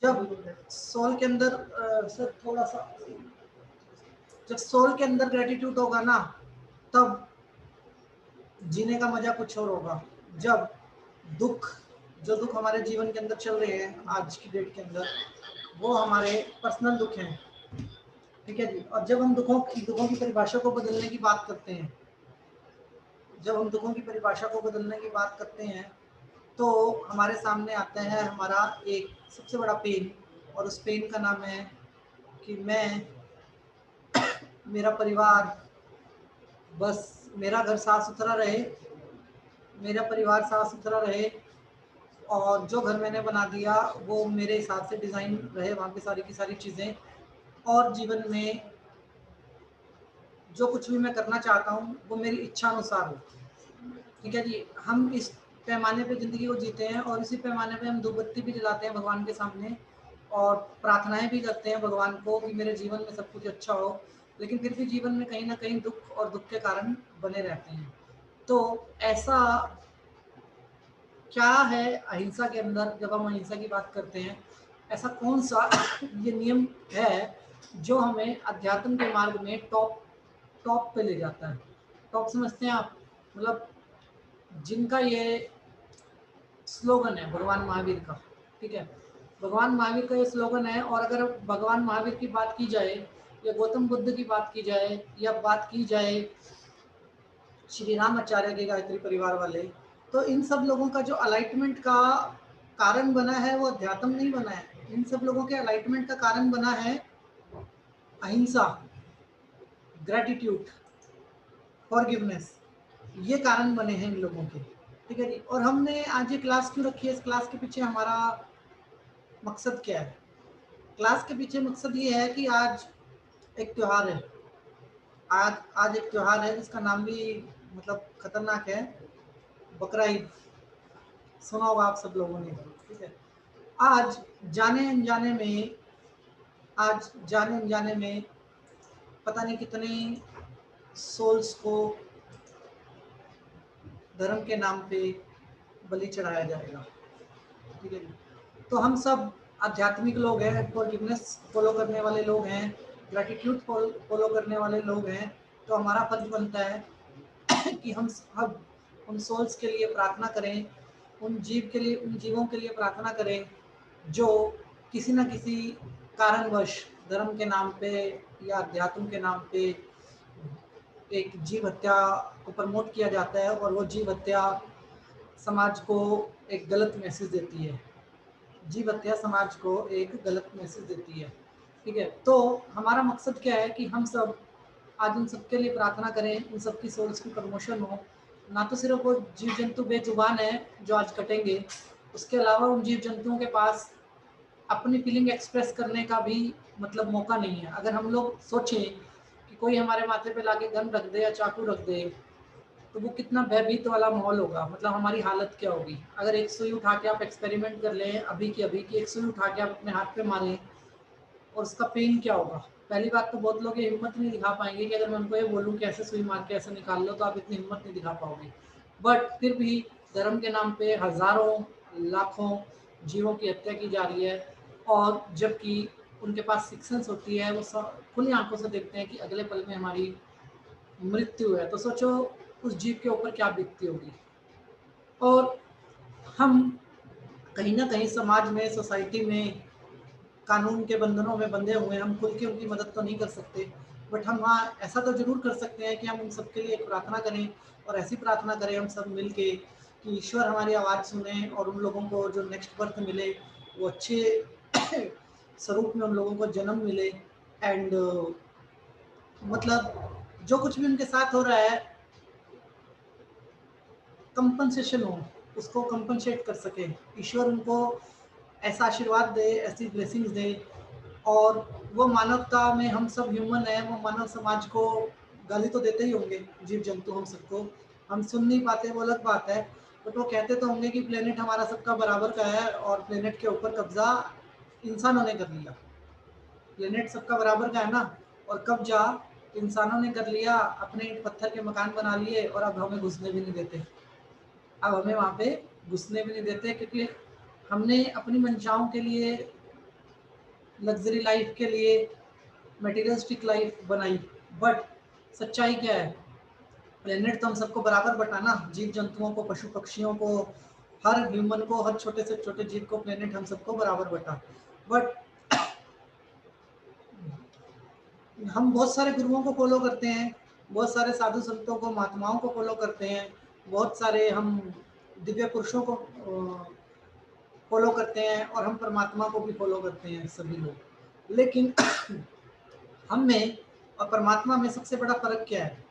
जब सोल के अंदर सर थोड़ा सा, जब सोल के अंदर ग्रेटिट्यूड होगा ना, तब जीने का मजा कुछ और होगा। जब दुख, जो दुख हमारे जीवन के अंदर चल रहे हैं आज की डेट के अंदर, वो हमारे पर्सनल दुख हैं, ठीक है जी। और जब हम दुखों की परिभाषा को बदलने की बात करते हैं, जब हम दुखों की परिभाषा को बदलने की बात करते हैं, तो हमारे सामने आता है हमारा एक सबसे बड़ा पेन, और उस पेन का नाम है कि मैं, मेरा परिवार, बस मेरा घर साफ सुथरा रहे, मेरा परिवार साफ सुथरा रहे, और जो घर मैंने बना दिया वो मेरे हिसाब से डिज़ाइन रहे, वहाँ पे सारी की सारी चीज़ें, और जीवन में जो कुछ भी मैं करना चाहता हूँ वो मेरी इच्छा अनुसार हो, ठीक है जी। हम इस पैमाने पे ज़िंदगी को जीते हैं, और इसी पैमाने पे हम धूप बत्ती भी जलाते हैं भगवान के सामने, और प्रार्थनाएं भी करते हैं भगवान को कि मेरे जीवन में सब कुछ अच्छा हो, लेकिन फिर भी जीवन में कहीं ना कहीं दुख और दुख के कारण बने रहते हैं। तो ऐसा क्या है अहिंसा के अंदर, जब हम अहिंसा की बात करते हैं, ऐसा कौन सा ये नियम है जो हमें अध्यात्म के मार्ग में टॉप टॉप पे ले जाता है? टॉप समझते हैं आप? मतलब जिनका ये स्लोगन है भगवान महावीर का, ठीक है, भगवान महावीर का ये स्लोगन है। और अगर भगवान महावीर की बात की जाए, या गौतम बुद्ध की बात की जाए, या बात की जाए श्री राम आचार्य के गायत्री परिवार वाले, तो इन सब लोगों का जो अलाइटमेंट का कारण बना है वो अध्यात्म नहीं बना है। इन सब लोगों के अलाइटमेंट का कारण बना है अहिंसा, ग्रेटिट्यूड, फॉरगिवनेस, ये कारण बने हैं इन लोगों के, ठीक है जी। और हमने आज ये क्लास क्यों रखी है, इस क्लास के पीछे हमारा मकसद क्या है? क्लास के पीछे मकसद ये है कि आज एक त्योहार है, आज आज एक त्योहार है जिसका नाम भी मतलब खतरनाक है, बकरा ईद। सुना होगा आप सब लोगों ने, ठीक है। आज जाने अनजाने में, आज जाने अनजाने में पता नहीं कितने सोल्स को धर्म के नाम पे बलि चढ़ाया जाएगा, ठीक है जी। तो हम सब आध्यात्मिक लोग हैं, फॉरगिवनेस फॉलो करने वाले लोग हैं, ग्रेटिट्यूड फॉलो करने वाले लोग हैं। तो हमारा फर्ज बनता है कि हम सब उन सोल्स के लिए प्रार्थना करें, उन जीव के लिए, उन जीवों के लिए प्रार्थना करें जो किसी न किसी कारणवश धर्म के नाम पे या अध्यात्म के नाम पे एक जीव हत्या को प्रमोट किया जाता है, और वो जीव हत्या समाज को एक गलत मैसेज देती है। जीव हत्या समाज को एक गलत मैसेज देती है, ठीक है। तो हमारा मकसद क्या है कि हम सब आज उन सबके लिए प्रार्थना करें, उन सबकी सोल्स की प्रमोशन हो। ना तो सिर्फ वो जीव जंतु बेजुबान है जो आज कटेंगे, उसके अलावा उन जीव जंतुओं के पास अपनी फीलिंग एक्सप्रेस करने का भी मतलब मौका नहीं है। अगर हम लोग सोचें कि कोई हमारे माथे पे लाके गन रख दे या चाकू रख दे, तो वो कितना भयभीत वाला माहौल होगा, मतलब हमारी हालत क्या होगी। अगर एक सुई उठा के आप एक्सपेरिमेंट कर लें अभी की अभी की, एक सुई उठा के आप अपने हाथ पे मारें, और उसका पेन क्या होगा। पहली बात तो बहुत लोग ये हिम्मत नहीं दिखा पाएंगे कि अगर मैं उनको ये बोलूँ कि ऐसे सुई मार के ऐसे निकाल लो, तो आप इतनी हिम्मत नहीं दिखा पाओगे। बट फिर भी धर्म के नाम पे हजारों लाखों जीवों की हत्या की जा रही है, और जबकि उनके पास सिक्स सेंस होती है, वो सब खुली आंखों से देखते हैं कि अगले पल में हमारी मृत्यु है। तो सोचो उस जीव के ऊपर क्या बीतती होगी। और हम कहीं ना कहीं समाज में, सोसाइटी में कानून के बंधनों में बंधे हुए हैं, हम खुल के उनकी मदद तो नहीं कर सकते, बट हम हाँ ऐसा तो जरूर कर सकते हैं कि हम उन सबके लिए एक प्रार्थना करें, और ऐसी प्रार्थना करें हम सब मिल के कि ईश्वर हमारी आवाज़ सुने, और उन लोगों को जो नेक्स्ट बर्थ मिले वो अच्छे स्वरूप में उन लोगों को जन्म मिले, एंड मतलब जो कुछ भी उनके साथ हो रहा है कंपनसेशन हो, उसको कंपनसेट कर सके, ईश्वर उनको ऐसा आशीर्वाद दे, ऐसी ब्लेसिंग्स दे। और वो मानवता में, हम सब ह्यूमन है, वो मानव समाज को गाली तो देते ही होंगे, जीव जंतु हम सबको, हम सुन नहीं पाते वो अलग बात है, बट वो कहते तो होंगे कि प्लेनेट हमारा सबका बराबर का है, और प्लेनेट के ऊपर कब्जा इंसानों ने कर लिया। प्लेनेट सबका बराबर का है ना, और कब्जा इंसानों ने कर लिया, अपने ईंट पत्थर के मकान बना लिए, और अब हमें घुसने भी नहीं देते। अब हमें वहाँ पे घुसने भी नहीं देते, क्योंकि हमने अपनी मंशाओं के लिए लग्जरी लाइफ के लिए मटेरियलिस्टिक लाइफ बनाई। बट सच्चाई क्या है? प्लेनेट तो हम सबको बराबर बटा ना, जीव जंतुओं को, पशु पक्षियों को, हर ह्यूमन को, हर छोटे से छोटे जीव को प्लेनेट हम सबको बराबर बटा। बट हम बहुत सारे गुरुओं को फॉलो करते हैं, बहुत सारे साधु संतों को, महात्माओं को फॉलो करते हैं, बहुत सारे हम दिव्य पुरुषों को फॉलो करते हैं, और हम परमात्मा को भी फॉलो करते हैं सभी लोग। लेकिन हम में और परमात्मा में सबसे बड़ा फर्क क्या है?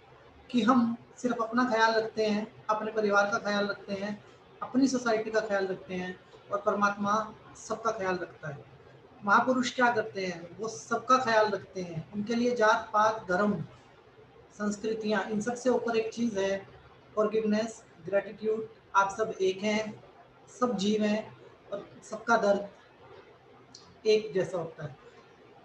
कि हम सिर्फ अपना ख्याल रखते हैं, अपने परिवार का ख्याल रखते हैं, अपनी सोसाइटी का ख्याल रखते हैं, और परमात्मा सबका ख्याल रखता है। महापुरुष क्या करते हैं? वो सबका ख्याल रखते हैं। उनके लिए जात पात, धर्म, संस्कृतियाँ, इन सब से ऊपर एक चीज़ है, फॉरगिवनेस, ग्रेटिट्यूड। आप सब एक हैं, सब जीव हैं, और सबका दर्द एक जैसा होता है।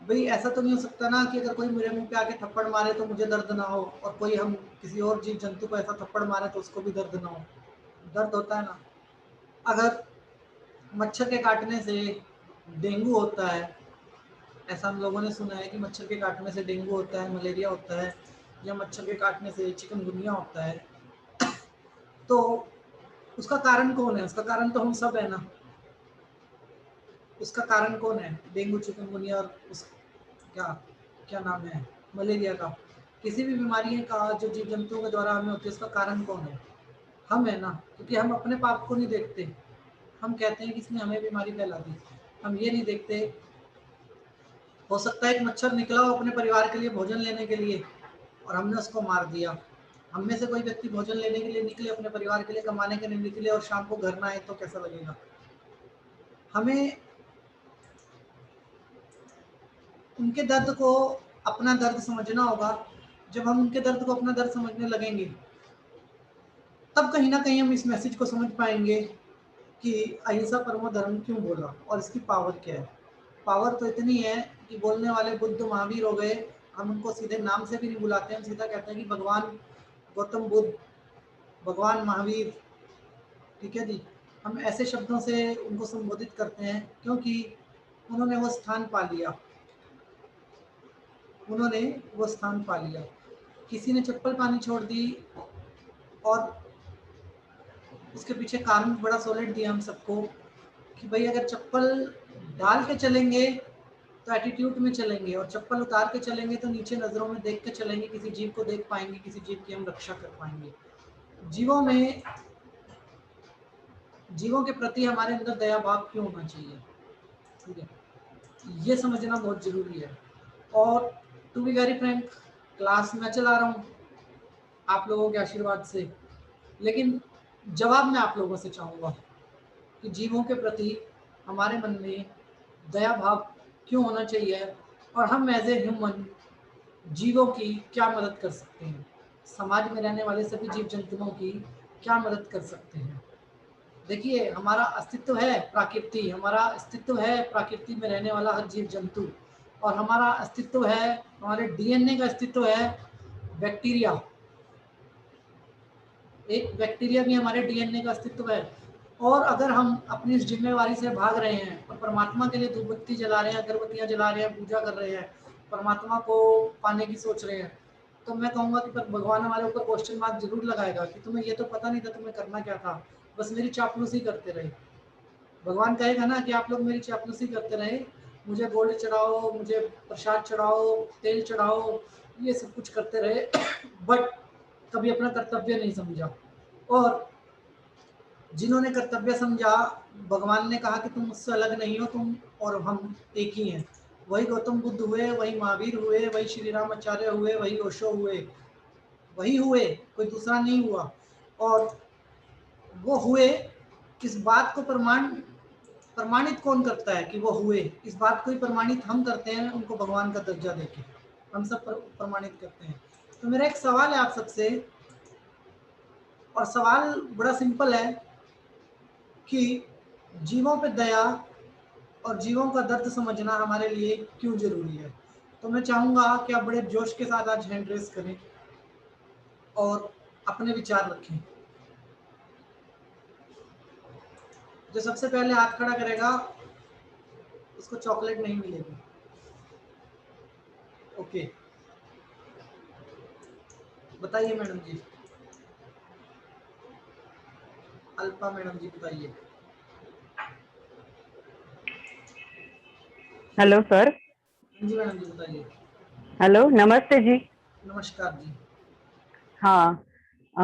भाई ऐसा तो नहीं हो सकता ना कि अगर कोई मेरे मुंह पे आके थप्पड़ मारे तो मुझे दर्द ना हो, और कोई हम किसी और जीव जंतु को ऐसा थप्पड़ मारे तो उसको भी दर्द ना हो। दर्द होता है ना। अगर मच्छर के काटने से डेंगू होता है, ऐसा हम लोगों ने सुना है कि मच्छर के काटने से डेंगू होता है, मलेरिया होता है, या मच्छर के काटने से चिकनगुनिया होता है, तो उसका कारण कौन है? उसका कारण तो हम सब है ना। उसका कारण कौन है? डेंगू, चिकनगुनिया और उस क्या क्या नाम है, मलेरिया का, किसी भी बीमारी का जो जीव जंतुओं के द्वारा हमें होती है, उसका कारण कौन है? हम है ना। क्योंकि हम अपने पाप को नहीं देखते। हम कहते हैं कि इसने हमें बीमारी फैला दी। हम ये नहीं देखते, हो सकता है एक मच्छर निकला हो अपने परिवार के लिए भोजन लेने के लिए, और हमने उसको मार दिया। हम में से कोई व्यक्ति भोजन लेने के लिए निकले, अपने परिवार के लिए कमाने के लिए निकले, और शाम को घर ना आए तो कैसा लगेगा? हमें उनके दर्द को अपना दर्द समझना होगा। जब हम उनके दर्द को अपना दर्द समझने लगेंगे, तब कहीं ना कहीं हम इस मैसेज को समझ पाएंगे कि अहिंसा परमो धर्म क्यों बोला, और इसकी पावर क्या है। पावर तो इतनी है कि बोलने वाले बुद्ध महावीर हो गए, हम उनको सीधे नाम से भी नहीं बुलाते, हम सीधा कहते हैं कि भगवान गौतम बुद्ध, भगवान महावीर। ठीक है जी। हम ऐसे शब्दों से उनको संबोधित करते हैं, क्योंकि उन्होंने वो स्थान पा लिया। उन्होंने वो स्थान पा लिया। किसी ने चप्पल पानी छोड़ दी, और उसके पीछे कारण बड़ा सॉलिड दिया हम सबको, कि भाई अगर चप्पल डाल के चलेंगे तो एटीट्यूड में चलेंगे, और चप्पल उतार के चलेंगे तो नीचे नजरों में देख के चलेंगे, किसी जीव को देख पाएंगे, किसी जीव की हम रक्षा कर पाएंगे। जीवों में, जीवों के प्रति हमारे अंदर दया भाव क्यों होना चाहिए? ठीक है, ये समझना बहुत जरूरी है। और to be very frank, class मैं चला रहा हूँ आप लोगों के आशीर्वाद से, लेकिन जवाब मैं आप लोगों से चाहूँगा कि जीवों के प्रति हमारे मन में दया भाव क्यों होना चाहिए, और हम एज ए ह्यूमन जीवों की क्या मदद कर सकते हैं, समाज में रहने वाले सभी जीव जंतुओं की क्या मदद कर सकते हैं। देखिए, हमारा अस्तित्व है प्रकृति, हमारा अस्तित्व है प्रकृति में रहने वाला हर जीव जंतु, और हमारा अस्तित्व है, हमारे डीएनए का अस्तित्व है बैक्टीरिया। एक बैक्टीरिया भी हमारे डीएनए का अस्तित्व है। और अगर हम अपनी इस जिम्मेवारी से भाग रहे हैं और परमात्मा के लिए धूपबत्ती जला रहे हैं, अगरबत्तियां जला रहे हैं, पूजा कर रहे हैं, परमात्मा को पाने की सोच रहे हैं, तो मैं कहूँगा कि पर भगवान हमारे ऊपर क्वेश्चन मार्क जरूर लगाएगा कि तुम्हें ये तो पता नहीं था तुम्हें करना क्या था, बस मेरी चापलूसी करते रहे। भगवान कहेगा ना कि आप लोग मेरी चापलूसी करते रहे, मुझे गोल्ड चढ़ाओ, मुझे प्रसाद चढ़ाओ, तेल चढ़ाओ, ये सब कुछ करते रहे, बट कभी अपना कर्तव्य नहीं समझा। और जिन्होंने कर्तव्य समझा, भगवान ने कहा कि तुम मुझसे अलग नहीं हो, तुम और हम एक ही हैं। वही गौतम बुद्ध हुए, वही महावीर हुए, वही श्री राम आचार्य हुए, वही ओशो हुए, वही हुए, कोई दूसरा नहीं हुआ। और वो हुए, किस बात को प्रमाणित कौन करता है कि वो हुए? इस बात को ही प्रमाणित हम करते हैं, उनको भगवान का दर्जा देके हम सब प्रमाणित करते हैं। तो मेरा एक सवाल है आप सबसे, और सवाल बड़ा सिंपल है कि जीवों पे दया और जीवों का दर्द समझना हमारे लिए क्यों जरूरी है। तो मैं चाहूंगा कि आप बड़े जोश के साथ आज हैंड रेस करें और अपने विचार रखें। जो सबसे पहले हाथ खड़ा करेगा उसको चॉकलेट नहीं मिलेगी। ओके, बताइए मैडम जी। अल्पा मैडम जी बताइए। Hello sir. जी मैडम जी बताइए। हेलो, नमस्ते जी। नमस्कार जी। हाँ, अ, अ,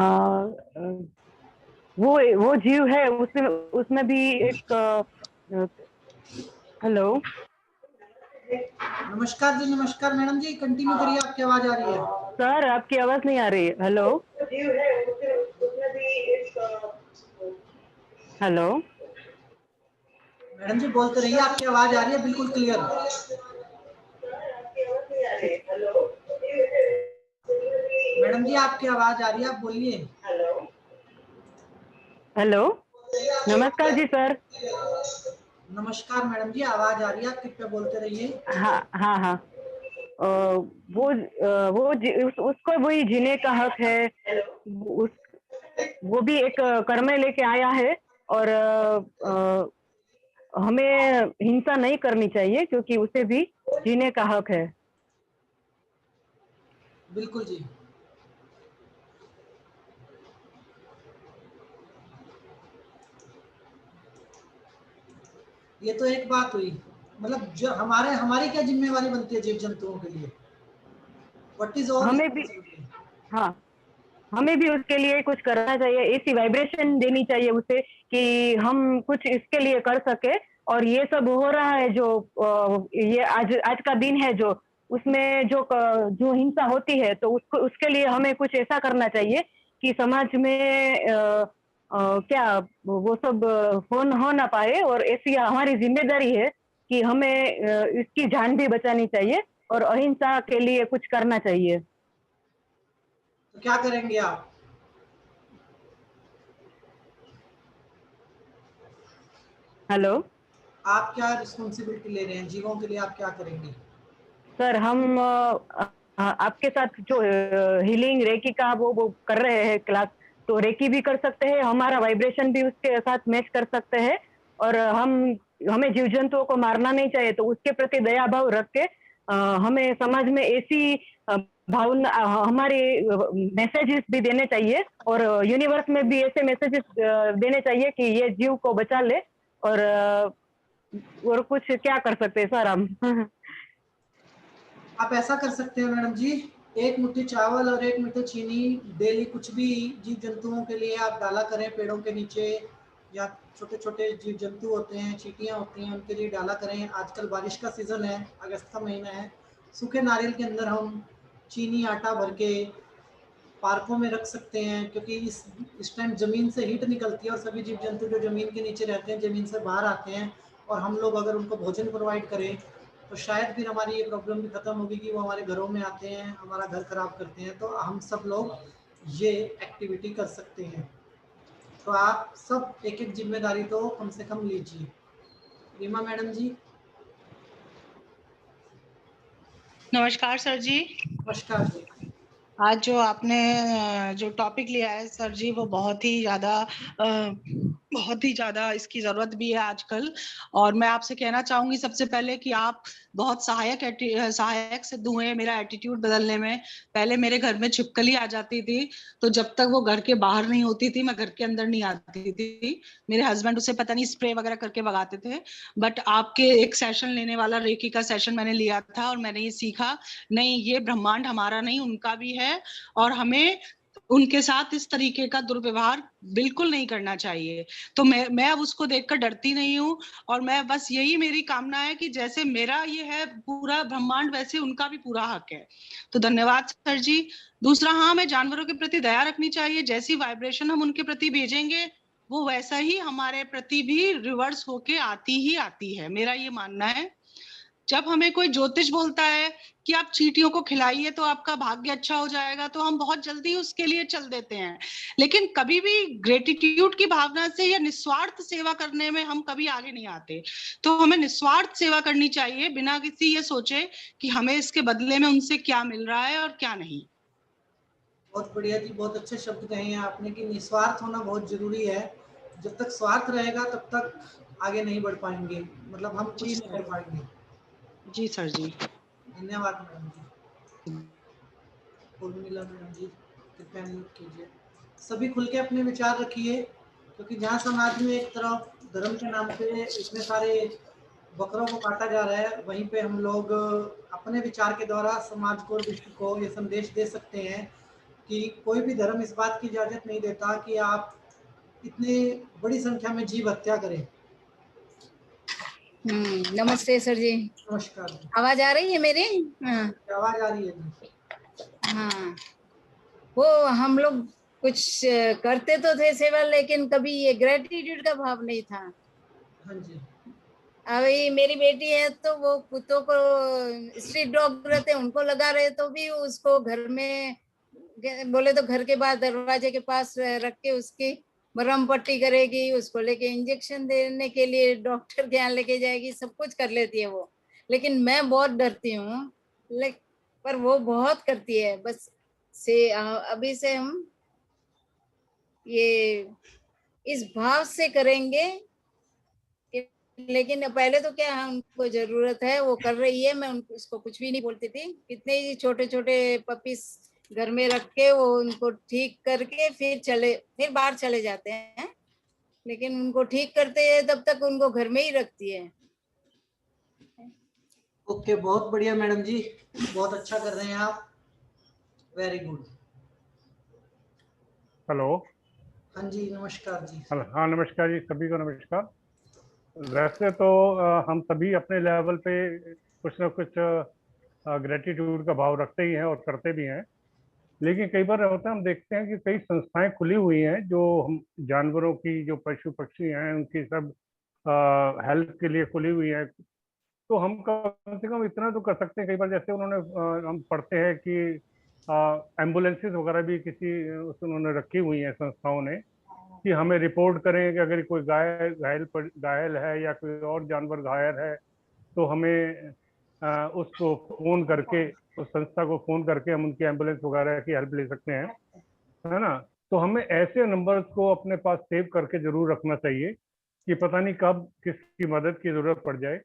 वो जीव है, उसमें उसमें भी एक हेलो। नमस्कार जी, नमस्कार मैडम जी, कंटिन्यू करिए, आपकी आवाज आ रही है। सर आपकी आवाज नहीं आ रही है। Hello hello. मैडम जी बोलते रहिए, आपकी आवाज आ रही है बिल्कुल क्लियर। मैडम जी आपकी आवाज आ रही है, आप बोलिए। हेलो, नमस्कार जी सर। नमस्कार मैडम जी, आवाज आ रही है, आप कृपया बोलते रहिए। हाँ हाँ हाँ। अ, उसको वही जीने का हक है। उस वो भी एक कर्म लेके आया है, और हमें हिंसा नहीं करनी चाहिए, क्योंकि उसे भी जीने का हक है। बिल्कुल जी। ये तो एक बात हुई, मतलब जो हमारी क्या जिम्मेवारी बनती है जीव जंतुओं के लिए, व्हाट इज आवर हमें भी, रिस्पॉन्सिबिलिटी। हाँ, हमें भी उसके लिए कुछ करना चाहिए, ऐसी वाइब्रेशन देनी चाहिए उसे कि हम कुछ इसके लिए कर सके। और ये सब हो रहा है जो ये आज आज का दिन है, जो उसमें जो हिंसा होती है, तो उसको उसके लिए हमें कुछ ऐसा करना चाहिए कि समाज में क्या वो सब हो ना पाए। और ऐसी हमारी जिम्मेदारी है कि हमें इसकी जान भी बचानी चाहिए और अहिंसा के लिए कुछ करना चाहिए। तो क्या करेंगे आप? हेलो आप क्या रिस्पॉन्सिबिलिटी ले रहे हैं जीवों के लिए, आप क्या करेंगे? सर, हम आपके साथ जो हीलिंग रेकी का वो कर रहे हैं क्लास, तो रेकी भी कर सकते हैं, हमारा वाइब्रेशन भी उसके साथ मैच कर सकते हैं। और हमें जीव जंतुओं को मारना नहीं चाहिए, तो उसके प्रति दया भाव रख के हमें समाज में ऐसी भावना, हमारे मैसेजेस भी देने चाहिए, और यूनिवर्स में भी ऐसे मैसेजेस देने चाहिए कि ये जीव को बचा ले। और और कुछ क्या कर सकते हैं सर हम? आप ऐसा कर सकते हैं मैडम जी, एक मुट्ठी चावल और एक मुट्ठी चीनी डेली कुछ भी जीव जंतुओं के लिए आप डाला करें, पेड़ों के नीचे, या छोटे छोटे जीव जंतु होते हैं, चींटियां होती हैं, उनके लिए डाला करें। आजकल बारिश का सीज़न है, अगस्त का महीना है, सूखे नारियल के अंदर हम चीनी आटा भर के पार्कों में रख सकते हैं, क्योंकि इस टाइम ज़मीन से हीट निकलती है और सभी जीव जंतु जो ज़मीन के नीचे रहते हैं ज़मीन से बाहर आते हैं, और हम लोग अगर उनको भोजन प्रोवाइड करें तो शायद फिर हमारी ये प्रॉब्लम भी ख़त्म होगी कि वो हमारे घरों में आते हैं, हमारा घर ख़राब करते हैं। तो हम सब लोग ये एक्टिविटी कर सकते हैं। तो आप सब एक एक जिम्मेदारी तो कम से कम लीजिए। रीमा मैडम जी। नमस्कार सर जी। नमस्कार जी। आज जो आपने जो टॉपिक लिया है सर जी, वो बहुत ही ज्यादा इसकी जरूरत भी है आजकल। और मैं आपसे कहना चाहूंगी सबसे पहले कि आप बहुत सहायक सिद्ध हुए हैं मेरा एटीट्यूड बदलने में। पहले मेरे घर में छिपकली आ जाती थी, तो जब तक वो घर के बाहर नहीं होती थी मैं घर के अंदर नहीं आती थी। मेरे हस्बैंड उसे पता नहीं स्प्रे वगैरह करके भगाते थे। बट आपके एक सेशन लेने वाला रेकी का सेशन मैंने लिया था, और मैंने ये सीखा, नहीं ये ब्रह्मांड हमारा नहीं उनका भी है, और हमें उनके साथ इस तरीके का दुर्व्यवहार बिल्कुल नहीं करना चाहिए। तो मैं अब उसको देखकर डरती नहीं हूँ। और मैं बस यही मेरी कामना है कि जैसे मेरा ये है पूरा ब्रह्मांड, वैसे उनका भी पूरा हक है। तो धन्यवाद सर जी। दूसरा, हाँ, हमें जानवरों के प्रति दया रखनी चाहिए। जैसी वाइब्रेशन हम उनके प्रति भेजेंगे, वो वैसा ही हमारे प्रति भी रिवर्स होके आती ही आती है, मेरा ये मानना है। जब हमें कोई ज्योतिष बोलता है कि आप चींटियों को खिलाइए तो आपका भाग्य अच्छा हो जाएगा, तो हम बहुत जल्दी उसके लिए चल देते हैं। लेकिन कभी भी ग्रेटिट्यूड की भावना से या निस्वार्थ सेवा करने में हम कभी आगे नहीं आते। तो हमें निस्वार्थ सेवा करनी चाहिए, बिना किसी ये सोचे कि हमें इसके बदले में उनसे क्या मिल रहा है और क्या नहीं। बहुत बढ़िया जी, बहुत अच्छे शब्द कहे हैं आपने कि निस्वार्थ होना बहुत जरूरी है। जब तक स्वार्थ रहेगा तब तक आगे नहीं बढ़ पाएंगे, मतलब हम जी कुछ नहीं कर सर। पाएंगे। जी सर जी। धन्यवाद मैडम जी। उर्मिला मैडम जी कृपया म्यूट कीजिए। सभी खुल के अपने विचार रखिए, क्योंकि जहाँ समाज में एक तरफ धर्म के नाम पे इतने सारे बकरों को काटा जा रहा है, वहीं पे हम लोग अपने विचार के द्वारा समाज को और विश्व को ये संदेश दे सकते हैं कि कोई भी धर्म इस बात की इजाज़त नहीं देता कि आप इतनी बड़ी संख्या में जीव हत्या करें। नमस्ते सर जी। नमस्कार जी। आवाज आ रही है मेरी? हाँ आवाज आ रही है जी। हाँ, वो हम लोग कुछ करते तो थे सेवा, लेकिन कभी ये ग्रेटिट्यूड का भाव नहीं था। हाँ जी। अभी मेरी बेटी है तो वो कुत्तों को, स्ट्रीट डॉग रहते हैं, उनको लगा रहे तो भी उसको घर में बोले तो घर के बाहर दरवाजे के पास रख के उसकी मरहम पट्टी करेगी, उसको लेके इंजेक्शन देने के लिए डॉक्टर के यहाँ लेके जाएगी, सब कुछ कर लेती है वो। लेकिन मैं बहुत डरती हूँ, पर वो बहुत करती है। बस से अभी से हम ये इस भाव से करेंगे कि, लेकिन पहले तो क्या उनको जरूरत है वो कर रही है, मैं उसको कुछ भी नहीं बोलती थी। कितने ही छोटे छोटे पपीज घर में रख के वो उनको ठीक करके फिर बाहर चले जाते हैं, लेकिन उनको ठीक करते हैं तब तक उनको घर में ही रखती है। ओके, बहुत बढ़िया मैडम जी, बहुत अच्छा कर रहे हैं आप, वेरी गुड। हेलो। हाँ जी, नमस्कार जी। हाँ नमस्कार जी, सभी को नमस्कार। वैसे तो हम सभी अपने लेवल पे कुछ ना कुछ ग्रेटिट्यूड का भाव रखते ही हैं और करते भी हैं, लेकिन कई बार होता है हम देखते हैं कि कई संस्थाएं खुली हुई हैं जो हम जानवरों की, जो पशु पक्षी हैं उनकी सब हेल्प के लिए खुली हुई है। तो हम कम से कम इतना तो कर सकते हैं। कई बार जैसे उन्होंने हम पढ़ते हैं कि एम्बुलेंसेस वगैरह भी किसी उन्होंने रखी हुई हैं संस्थाओं ने, कि हमें रिपोर्ट करें कि अगर कोई घायल है या कोई और जानवर घायल है तो हमें उसको फोन करके, उस संस्था को फोन करके हम उनकी एम्बुलेंस वगैरह की हेल्प ले सकते हैं, है ना। तो हमें ऐसे नंबर्स को अपने पास सेव करके जरूर रखना चाहिए कि पता नहीं कब किसकी मदद की जरूरत पड़ जाए।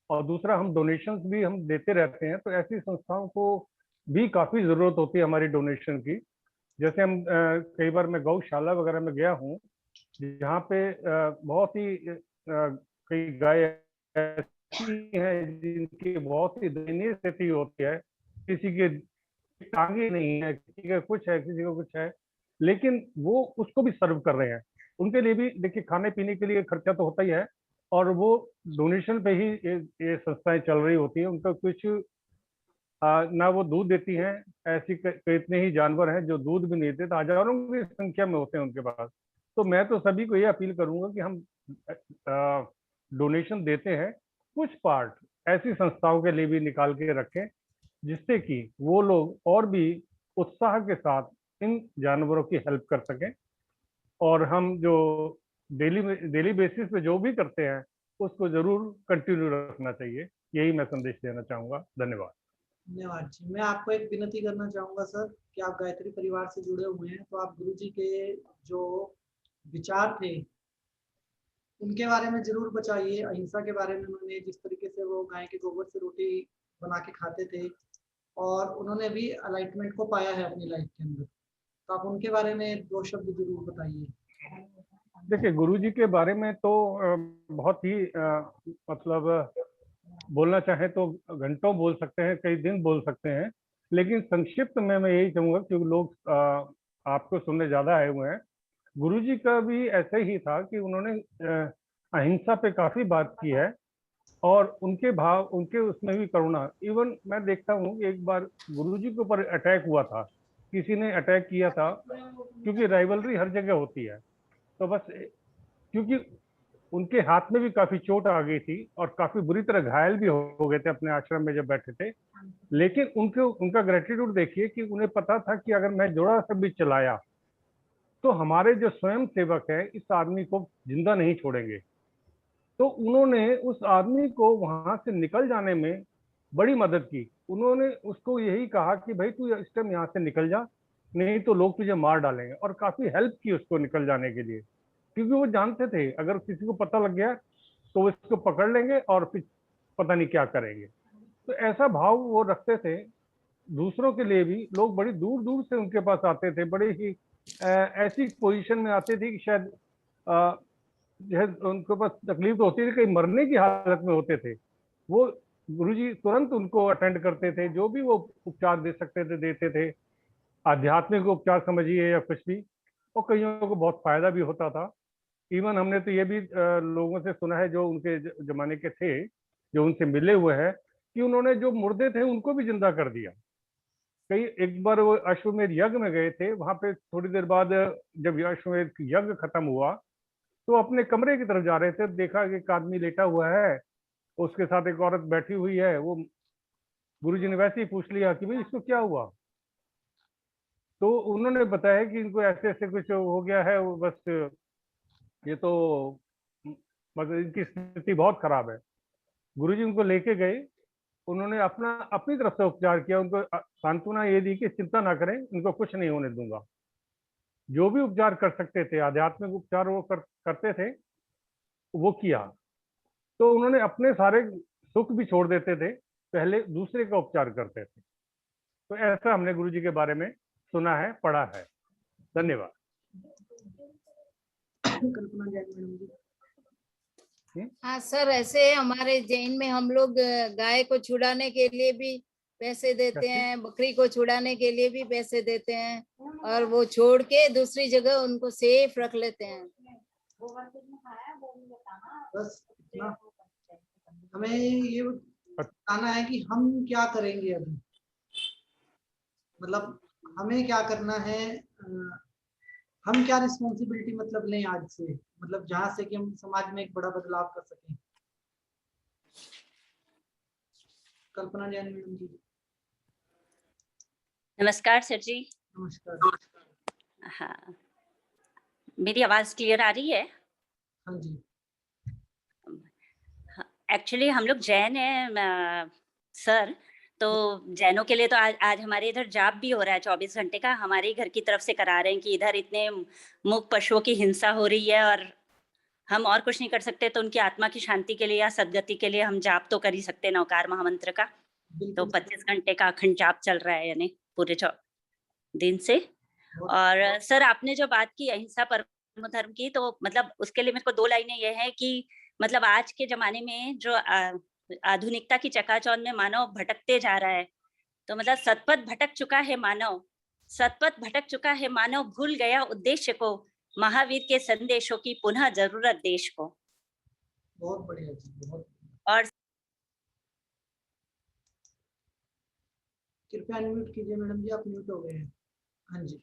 और दूसरा, हम डोनेशंस भी हम देते रहते हैं, तो ऐसी संस्थाओं को भी काफ़ी ज़रूरत होती है हमारी डोनेशन की। जैसे हम कई बार मैं गौशाला वगैरह में गया हूँ जहाँ पे बहुत ही कई गाय ऐसी हैं जिनकी बहुत ही दयनीय स्थिति होती है, किसी के टांगे नहीं है, किसी का कुछ है, किसी को कुछ है, लेकिन वो उसको भी सर्व कर रहे हैं। उनके लिए भी देखिए खाने पीने के लिए खर्चा तो होता ही है, और वो डोनेशन पे ही ये संस्थाएं चल रही होती हैं। उनका कुछ ना वो दूध देती हैं, ऐसी कितने ही जानवर हैं जो दूध भी नहीं देते, हजारों की संख्या में होते हैं उनके पास। तो मैं तो सभी को ये अपील करूंगा कि हम डोनेशन देते हैं, कुछ पार्ट ऐसी संस्थाओं के लिए भी निकाल के रखें, जिससे कि वो लोग और भी उत्साह के साथ इन जानवरों की हेल्प कर सकें। और हम जो डेली बेसिस पे जो भी करते हैं उसको जरूर कंटिन्यू रखना चाहिए। यही मैं संदेश देना चाहूंगा। धन्यवाद। धन्यवाद जी। मैं आपको एक विनती करना चाहूंगा सर, कि आप गायत्री परिवार से जुड़े हुए हैं, तो आप गुरु जी के जो विचार थे उनके बारे में जरूर बताइए। अहिंसा के बारे में उन्होंने जिस तरीके से वो गाय के गोबर से रोटी बना के खाते थे, और उन्होंने भी अलाइटमेंट को पाया है अपनी लाइफ के अंदर, तो आप उनके बारे में दो शब्द जरूर बताइए। देखिए, गुरुजी के बारे में तो बहुत ही मतलब बोलना चाहे तो घंटों बोल सकते हैं, कई दिन बोल सकते हैं, लेकिन संक्षिप्त में मैं यही चाहूंगा, क्योंकि लोग आपको सुनने ज्यादा आए हुए हैं। गुरुजी का भी ऐसे ही था कि उन्होंने अहिंसा पे काफी बात की है, और उनके भाव, उनके उसमें भी करुणा। इवन मैं देखता हूँ कि एक बार गुरुजी के ऊपर अटैक हुआ था, किसी ने अटैक किया था, क्योंकि राइवलरी हर जगह होती है, तो बस क्योंकि उनके हाथ में भी काफी चोट आ गई थी और काफी बुरी तरह घायल भी हो गए थे अपने आश्रम में जब बैठे थे, लेकिन उनका ग्रेटिट्यूड देखिए कि उन्हें पता था कि अगर मैं जोड़ा सा भी चलाया तो हमारे जो स्वयं सेवक है इस आदमी को जिंदा नहीं छोड़ेंगे। तो उन्होंने उस आदमी को वहां से निकल जाने में बड़ी मदद की। उन्होंने उसको यही कहा कि भाई तू इस टाइम यहाँ से निकल जा, नहीं तो लोग तुझे मार डालेंगे, और काफी हेल्प की उसको निकल जाने के लिए, क्योंकि वो जानते थे अगर किसी को पता लग गया तो वो इसको पकड़ लेंगे और फिर पता नहीं क्या करेंगे। तो ऐसा भाव वो रखते थे। दूसरों के लिए भी लोग बड़ी दूर दूर से उनके पास आते थे, बड़े ही ऐसी पोजीशन में आते थे कि शायद जो है उनके पास तकलीफ तो होती थी, कहीं मरने की हालत में होते थे। वो गुरुजी तुरंत उनको अटेंड करते थे, जो भी वो उपचार दे सकते थे देते थे, आध्यात्मिक उपचार समझिए या कुछ भी, और कईयों को बहुत फायदा भी होता था। इवन हमने तो ये भी लोगों से सुना है जो उनके जमाने के थे, जो उनसे मिले हुए हैं, कि उन्होंने जो मुर्दे थे उनको भी जिंदा कर दिया। कई एक बार वो अश्वमेध यज्ञ में गए थे, वहां पे थोड़ी देर बाद जब अश्वमेध यज्ञ खत्म हुआ तो अपने कमरे की तरफ जा रहे थे, देखा कि एक आदमी लेटा हुआ है, उसके साथ एक औरत बैठी हुई है। वो गुरुजी ने वैसे ही पूछ लिया कि भाई इसको क्या हुआ, तो उन्होंने बताया कि इनको ऐसे ऐसे कुछ हो गया है, वो बस ये तो मतलब इनकी स्थिति बहुत खराब है। गुरुजी उनको लेके गए, उन्होंने अपनी तरफ से उपचार किया, उनको सांत्वना ये दी कि चिंता ना करें, इनको कुछ नहीं होने दूंगा। जो भी उपचार कर सकते थे, आध्यात्मिक उपचार वो करते थे, वो किया। तो उन्होंने अपने सारे सुख भी छोड़ देते थे, पहले दूसरे का उपचार करते थे। तो ऐसा हमने गुरुजी के बारे में सुना है, पढ़ा है। धन्यवाद। कल्पना जैन मैडम जी। हाँ सर, ऐसे हमारे जैन में हम लोग गाय को छुड़ाने के लिए भी पैसे देते हैं, बकरी को छुड़ाने के लिए भी पैसे देते हैं, और वो छोड़ के दूसरी जगह उनको सेफ रख लेते हैं। बस इतना हमें ये बताना है कि हम क्या करेंगे अभी, मतलब हमें क्या करना है, हम क्या रिस्पॉन्सिबिलिटी मतलब लें आज से, मतलब जहां से कि हम समाज में एक बड़ा बदलाव कर सकें। कल्पना जैन मैडम जी। नमस्कार सर जी। नमस्कार। हाँ, मेरी आवाज क्लियर आ रही है? हाँ जी। एक्चुअली हम लोग जैन हैं सर, तो जैनों के लिए तो आज हमारे इधर जाप भी हो रहा है 24 घंटे का। हमारे ही घर की तरफ से करा रहे हैं कि इधर इतने मूक पशुओं की हिंसा हो रही है और हम और कुछ नहीं कर सकते, तो उनकी आत्मा की शांति के लिए या सद्गति के लिए हम जाप तो कर ही सकते हैं, नवकार महामंत्र का। तो 25 घंटे का अखंड जाप चल रहा है, यानी पूरे दिन से। और सर आपने जो बात की अहिंसा परमो धर्म की, तो मतलब उसके लिए मेरे को 2 लाइनें ये हैं कि मतलब आज के ज़माने में जो आधुनिकता की चकाचौंध में मानव भटकते जा रहा है, तो मतलब सतपथ भटक चुका है मानव, सतपथ भटक चुका है मानव, भूल गया उद्देश्य को, महावीर के संदेशों की पुनः ज़रूरत देश को। बहुत बढ़िया जी, बहुत। और कृपया अनम्यूट कीजिए मैडम जी, आप म्यूट हो गए हैं। हाँ जी।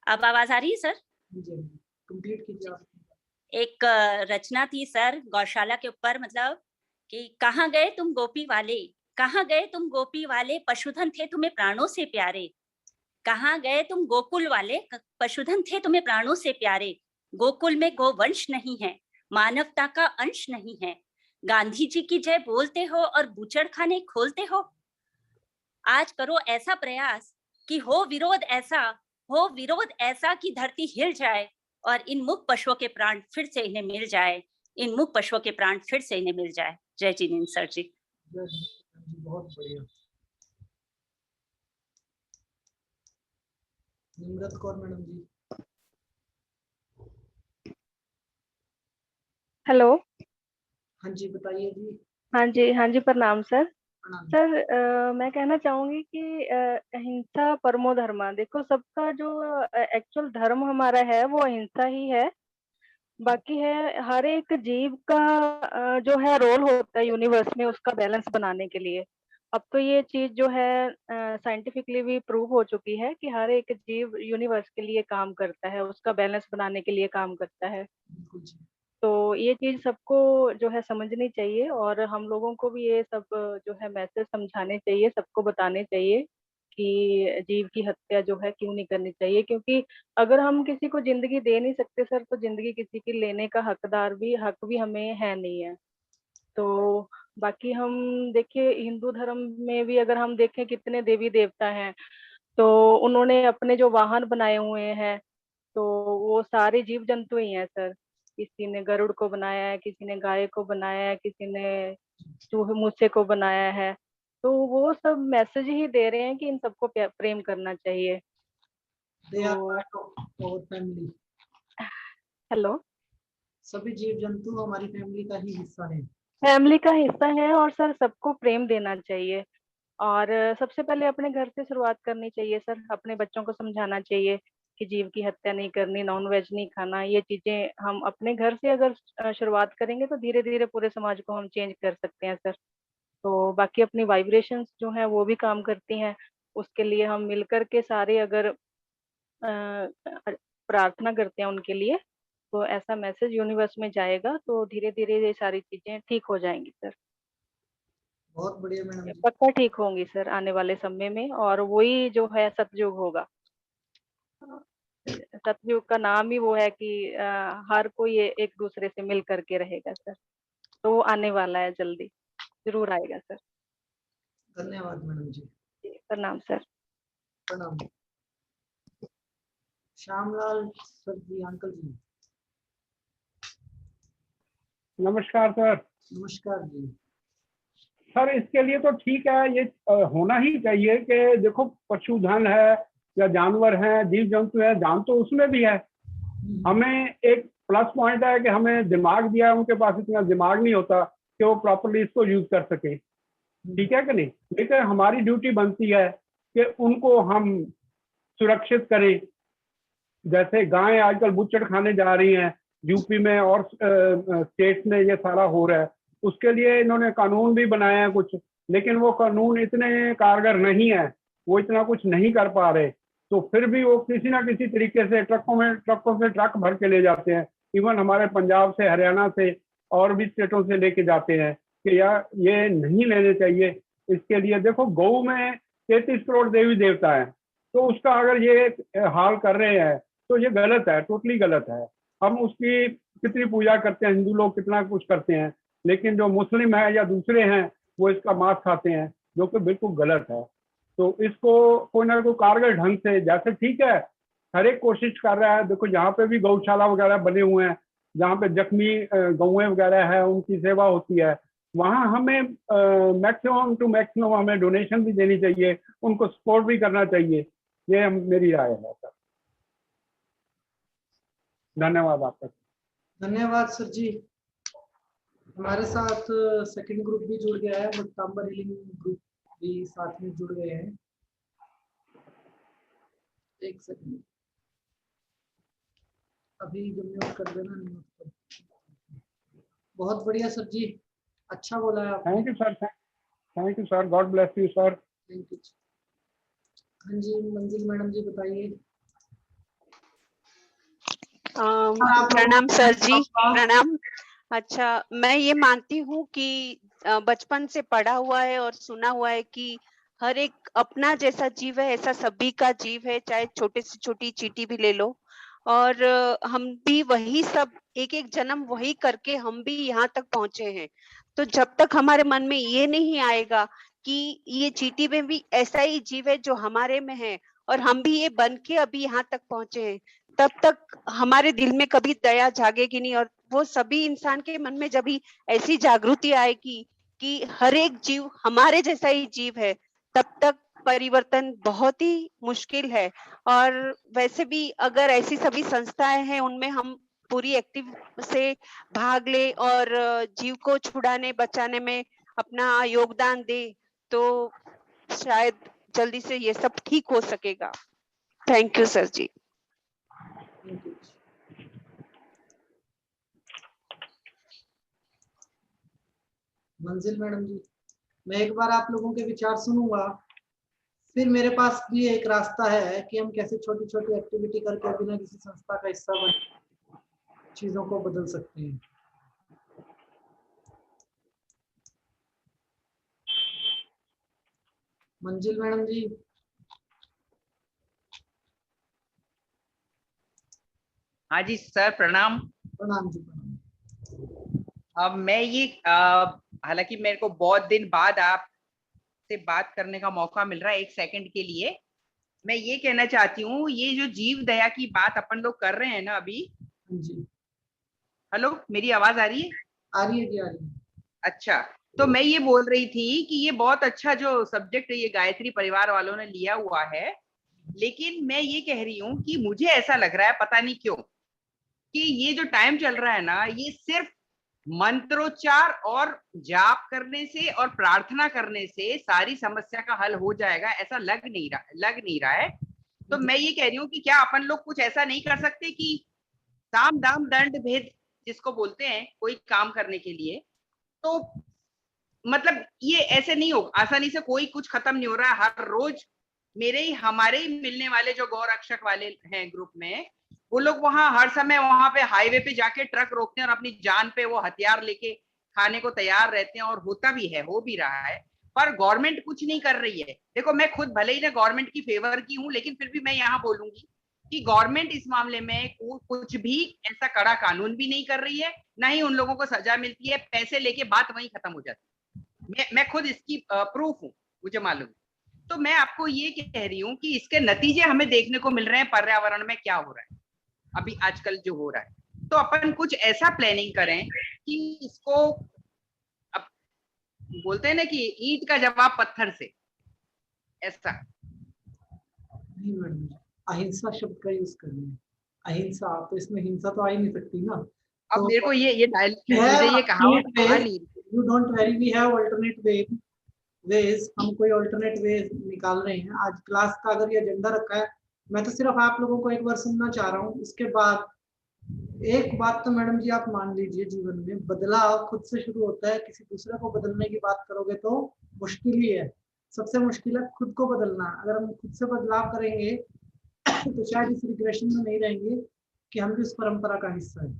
अब आवाज़ आ रही है सर? जी कंप्लीट कीजिए आप। एक रचना थी सर गौशाला के ऊपर, मतलब कि कहाँ गए तुम गोपी वाले, कहाँ गए तुम गोपी वाले, पशुधन थे तुम्हें प्राणों से प्यारे। कहाँ गए तुम गोकुल वाले, पशुधन थे तुम्हें प्राणों से प्यारे। गोकुल में गोवंश नहीं है, मानवता का अंश नहीं है। गांधी जी की जय बोलते हो और बूचड़ खाने खोलते हो। आज करो ऐसा प्रयास कि हो विरोध ऐसा कि धरती हिल जाए और इन मूक पशुओं के प्राण फिर से इन्हें मिल जाए, इन मूक पशुओं के प्राण फिर से इन्हें मिल जाए। जय जिनेन्द्र सर जी। बहुत बढ़िया। निम्रत कौर मैडम जी। हेलो। हाँ जी बताइए जी। हाँ जी प्रणाम सर। प्रणाम। सर मैं कहना चाहूंगी कि अहिंसा परमो धर्मा, देखो सबका जो एक्चुअल धर्म हमारा है वो अहिंसा ही है। बाकी है हर एक जीव का जो है रोल होता है यूनिवर्स में उसका बैलेंस बनाने के लिए। अब तो ये चीज जो है साइंटिफिकली भी प्रूव हो चुकी है कि हर एक जीव यूनिवर्स के लिए काम करता है, उसका बैलेंस बनाने के लिए काम करता है। बिल्कुल जी। तो ये चीज सबको जो है समझनी चाहिए, और हम लोगों को भी ये सब जो है मैसेज समझाने चाहिए, सबको बताने चाहिए कि जीव की हत्या जो है क्यों नहीं करनी चाहिए। क्योंकि अगर हम किसी को जिंदगी दे नहीं सकते सर, तो जिंदगी किसी की लेने का हक भी हमें है नहीं है। तो बाकी हम देखिए हिंदू धर्म में भी अगर हम देखें कितने देवी देवता हैं, तो उन्होंने अपने जो वाहन बनाए हुए हैं, तो वो सारे जीव जंतु ही हैं सर। किसी ने गरुड़ को बनाया है, किसी ने गाय को बनाया है, किसी ने चूहे मूसे को बनाया है। तो वो सब मैसेज ही दे रहे हैं कि इन सबको प्रेम करना चाहिए। They are too part of our family. Hello, सभी जीव जंतु हमारी फैमिली का ही हिस्सा है। फैमिली का हिस्सा है और सर सबको प्रेम देना चाहिए। और सबसे पहले अपने घर से शुरुआत करनी चाहिए सर। अपने बच्चों को समझाना चाहिए कि जीव की हत्या नहीं करनी, नॉन वेज नहीं खाना। ये चीजें हम अपने घर से अगर शुरुआत करेंगे तो धीरे धीरे पूरे समाज को हम चेंज कर सकते हैं सर। तो बाकी अपनी वाइब्रेशंस जो है वो भी काम करती हैं। उसके लिए हम मिलकर के सारे अगर प्रार्थना करते हैं उनके लिए, तो ऐसा मैसेज यूनिवर्स में जाएगा, तो धीरे धीरे ये सारी चीजें ठीक हो जाएंगी सर। बहुत बढ़िया मैडम जी। पक्का ठीक होंगी सर आने वाले समय में, और वही जो है सतयुग होगा। सतयुग का नाम ही वो है कि हर कोई एक दूसरे से मिल करके रहेगा सर। तो वो आने वाला है, जल्दी जरूर आएगा सर। धन्यवाद मैडम जी। प्रणाम सर। प्रणाम। श्यामलाल सर जी, अंकल जी। नमस्कार सर। नमस्कार जी। सर इसके लिए तो ठीक है, ये होना ही चाहिए कि देखो पशुधन है या जानवर है, जीव जंतु है, जान तो उसमें भी है। हमें एक प्लस पॉइंट है कि हमें दिमाग दिया है, उनके पास इतना दिमाग नहीं होता कि वो प्रॉपर्ली इसको यूज कर सके, ठीक है कि नहीं। लेकिन हमारी ड्यूटी बनती है कि उनको हम सुरक्षित करें। जैसे गायें आजकल बुच्चड़ खाने जा रही हैं यूपी में और स्टेट में, ये सारा हो रहा है। उसके लिए इन्होंने कानून भी बनाया है कुछ, लेकिन वो कानून इतने कारगर नहीं है, वो इतना कुछ नहीं कर पा रहे। तो फिर भी वो किसी ना किसी तरीके से ट्रकों से ट्रक भर के ले जाते हैं। इवन हमारे पंजाब से, हरियाणा से और भी स्टेटों से लेके जाते हैं कि यार ये नहीं लेने चाहिए। इसके लिए देखो गौ में 33 करोड़ देवी देवता है, तो उसका अगर ये हाल कर रहे हैं तो ये गलत है, टोटली गलत है। हम उसकी कितनी पूजा करते हैं, हिंदू लोग कितना कुछ करते हैं, लेकिन जो मुस्लिम है या दूसरे हैं वो इसका मांस खाते हैं, जो कि बिल्कुल गलत है। तो इसको कोई ना कोई कारगर ढंग से, जैसे ठीक है हर एक कोशिश कर रहा है। देखो यहाँ पे भी गौशाला वगैरह बने हुए हैं, जहाँ पे जख्मी गौएं वगैरह है उनकी सेवा होती है। वहाँ हमें मैक्सिमम टू मैक्सिमम हमें डोनेशन भी देनी चाहिए, उनको सपोर्ट भी करना चाहिए। ये मेरी राय है सर। धन्यवाद आपका। धन्यवाद सर जी। हमारे साथ सेकंड ग्रुप भी जुड़ गया है, मुक्तांबर हीलिंग ग्रुप भी साथ में जुड़ गए हैं। एक सेकंड, अभी जो म्यूट कर देना, म्यूट कर। बहुत बढ़िया सर जी, अच्छा बोला है आपने। Thank you sir, thank you sir, God bless you sir. Thank you. हाँ जी मंजिल मैडम जी बताइए। प्रणाम सर जी, प्रणाम। अच्छा, मैं ये मानती हूँ कि बचपन से पढ़ा हुआ है और सुना हुआ है कि हर एक अपना जैसा जीव है, ऐसा सभी का जीव है, चाहे छोटे से छोटी चींटी भी ले लो। और हम भी वही सब एक एक जन्म वही करके हम भी यहाँ तक पहुंचे हैं। तो जब तक हमारे मन में ये नहीं आएगा कि ये चींटी में भी ऐसा ही जीव है जो हमारे में है और हम भी ये बन के अभी यहाँ तक पहुंचे हैं, तब तक हमारे दिल में कभी दया जागेगी नहीं। और वो सभी इंसान के मन में जब भी ऐसी जागृति आएगी कि हर एक जीव हमारे जैसा ही जीव है, तब तक परिवर्तन बहुत ही मुश्किल है। और वैसे भी अगर ऐसी सभी संस्थाएं हैं उनमें हम पूरी एक्टिव से भाग ले और जीव को छुड़ाने बचाने में अपना योगदान दे, तो शायद जल्दी से ये सब ठीक हो सकेगा। थैंक यू सर जी। मंजिल मैडम जी, मैं एक बार आप लोगों के विचार सुनूंगा, फिर मेरे पास भी एक रास्ता है कि हम कैसे छोटी छोटी एक्टिविटी करके बिना किसी संस्था का हिस्सा बन चीजों को बदल सकते हैं। मंजिल मैडम जी। हाँ जी सर, प्रणाम। प्रणाम जी, प्रणाम। अब मैं ये हालांकि मेरे को बहुत दिन बाद आपसे बात करने का मौका मिल रहा है, एक सेकंड के लिए मैं ये कहना चाहती हूँ, ये जो जीव दया की बात अपन लोग कर रहे हैं ना अभी। जी। हेलो, मेरी आवाज आ रही है? आ रही है जी, आ रही है। अच्छा, तो मैं ये बोल रही थी कि ये बहुत अच्छा जो सब्जेक्ट ये गायत्री परिवार वालों ने लिया हुआ है, लेकिन मैं ये कह रही हूँ कि मुझे ऐसा लग रहा है, पता नहीं क्यों, कि ये जो टाइम चल रहा है ना, ये सिर्फ मंत्रोच्चार और जाप करने से और प्रार्थना करने से सारी समस्या का हल हो जाएगा, ऐसा लग नहीं रहा है। तो मैं ये कह रही हूँ कि क्या अपन लोग कुछ ऐसा नहीं कर सकते कि साम दाम दंड भेद जिसको बोलते हैं कोई काम करने के लिए, तो मतलब ये ऐसे नहीं हो, आसानी से कोई कुछ खत्म नहीं हो रहा है। हर रोज हमारे ही मिलने वाले जो गौ रक्षक वाले हैं ग्रुप में, वो लोग वहां हर समय वहां पे हाईवे पे जाके ट्रक रोकते हैं और अपनी जान पे वो हथियार लेके खाने को तैयार रहते हैं, और होता भी है, हो भी रहा है, पर गवर्नमेंट कुछ नहीं कर रही है। देखो, मैं खुद भले ही ना गवर्नमेंट की फेवर की हूँ, लेकिन फिर भी मैं यहाँ बोलूंगी कि गवर्नमेंट इस मामले में कुछ भी ऐसा कड़ा कानून भी नहीं कर रही है, ना ही उन लोगों को सजा मिलती है, पैसे लेके बात वहीं खत्म हो जाती है। मैं खुद इसकी प्रूफ हूँ, मुझे मालूम। तो मैं आपको ये कह रही हूँ कि इसके नतीजे हमें देखने को मिल रहे हैं पर्यावरण में क्या हो रहा है अभी आजकल जो हो रहा है। तो अपन कुछ ऐसा प्लानिंग करें कि इसको, अब बोलते हैं ना कि ईंट का जवाब पत्थर से, ऐसा नहीं मैडम, अहिंसा शब्द का यूज करना है। अहिंसा, तो इसमें हिंसा तो आ ही नहीं सकती ना। अब तो मेरे को ये मुझे ये कहावत नहीं, you don't worry, we have alternate ways. हम कोई अल्टरनेट वे निकाल रहे हैं। आज क्लास का अगर ये एजेंडा रखा है, मैं तो सिर्फ आप लोगों को एक बार सुनना चाह रहा हूँ। इसके बाद एक बात तो मैडम जी आप मान लीजिए, जीवन में बदलाव खुद से शुरू होता है। किसी दूसरे को बदलने की बात करोगे तो मुश्किल ही है। सबसे मुश्किल है खुद को बदलना। अगर हम खुद से बदलाव करेंगे तो शायद इस रिग्रेशन में नहीं रहेंगे कि हम भी उस परंपरा का हिस्सा है।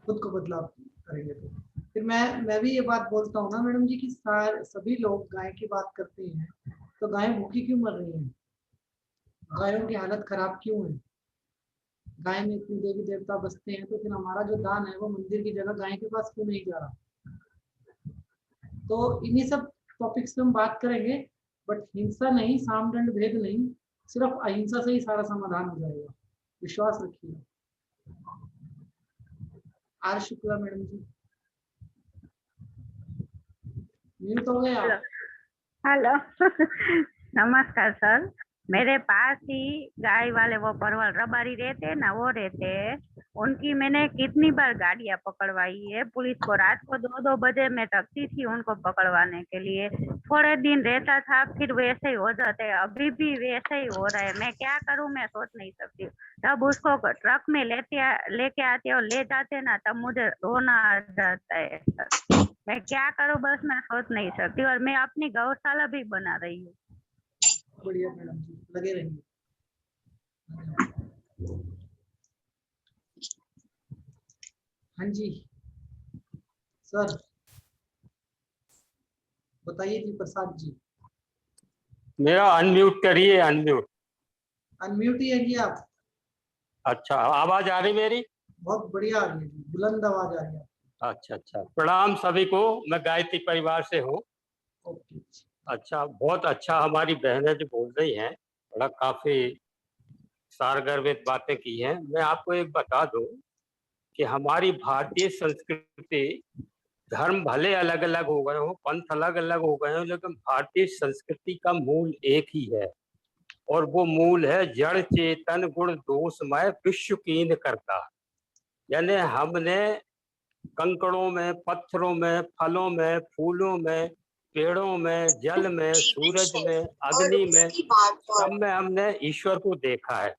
खुद को बदलाव करेंगे तो फिर मैं भी ये बात बोलता हूँ ना मैडम जी कि सभी लोग गाय की बात करते हैं, तो गायें भूखी क्यों मर रही हैं? गायों की हालत खराब क्यों है? गाय में इतने देवी देवता बसते हैं, तो फिर हमारा जो दान है वो मंदिर की जगह गाय के पास क्यों नहीं जा रहा? तो इन्हीं सब टॉपिक्स पे हम बात करेंगे, बट हिंसा नहीं, साम दंड भेद नहीं, सिर्फ अहिंसा से ही सारा समाधान हो जाएगा, विश्वास रखिए। R Shukla madam ji, mute हो गया। हेलो नमस्कार सर। मेरे पास ही गाय वाले वो परवल रबारी रहते हैं ना, वो रहते हैं। उनकी मैंने कितनी बार गाड़ियां पकड़वाई है पुलिस को। रात को 2-2 बजे मैं थकती थी उनको पकड़वाने के लिए। थोड़े दिन रहता था, फिर वैसे ही हो जाते हैं। अभी भी वैसे ही हो रहा है। मैं क्या करूं, मैं सोच नहीं सकती। तब उसको ट्रक में लेके आते और ले जाते ना, तब मुझे रोना आ जाता है सर। मैं क्या करूं, बस मैं सोच नहीं सकती। और मैं अपनी गौशाला भी बना रही हूँ। बढ़िया मैडम जी, लगे रहिए। हाँ जी सर, बताइए जी प्रसाद जी। मेरा अनम्यूट करिए, अनम्यूट। अनम्यूट ही है जी आप। अच्छा, आवाज आ रही मेरी? बहुत बढ़िया आ रही है जी, बुलंद आवाज आ रही है। अच्छा अच्छा, प्रणाम सभी को। मैं गायत्री परिवार से हूँ। ओके। अच्छा, बहुत अच्छा हमारी बहनें जो बोल रही हैं, बड़ा काफी सारगर्भित बातें की हैं। मैं आपको एक बता दूं कि हमारी भारतीय संस्कृति, धर्म भले अलग अलग हो गए हो, पंथ अलग अलग हो गए हो, लेकिन भारतीय संस्कृति का मूल एक ही है, और वो मूल है जड़ चेतन गुण दोषमय विश्व कीन करता। यानी हमने कंकड़ों में, पत्थरों में, फलों में, फूलों में, पेड़ों में, जल में, सूरज में, अग्नि में, सब में हमने ईश्वर को देखा है।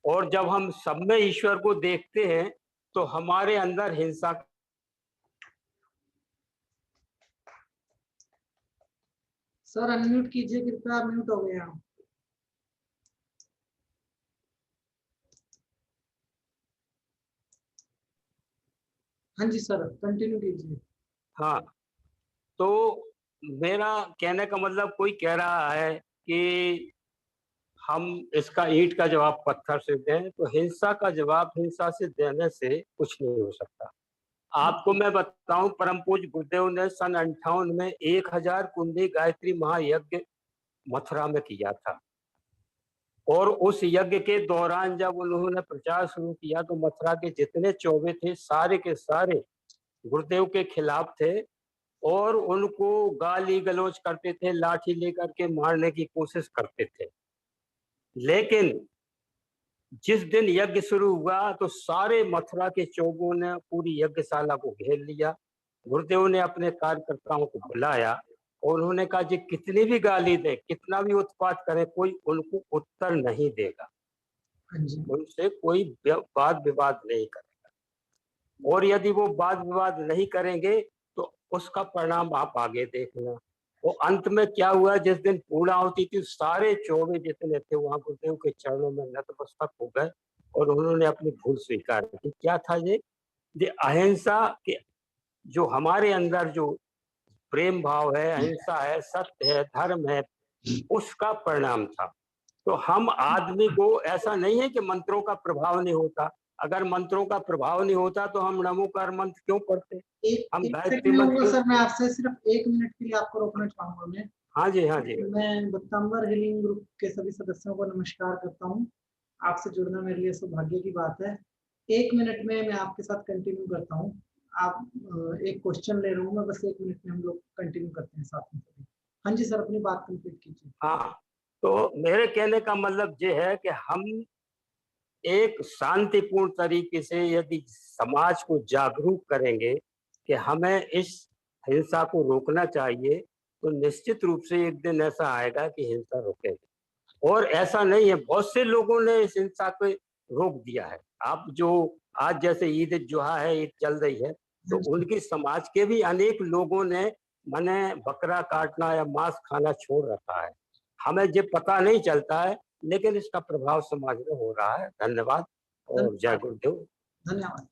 और जब हम सब में ईश्वर को देखते हैं तो हमारे अंदर हिंसा। सर अनम्यूट कीजिए कृपया, म्यूट हो गया। हाँ जी सर, कंटिन्यू कीजिए। हाँ, तो मेरा कहने का मतलब, कोई कह रहा है कि हम इसका ईंट का जवाब पत्थर से दें, तो हिंसा का जवाब हिंसा से देने से कुछ नहीं हो सकता। आपको मैं बताऊं, परम पूज्य गुरुदेव ने सन 58 में 1000 कुंडी गायत्री महायज्ञ मथुरा में किया था। और उस यज्ञ के दौरान जब उन्होंने प्रचार शुरू किया तो मथुरा के जितने चौबे थे, सारे के सारे गुरुदेव के खिलाफ थे। और उनको गाली गलौज करते थे, लाठी लेकर के मारने की कोशिश करते थे। लेकिन जिस दिन यज्ञ शुरू हुआ तो सारे मथुरा के चोगों ने पूरी यज्ञशाला को घेर लिया। गुरुदेव ने अपने कार्यकर्ताओं को बुलाया और उन्होंने कहा जी कितनी भी गाली दे, कितना भी उत्पात करे, कोई उनको उत्तर नहीं देगा, उनसे कोई वाद विवाद नहीं करेगा, और यदि वो वाद विवाद नहीं करेंगे तो उसका परिणाम आप आगे देखना। वो अंत में क्या हुआ, जिस दिन पूर्णा होती थी सारे चौबे जितने थे वहां गुरुदेव के चरणों में नतमस्तक हो गए और उन्होंने अपनी भूल स्वीकार की। क्या था ये अहिंसा के जो हमारे अंदर जो प्रेम भाव है, अहिंसा है, सत्य है, धर्म है, उसका परिणाम था। तो हम आदमी को ऐसा नहीं है कि मंत्रों का प्रभाव नहीं होता, अगर मंत्रों का प्रभाव नहीं होता तो हम नमोकार मंत्र क्यों पढ़ते? हम गायत्री मंत्र। सर मैं आपसे सिर्फ 1 मिनट के लिए आपको रोकना चाहूंगा। मैं हाँ जी, हाँ जी। मैं बत्तांबर हीलिंग ग्रुप के सभी सदस्यों को नमस्कार करता हूँ। आपसे जुड़ना मेरे लिए सौभाग्य की बात है। 1 मिनट में मैं आपके साथ कंटिन्यू करता हूँ। आप एक क्वेश्चन ले रहा हूँ मैं, बस 1 मिनट में हम लोग कंटिन्यू करते हैं साथ में। हाँ जी सर, अपनी बात कंप्लीट कीजिए। हाँ, तो मेरे कहने का मतलब ये है कि हम एक शांतिपूर्ण तरीके से यदि समाज को जागरूक करेंगे कि हमें इस हिंसा को रोकना चाहिए, तो निश्चित रूप से एक दिन ऐसा आएगा कि हिंसा रुकेगी। और ऐसा नहीं है, बहुत से लोगों ने इस हिंसा को रोक दिया है। आप जो आज जैसे ईद जोहा है, ईद चल रही है, तो उनकी समाज के भी अनेक लोगों ने मने बकरा काटना या मांस खाना छोड़ रखा है। हमें ये पता नहीं चलता है, लेकिन इसका प्रभाव समाज में हो रहा है। धन्यवाद और जय गुरुदेव। धन्यवाद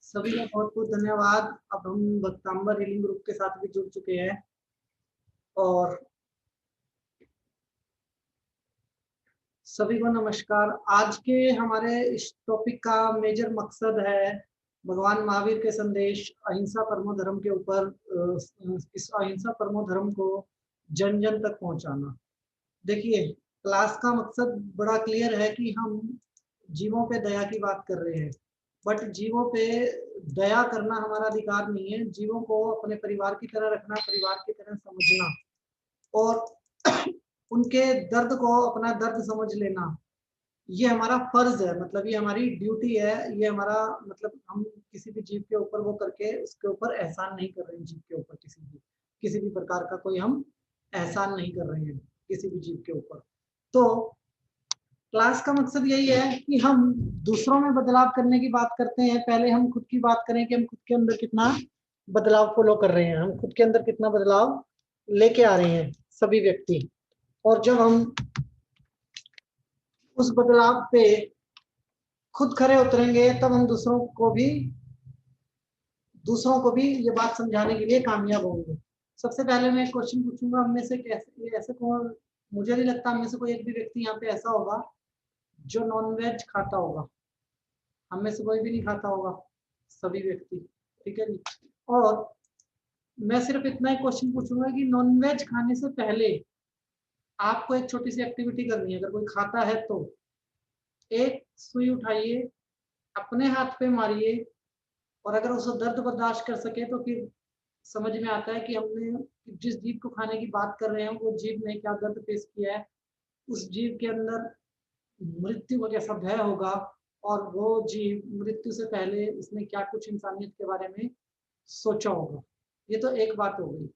सभी का, बहुत बहुत धन्यवाद। अब हम बत्तांबर हीलिंग ग्रुप के साथ भी जुड़ चुके हैं और सभी को नमस्कार। आज के हमारे इस टॉपिक का मेजर मकसद है भगवान महावीर के संदेश अहिंसा परमो धर्म के ऊपर, इस अहिंसा परमो धर्म को जन जन तक पहुंचाना। देखिए, क्लास का मकसद बड़ा क्लियर है कि हम जीवों पे दया की बात कर रहे हैं, बट जीवों पे दया करना हमारा अधिकार नहीं है। जीवों को अपने परिवार की तरह रखना, परिवार की तरह समझना और उनके दर्द को अपना दर्द समझ लेना, ये हमारा फर्ज है। मतलब ये हमारी ड्यूटी है, ये हमारा मतलब हम किसी भी जीव के ऊपर वो करके उसके ऊपर एहसान नहीं कर रहे हैं। जीव के ऊपर किसी भी प्रकार का कोई हम एहसान नहीं कर रहे हैं किसी भी जीव के ऊपर। तो क्लास का मकसद यही है कि हम दूसरों में बदलाव करने की बात करते हैं, पहले हम खुद की बात करें कि हम खुद के अंदर कितना बदलाव फॉलो कर रहे हैं, हम खुद के अंदर कितना बदलाव लेके आ रहे हैं सभी व्यक्ति। और जब हम उस बदलाव पे खुद खरे उतरेंगे तब हम दूसरों को भी ये बात समझाने के लिए कामयाब होंगे। सबसे पहले मैं एक क्वेश्चन पूछूंगा, हम में से ऐसे कौन, मुझे नहीं लगता हम में से कोई एक भी व्यक्ति यहाँ पे ऐसा होगा जो नॉनवेज खाता होगा। हम में से कोई भी नहीं खाता होगा, सभी व्यक्ति, ठीक है जी। और मैं सिर्फ इतना ही क्वेश्चन पूछूंगा कि नॉनवेज खाने से पहले आपको एक छोटी सी एक्टिविटी करनी है। अगर कोई खाता है तो एक सुई उठाइए, अपने हाथ पे मारिए, और अगर उसे दर्द बर्दाश्त कर सके तो फिर समझ में आता है कि हमने जिस जीव को खाने की बात कर रहे हैं वो जीव ने क्या दर्द पेश किया है, उस जीव के अंदर मृत्यु का कैसा भय होगा, और वो जीव मृत्यु से पहले उसने क्या कुछ इंसानियत के बारे में सोचा होगा। ये तो एक बात हो गई।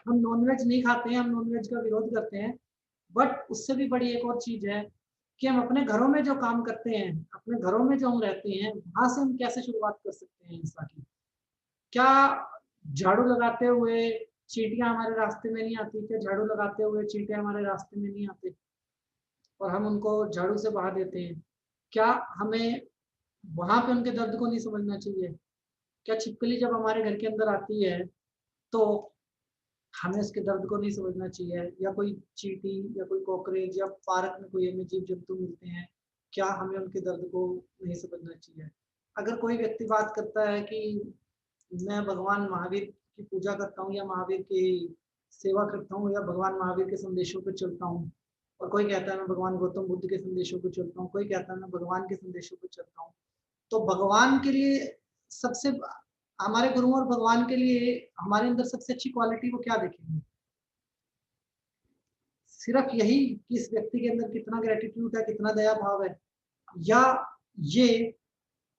हम नॉनवेज नहीं खाते हैं, हम नॉनवेज का विरोध करते हैं, बट उससे भी बड़ी एक और चीज है कि हम अपने घरों में जो काम करते हैं, अपने घरों में जो हम रहते हैं, वहां से हम कैसे शुरुआत कर सकते हैं हिंसा की। क्या झाड़ू लगाते हुए चींटियां हमारे रास्ते में नहीं आती? क्या झाड़ू लगाते हुए चींटे हमारे रास्ते में नहीं आते और हम उनको झाड़ू से बहा देते हैं? क्या हमें वहां पे उनके दर्द को नहीं समझना चाहिए? क्या छिपकली जब हमारे घर के अंदर आती है तो हमें उसके दर्द को नहीं समझना चाहिए? या कोई चींटी या कोई कॉकरोच या पार्क में कोई हमें जीव जंतु मिलते हैं, क्या हमें उनके दर्द को नहीं समझना चाहिए? अगर कोई व्यक्ति बात करता है कि मैं भगवान महावीर की पूजा करता हूँ या महावीर की सेवा करता हूँ या भगवान महावीर के संदेशों पर चलता हूँ, और कोई कहता है मैं भगवान गौतम बुद्ध के संदेशों पर चलता हूँ, कोई कहता है मैं भगवान के संदेशों पर चलता हूँ, तो भगवान के लिए सबसे हमारे गुरु और भगवान के लिए हमारे अंदर सबसे अच्छी क्वालिटी वो क्या देखेंगे? सिर्फ यही कि इस व्यक्ति के अंदर कितना ग्रेटिट्यूड है, कितना दया भाव है, या ये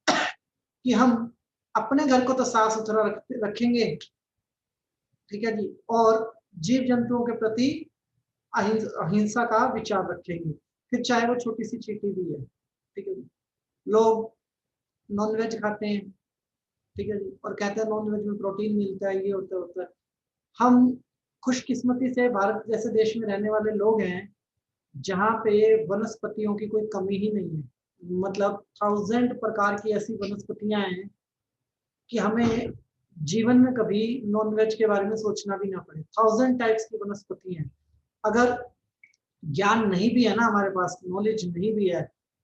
कि हम अपने घर को तो साफ सुथरा रखेंगे, ठीक है जी, और जीव जंतुओं के प्रति अहिंसा का विचार रखेंगे, फिर चाहे वो छोटी सी चींटी भी है, ठीक है जी। लोग नॉनवेज खाते हैं, ठीक है जी, और कहते हैं नॉनवेज में प्रोटीन मिलता है, ये होता है। हम खुशकिस्मती से भारत जैसे देश में रहने वाले लोग हैं जहाँ पे वनस्पतियों की कोई कमी ही नहीं है। मतलब 1000 प्रकार की ऐसी वनस्पतियां हैं कि हमें जीवन में कभी नॉनवेज के बारे में सोचना भी ना पड़े। 1000 टाइप्स की वनस्पति हैं। अगर ज्ञान नहीं भी है ना हमारे पास, नॉलेज नहीं भी है,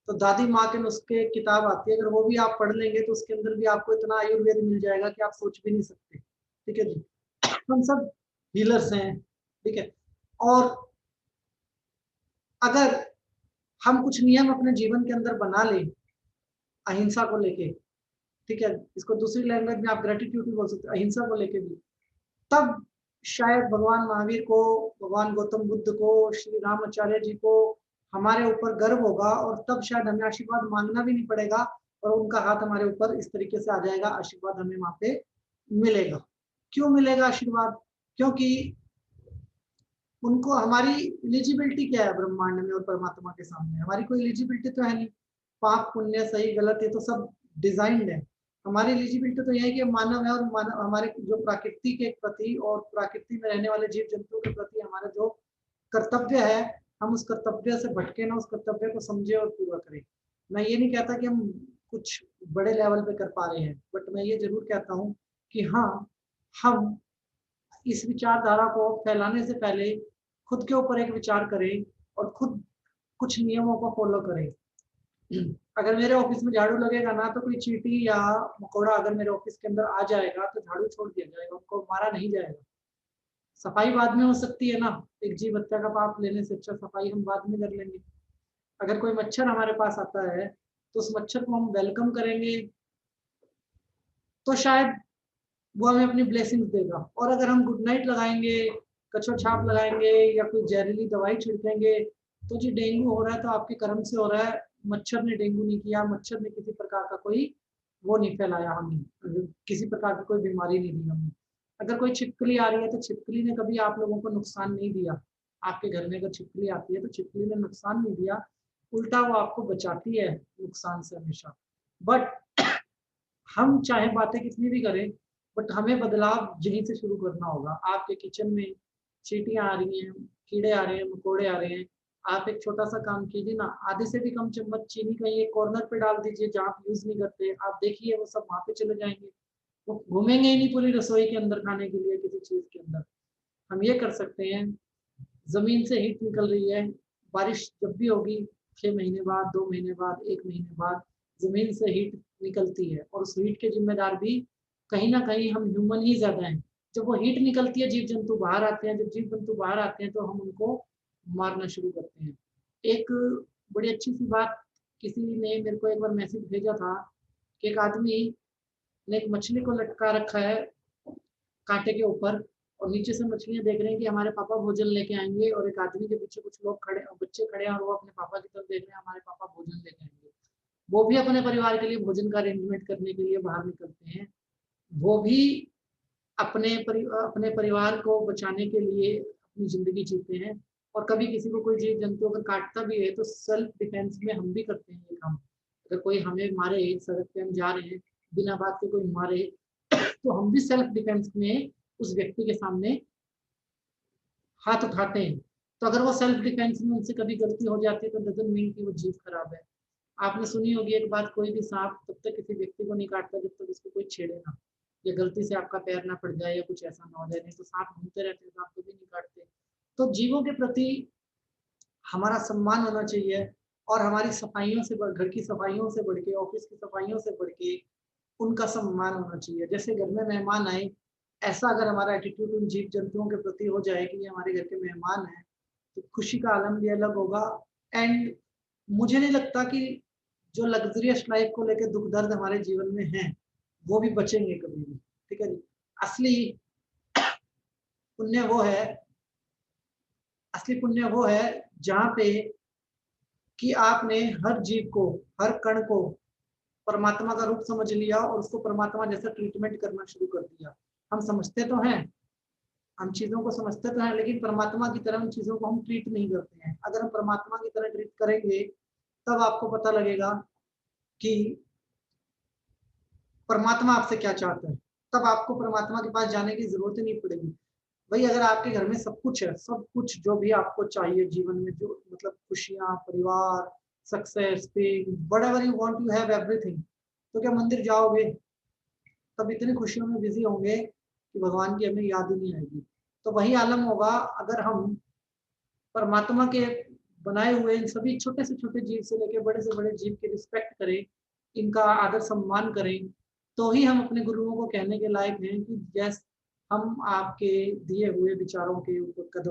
तो दादी माँ के नुस्खे किताब आती है, अगर वो भी आप पढ़ लेंगे तो उसके अंदर भी आपको इतना आयुर्वेद मिल जाएगा कि आप सोच भी नहीं सकते, ठीक है जी। हम सब हीलर्स हैं, ठीक है। और अगर हम कुछ नियम अपने जीवन के अंदर बना लें अहिंसा को लेके, ठीक है, इसको दूसरी लैंग्वेज में आप ग्रेटिट्यूड भी बोल सकते हैं, अहिंसा को लेके भी, तब शायद भगवान महावीर को, भगवान गौतम बुद्ध को, श्री रामाचार्य जी को हमारे ऊपर गर्व होगा, और तब शायद हमें आशीर्वाद मांगना भी नहीं पड़ेगा और उनका हाथ हमारे ऊपर इस तरीके से आ जाएगा, आशीर्वाद हमें वहां पे मिलेगा। क्यों मिलेगा आशीर्वाद? क्योंकि उनको हमारी एलिजिबिलिटी क्या है ब्रह्मांड में और परमात्मा के सामने? हमारी कोई एलिजिबिलिटी तो है नहीं। पाप पुण्य सही गलत ये तो सब डिजाइंड है। हमारी एलिजिबिलिटी तो यह है कि हम मानव है, और मानव हमारे जो प्रकृति के प्रति और प्रकृति में रहने वाले जीव जंतुओं के प्रति हमारा जो कर्तव्य है, हम उस कर्तव्य से भटके ना, उस कर्तव्य को समझे और पूरा करें। मैं ये नहीं कहता कि हम कुछ बड़े लेवल पे कर पा रहे हैं, बट मैं ये जरूर कहता हूँ कि हाँ, हम इस विचारधारा को फैलाने से पहले खुद के ऊपर एक विचार करें और खुद कुछ नियमों को फॉलो करें। अगर मेरे ऑफिस में झाड़ू लगेगा ना, तो कोई चींटी या मकोड़ा अगर मेरे ऑफिस के अंदर आ जाएगा तो झाड़ू छोड़ दिया जाएगा, उनको मारा नहीं जाएगा। सफाई बाद में हो सकती है ना, एक जीव हत्या का पाप लेने से अच्छा सफाई हम बाद में कर लेंगे। अगर कोई मच्छर हमारे पास आता है तो उस मच्छर को हम वेलकम करेंगे, तो शायद वो हमें अपनी ब्लेसिंग्स देगा। और अगर हम गुड नाइट लगाएंगे, कछुआ छाप लगाएंगे या कोई जहरीली दवाई छिड़केंगे, तो जी डेंगू हो रहा है तो आपके कर्म से हो रहा है, मच्छर ने डेंगू नहीं किया, मच्छर ने किसी प्रकार का कोई वो नहीं फैलाया, हमें किसी प्रकार की कोई बीमारी नहीं दी हमें। अगर कोई छिपकली आ रही है तो छिपकली ने कभी आप लोगों को नुकसान नहीं दिया। आपके घर में अगर छिपकली आती है तो छिपकली ने नुकसान नहीं दिया, उल्टा वो आपको बचाती है नुकसान से हमेशा। बट हम चाहे बातें कितनी भी करें, बट हमें बदलाव यहीं से शुरू करना होगा। आपके किचन में चींटियां आ रही हैं, कीड़े आ रहे हैं, मकोड़े आ रहे हैं, आप एक छोटा सा काम कीजिए ना, आधे से भी कम चम्मच चीनी कहीं एक कॉर्नर पे डाल दीजिए जहाँ आप यूज नहीं करते। आप देखिए वो सब वहां पे चले जाएंगे, वो घूमेंगे ही नहीं पूरी रसोई के अंदर खाने के लिए किसी चीज के अंदर। हम ये कर सकते हैं, जमीन से हीट निकल रही है, बारिश जब भी होगी 6 महीने बाद, 2 महीने बाद, 1 महीने बाद जमीन से हीट निकलती है, और उस हीट के जिम्मेदार भी कहीं ना कहीं हम ह्यूमन ही ज्यादा हैं। जब वो हीट निकलती है, जीव जंतु बाहर आते हैं, जब जीव जंतु बाहर आते हैं तो हम उनको मारना शुरू करते हैं। एक बड़ी अच्छी सी बात किसी ने मेरे को एक बार मैसेज भेजा था कि एक आदमी ने एक मछली को लटका रखा है कांटे के ऊपर, और नीचे से मछलियां देख रहे हैं कि हमारे पापा भोजन लेके आएंगे, और एक आदमी के पीछे कुछ लोग खड़े, बच्चे खड़े हैं, और वो अपने पापा की तरफ देख रहे हैं, हमारे पापा भोजन लेके आएंगे। वो भी अपने परिवार के लिए भोजन का अरेंजमेंट करने के लिए बाहर निकलते हैं। वो भी अपने परिवार को बचाने के लिए अपनी जिंदगी जीते हैं। और कभी किसी को कोई जीव जंतु अगर काटता भी है तो सेल्फ डिफेंस में हम भी करते हैं ये काम। अगर कोई हमें मारे, सड़क पे हम जा रहे हैं, बिना बात के कोई मारे, तो हम भी सेल्फ डिफेंस में उस व्यक्ति के सामने हाथ उठाते हैं। तो अगर वो सेल्फ डिफेंस में उनसे कभी गलती हो जाती है तो डजंट मीन कि वो जीव खराब है। आपने सुनी होगी एक बात, कोई भी सांप तब तक किसी व्यक्ति को नहीं काटता जब तक उसको कोई छेड़े ना, या गलती से आपका पैर ना पड़ जाए या कुछ ऐसा ना हो जाए, नहीं तो सांप घूमते रहते हैं, सांप कभी नहीं काटते। तो जीवों के प्रति हमारा सम्मान होना चाहिए, और हमारी सफाइयों से घर की सफाइयों से बढ़ के, ऑफिस की सफाइयों से बढ़ के उनका सम्मान होना चाहिए। जैसे घर में मेहमान आए, ऐसा अगर हमारा एटीट्यूड उन जीव जंतुओं के प्रति हो जाए कि ये हमारे घर के मेहमान हैं, तो खुशी का आलम भी अलग होगा। एंड मुझे नहीं लगता कि जो लग्जरियस लाइफ को लेकर दुख दर्द हमारे जीवन में है वो भी बचेंगे कभी भी। असली पुण्य वो है, असली पुण्य वो है जहाँ पे कि आपने हर जीव को, हर कण को परमात्मा का रूप समझ लिया और उसको परमात्मा जैसा ट्रीटमेंट करना शुरू कर दिया। हम समझते तो हैं, हम चीजों को समझते तो हैं, लेकिन परमात्मा की तरह उन चीजों को हम ट्रीट नहीं करते हैं। अगर हम परमात्मा की तरह ट्रीट करेंगे तब आपको पता लगेगा कि परमात्मा आपसे क्या चाहता है। तब आपको परमात्मा के पास जाने की जरूरत ही नहीं पड़ेगी। भाई अगर आपके घर में सब कुछ है, सब कुछ जो भी आपको चाहिए जीवन में, जो मतलब खुशियां, परिवार, success, fame, whatever you want, you have everything, तो क्या मंदिर जाओगे? तब इतनी खुशियों में बिजी होंगे कि भगवान की हमें याद ही नहीं आएगी। तो वही आलम होगा अगर हम परमात्मा के बनाए हुए इन सभी छोटे से छोटे जीव से लेकर बड़े से बड़े जीव की रिस्पेक्ट करें, इनका आदर सम्मान करें, तो ही हम अपने गुरुओं को कहने के लायक हैं कि यस, हम आपके दिए हुए विचारों के ऊपर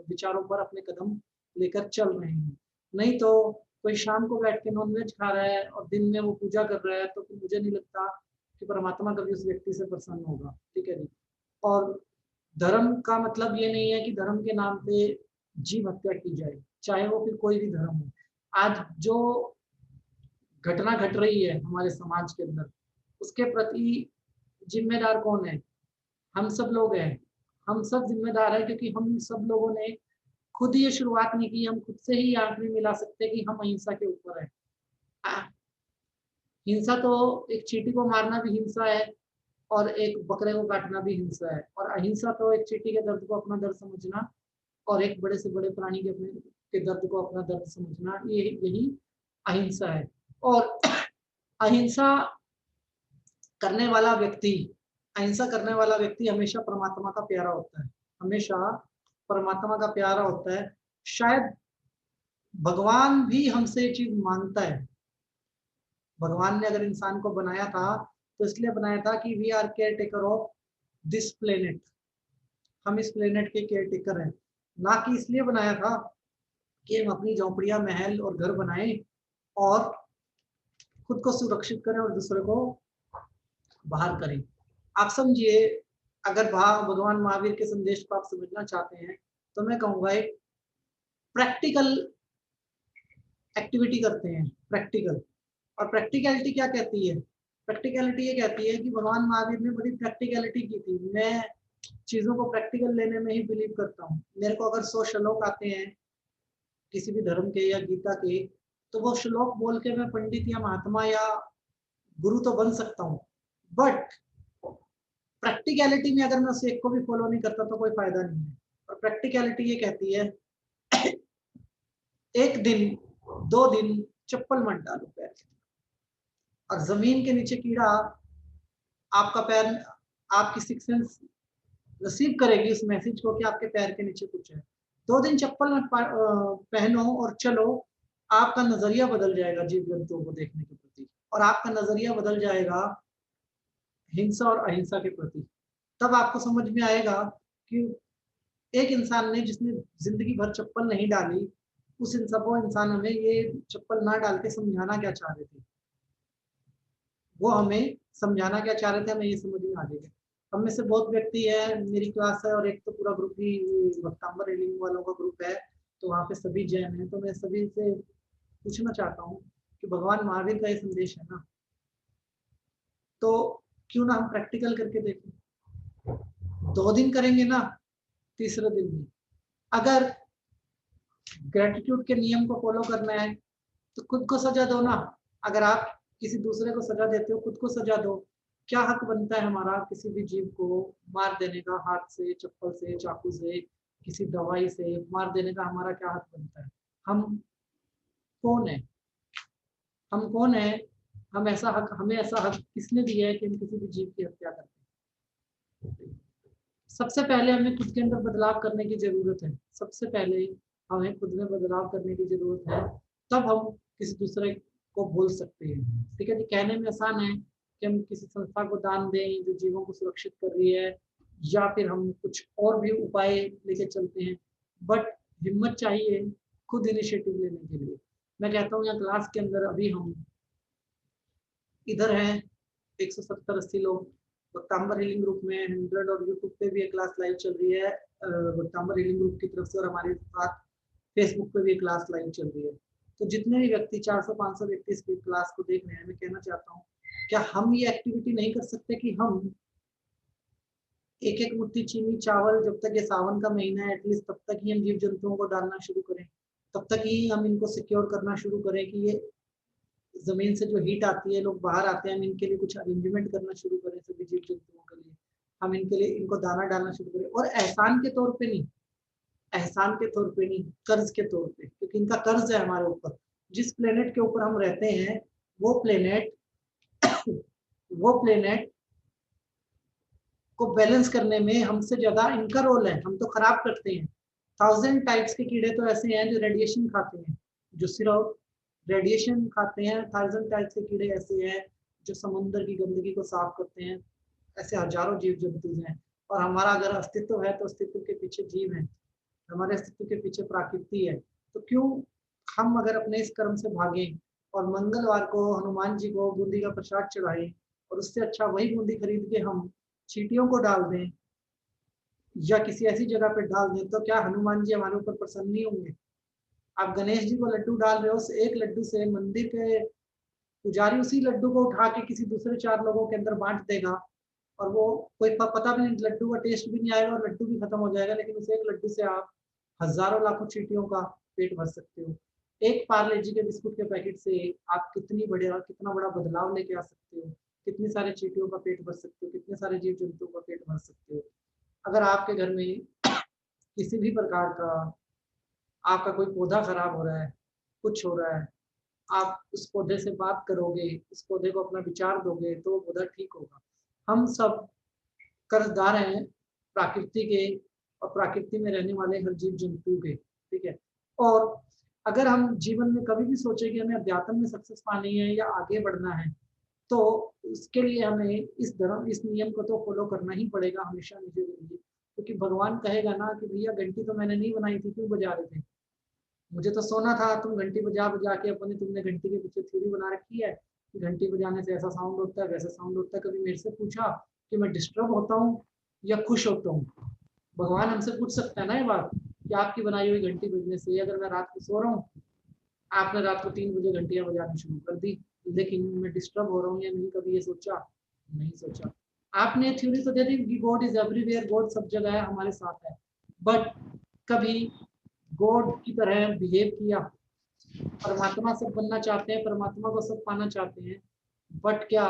विचारों पर अपने कदम लेकर चल रहे हैं। नहीं तो कोई शाम को बैठ के नॉनवेज खा रहा है और दिन में वो पूजा कर रहा है, तो फिर मुझे नहीं लगता कि परमात्मा कभी उस व्यक्ति से प्रसन्न होगा। ठीक है जी। और धर्म का मतलब ये नहीं है कि धर्म के नाम पे जीव हत्या की जाए, चाहे वो फिर कोई भी धर्म हो। आज जो घटना घट रही है हमारे समाज के अंदर, उसके प्रति जिम्मेदार कौन है? हम सब लोग हैं। हम सब जिम्मेदार हैं, क्योंकि हम सब लोगों ने खुद ये शुरुआत नहीं की। हम खुद से ही आंख नहीं मिला सकते कि हम अहिंसा के ऊपर है। हिंसा तो एक चींटी को मारना भी हिंसा है और एक बकरे को काटना भी हिंसा है। और अहिंसा तो एक चींटी के दर्द को अपना दर्द समझना और एक बड़े से बड़े प्राणी के अपने के दर्द को अपना दर्द समझना, ये यही अहिंसा है। और अहिंसा करने वाला व्यक्ति हमेशा परमात्मा का प्यारा होता है, हमेशा परमात्मा का प्यारा होता है। शायद भगवान भी हमसे ये चीज मांगता है। भगवान ने अगर इंसान को बनाया था तो इसलिए बनाया था कि we are care taker of this planet, हम इस प्लेनेट के केयर टेकर हैं। ना कि इसलिए बनाया था कि हम अपनी झोपड़ियां, महल और घर बनाएं और खुद को सुरक्षित करें और दूसरे को बाहर करें। आप समझिए, अगर भगवान महावीर के संदेश को आप समझना चाहते हैं तो मैं कहूँगा एक प्रैक्टिकल एक्टिविटी करते हैं, प्रैक्टिकल। और प्रैक्टिकलिटी क्या कहती है? प्रैक्टिकलिटी ये कहती है कि भगवान महावीर ने बड़ी प्रैक्टिकलिटी की थी। मैं चीजों को प्रैक्टिकल लेने में ही बिलीव करता हूँ। मेरे को अगर 100 श्लोक आते हैं किसी भी धर्म के या गीता के, तो वो श्लोक बोल के मैं पंडित या महात्मा या गुरु तो बन सकता हूँ, बट प्रैक्टिकलिटी में अगर मैं उस एक को भी फॉलो नहीं करता तो कोई फायदा नहीं है। और प्रैक्टिकलिटी ये कहती है एक दिन 2 दिन चप्पल मत डालो पैर के, और जमीन के नीचे कीड़ा आपका पैर, आपकी सिक्स सेंस रिसीव करेगी उस मैसेज को कि आपके पैर के नीचे कुछ है। 2 दिन चप्पल मत पहनो और चलो, आपका नजरिया बदल जाएगा जीव जंतुओं को देखने के प्रति, और आपका नजरिया बदल जाएगा हिंसा और अहिंसा के प्रति। तब आपको समझ में आएगा कि एक इंसान ने जिसने जिंदगी भर चप्पल नहीं डाली, उस इंसान हमें ये चप्पल ना डाल के समझाना क्या चाह रहे थे, वो हमें समझाना क्या चाह रहे थे, हमें ये समझ में आ जाएगा। हम में से बहुत व्यक्ति है, मेरी क्लास है और एक तो पूरा ग्रुप ही भक्तांबर रीडिंग वालों का ग्रुप है, तो वहाँ पे सभी जैन हैं। तो मैं सभी से पूछना चाहता हूँ कि भगवान महावीर का ये संदेश है ना, तो क्यों ना हम प्रैक्टिकल करके देखें। 2 दिन करेंगे ना, तीसरे दिन भी अगर ग्रेटिट्यूड के नियम को फॉलो करना है तो खुद को सजा दो ना। अगर आप किसी दूसरे को सजा देते हो, खुद को सजा दो। क्या हक बनता है हमारा किसी भी जीव को मार देने का? हाथ से, चप्पल से, चाकू से, किसी दवाई से मार देने का हमारा क्या हक बनता है? हम कौन है? हम कौन है? हमें ऐसा हक किसने दिया है कि हम किसी भी जीव की हत्या करते हैं? सबसे पहले हमें खुद के अंदर बदलाव करने की जरूरत है। सबसे पहले हमें खुद में बदलाव करने की जरूरत है, तब हम किसी दूसरे को बोल सकते हैं। ठीक है जी। कहने में आसान है कि हम किसी संस्था को दान दें जो जीवों को सुरक्षित कर रही है, या फिर हम कुछ और भी उपाय लेके चलते हैं, बट हिम्मत चाहिए खुद इनिशिएटिव लेने के लिए। मैं कहता हूँ यहाँ क्लास के अंदर अभी हम इधर हैं 170-80 लोग, गुप्तांबर हीलिंग ग्रुप में 100 और यूट्यूब पे भी एक क्लास लाइव चल रही है गुप्तांबर हीलिंग ग्रुप की तरफ से, और हमारे साथ फेसबुक पे भी क्लास लाइव चल रही है। तो जितने भी व्यक्ति 400-500 व्यक्ति इस क्लास को देख रहे हैं, मैं कहना चाहता हूँ क्या हम ये एक्टिविटी नहीं कर सकते कि हम एक एक मुट्ठी चीनी चावल, जब तक ये सावन का महीना है एटलीस्ट तब तक ही हम जीव जंतुओं को डालना शुरू करें, तब तक ही हम इनको सिक्योर करना शुरू करें कि ये जमीन से जो हीट आती है, लोग बाहर आते हैं, हम इनके लिए कुछ अरेंजमेंट करना शुरू करें सभी जीव जंतुओं के लिए, हम इनके लिए इनको दाना डालना शुरू करें। और एहसान के तौर पे नहीं, एहसान के तौर पे नहीं, कर्ज के तौर पे, क्योंकि इनका कर्ज है हमारे ऊपर। जिस प्लेनेट के ऊपर हम रहते हैं वो प्लेनेट को बैलेंस करने में हमसे ज्यादा इनका रोल है। हम तो खराब करते हैं। 1000 टाइप्स के कीड़े तो ऐसे हैं जो रेडिएशन खाते हैं, जो सिर्फ रेडिएशन खाते हैं। 1000 टाइप्स के कीड़े ऐसे हैं जो समुद्र की गंदगी को साफ करते हैं। ऐसे हजारों जीव जंतु हैं। और हमारा अगर अस्तित्व है तो अस्तित्व के पीछे जीव है, हमारे अस्तित्व के पीछे प्रकृति है। तो क्यों हम अगर अपने इस कर्म से भागें और मंगलवार को हनुमान जी को बूंदी का प्रसाद चढ़ाएं, और उससे अच्छा वही बूंदी खरीद के हम चींटियों को डाल दें या किसी ऐसी जगह पे डाल दें, तो क्या हनुमान जी हमारे ऊपर प्रसन्न नहीं होंगे? आप गणेश जी को लड्डू डाल रहे हो, उस एक लड्डू से मंदिर के पुजारी उसी लड्डू को उठा के किसी दूसरे 4 लोगों के अंदर बांट देगा, और वो कोई पता भी नहीं, लड्डू का टेस्ट भी नहीं आएगा और लड्डू भी खत्म हो जाएगा। लेकिन उस एक लड्डू से आप हजारों लाखों चींटियों का पेट भर सकते हो। एक पार्ले जी के बिस्कुट के पैकेट से आप कितना बड़ा बदलाव लेके आ सकते हो, कितने सारे चींटियों का पेट भर सकते हो, कितने सारे जीव जंतुओं का पेट भर सकते हो। अगर आपके घर में किसी भी प्रकार का आपका कोई पौधा खराब हो रहा है, कुछ हो रहा है, आप उस पौधे से बात करोगे, उस पौधे को अपना विचार दोगे, तो वो पौधा ठीक होगा। हम सब कर्जदार हैं प्रकृति के और प्रकृति में रहने वाले हर जीव जंतु के, ठीक है। और अगर हम जीवन में कभी भी सोचे कि हमें अध्यात्म में सक्सेस पानी है या आगे बढ़ना है, तो उसके लिए हमें इस नियम को तो फॉलो करना ही पड़ेगा हमेशा मुझे लिए। क्योंकि भगवान कहेगा ना कि भैया घंटी तो मैंने नहीं बनाई थी, क्यों बजा रहे थे? मुझे तो सोना था, तुम घंटी बजा बजा के तुमने घंटी के पीछे थ्योरी बना रखी है कि घंटी बजाने से ऐसा साउंड होता है, वैसा साउंड होता है। कभी मेरे से पूछा कि मैं डिस्टर्ब होता हूँ या खुश होता हूँ? भगवान हमसे पूछ सकता है ना ये बात कि आपकी बनाई हुई घंटी बजने से, अगर मैं रात को सो रहा हूँ, आपने रात को 3 बजे घंटियां बजानी शुरू कर दी, लेकिन मैं डिस्टर्ब हो रहा हूँ या नहीं, कभी ये सोचा? नहीं सोचा। आपने थ्योरी तो दे दी कि गॉड इज एवरीवेयर, गॉड सब जगह है, हमारे साथ है, बट कभी गॉड की तरह बिहेव किया? परमात्मा सब बनना चाहते हैं, परमात्मा को सब पाना चाहते हैं, बट क्या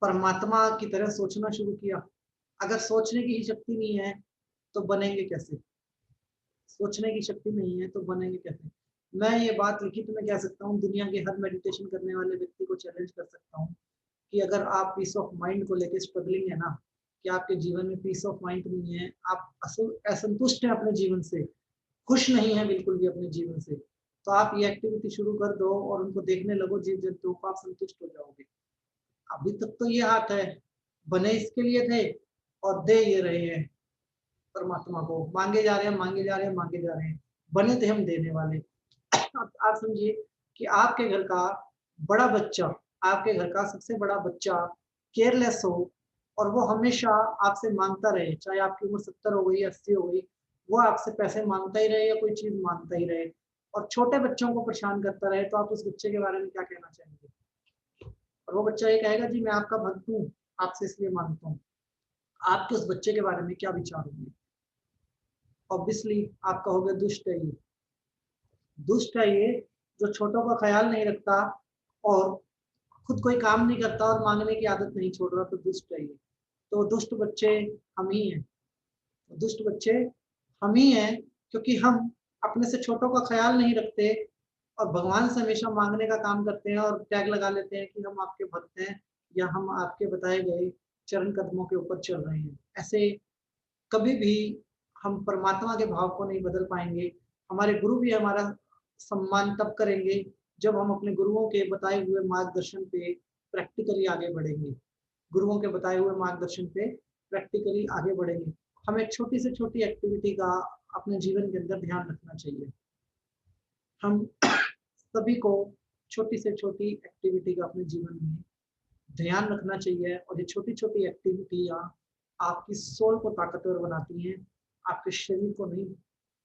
परमात्मा की तरह सोचना शुरू किया? अगर सोचने की ही शक्ति नहीं है तो बनेंगे कैसे? सोचने की शक्ति नहीं है तो बनेंगे कैसे? मैं ये बात लिखित में कह सकता हूँ, दुनिया के हर मेडिटेशन करने वाले व्यक्ति को चैलेंज कर सकता हूँ कि अगर आप पीस ऑफ माइंड को लेकर स्ट्रगलिंग है ना, कि आपके जीवन में पीस ऑफ माइंड नहीं है, आप असंतुष्ट हैं अपने जीवन से, खुश नहीं है बिल्कुल भी अपने जीवन से, तो आप ये एक्टिविटी शुरू कर दो और उनको देखने लगो जीव जंतुओं को, आप संतुष्ट हो जाओगे। अभी तक तो ये हाथ है, बने इसके लिए थे और दे ये रहे हैं परमात्मा को, मांगे जा रहे हैं, मांगे जा रहे हैं, मांगे जा रहे हैं, बने थे हम देने वाले। आप समझिए कि आपके घर का बड़ा बच्चा, आपके घर का सबसे बड़ा बच्चा केयरलेस हो और वो हमेशा आपसे मांगता रहे, चाहे आपकी उम्र 70 हो गई, 80 हो गई, वो आपसे पैसे मांगता ही रहे या कोई चीज मांगता ही रहे और छोटे बच्चों को परेशान करता रहे, तो आप उस बच्चे के बारे में क्या कहना चाहेंगे? और वो बच्चा ये कहेगा जी मैं आपका भक्त हूँ, आपसे इसलिए मांगता हूँ। आपके उस बच्चे के बारे में क्या विचार होंगे? ऑब्वियसली आप कहोगे दुष्ट है ये, दुष्ट है ये जो छोटों का ख्याल नहीं रखता और खुद कोई काम नहीं करता और मांगने की आदत नहीं छोड़ रहा, तो दुष्ट है ये। तो दुष्ट बच्चे हम ही हैं, दुष्ट बच्चे हम ही हैं, क्योंकि हम अपने से छोटों का ख्याल नहीं रखते और भगवान से हमेशा मांगने का काम करते हैं और टैग लगा लेते हैं कि हम आपके भक्त हैं या हम आपके बताए गए चरण कदमों के ऊपर चल रहे हैं। ऐसे कभी भी हम परमात्मा के भाव को नहीं बदल पाएंगे। हमारे गुरु भी हमारा सम्मान तब करेंगे जब हम अपने गुरुओं के बताए हुए मार्गदर्शन पे प्रैक्टिकली आगे बढ़ेंगे, गुरुओं के बताए हुए मार्गदर्शन पे प्रैक्टिकली आगे बढ़ेंगे। हमें छोटी से छोटी एक्टिविटी का अपने जीवन के अंदर ध्यान रखना चाहिए। हम सभी को छोटी से छोटी एक्टिविटी का अपने जीवन में ध्यान रखना चाहिए। और ये छोटी छोटी एक्टिविटियाँ आपकी सोल को ताकतवर बनाती हैं, आपके शरीर को नहीं,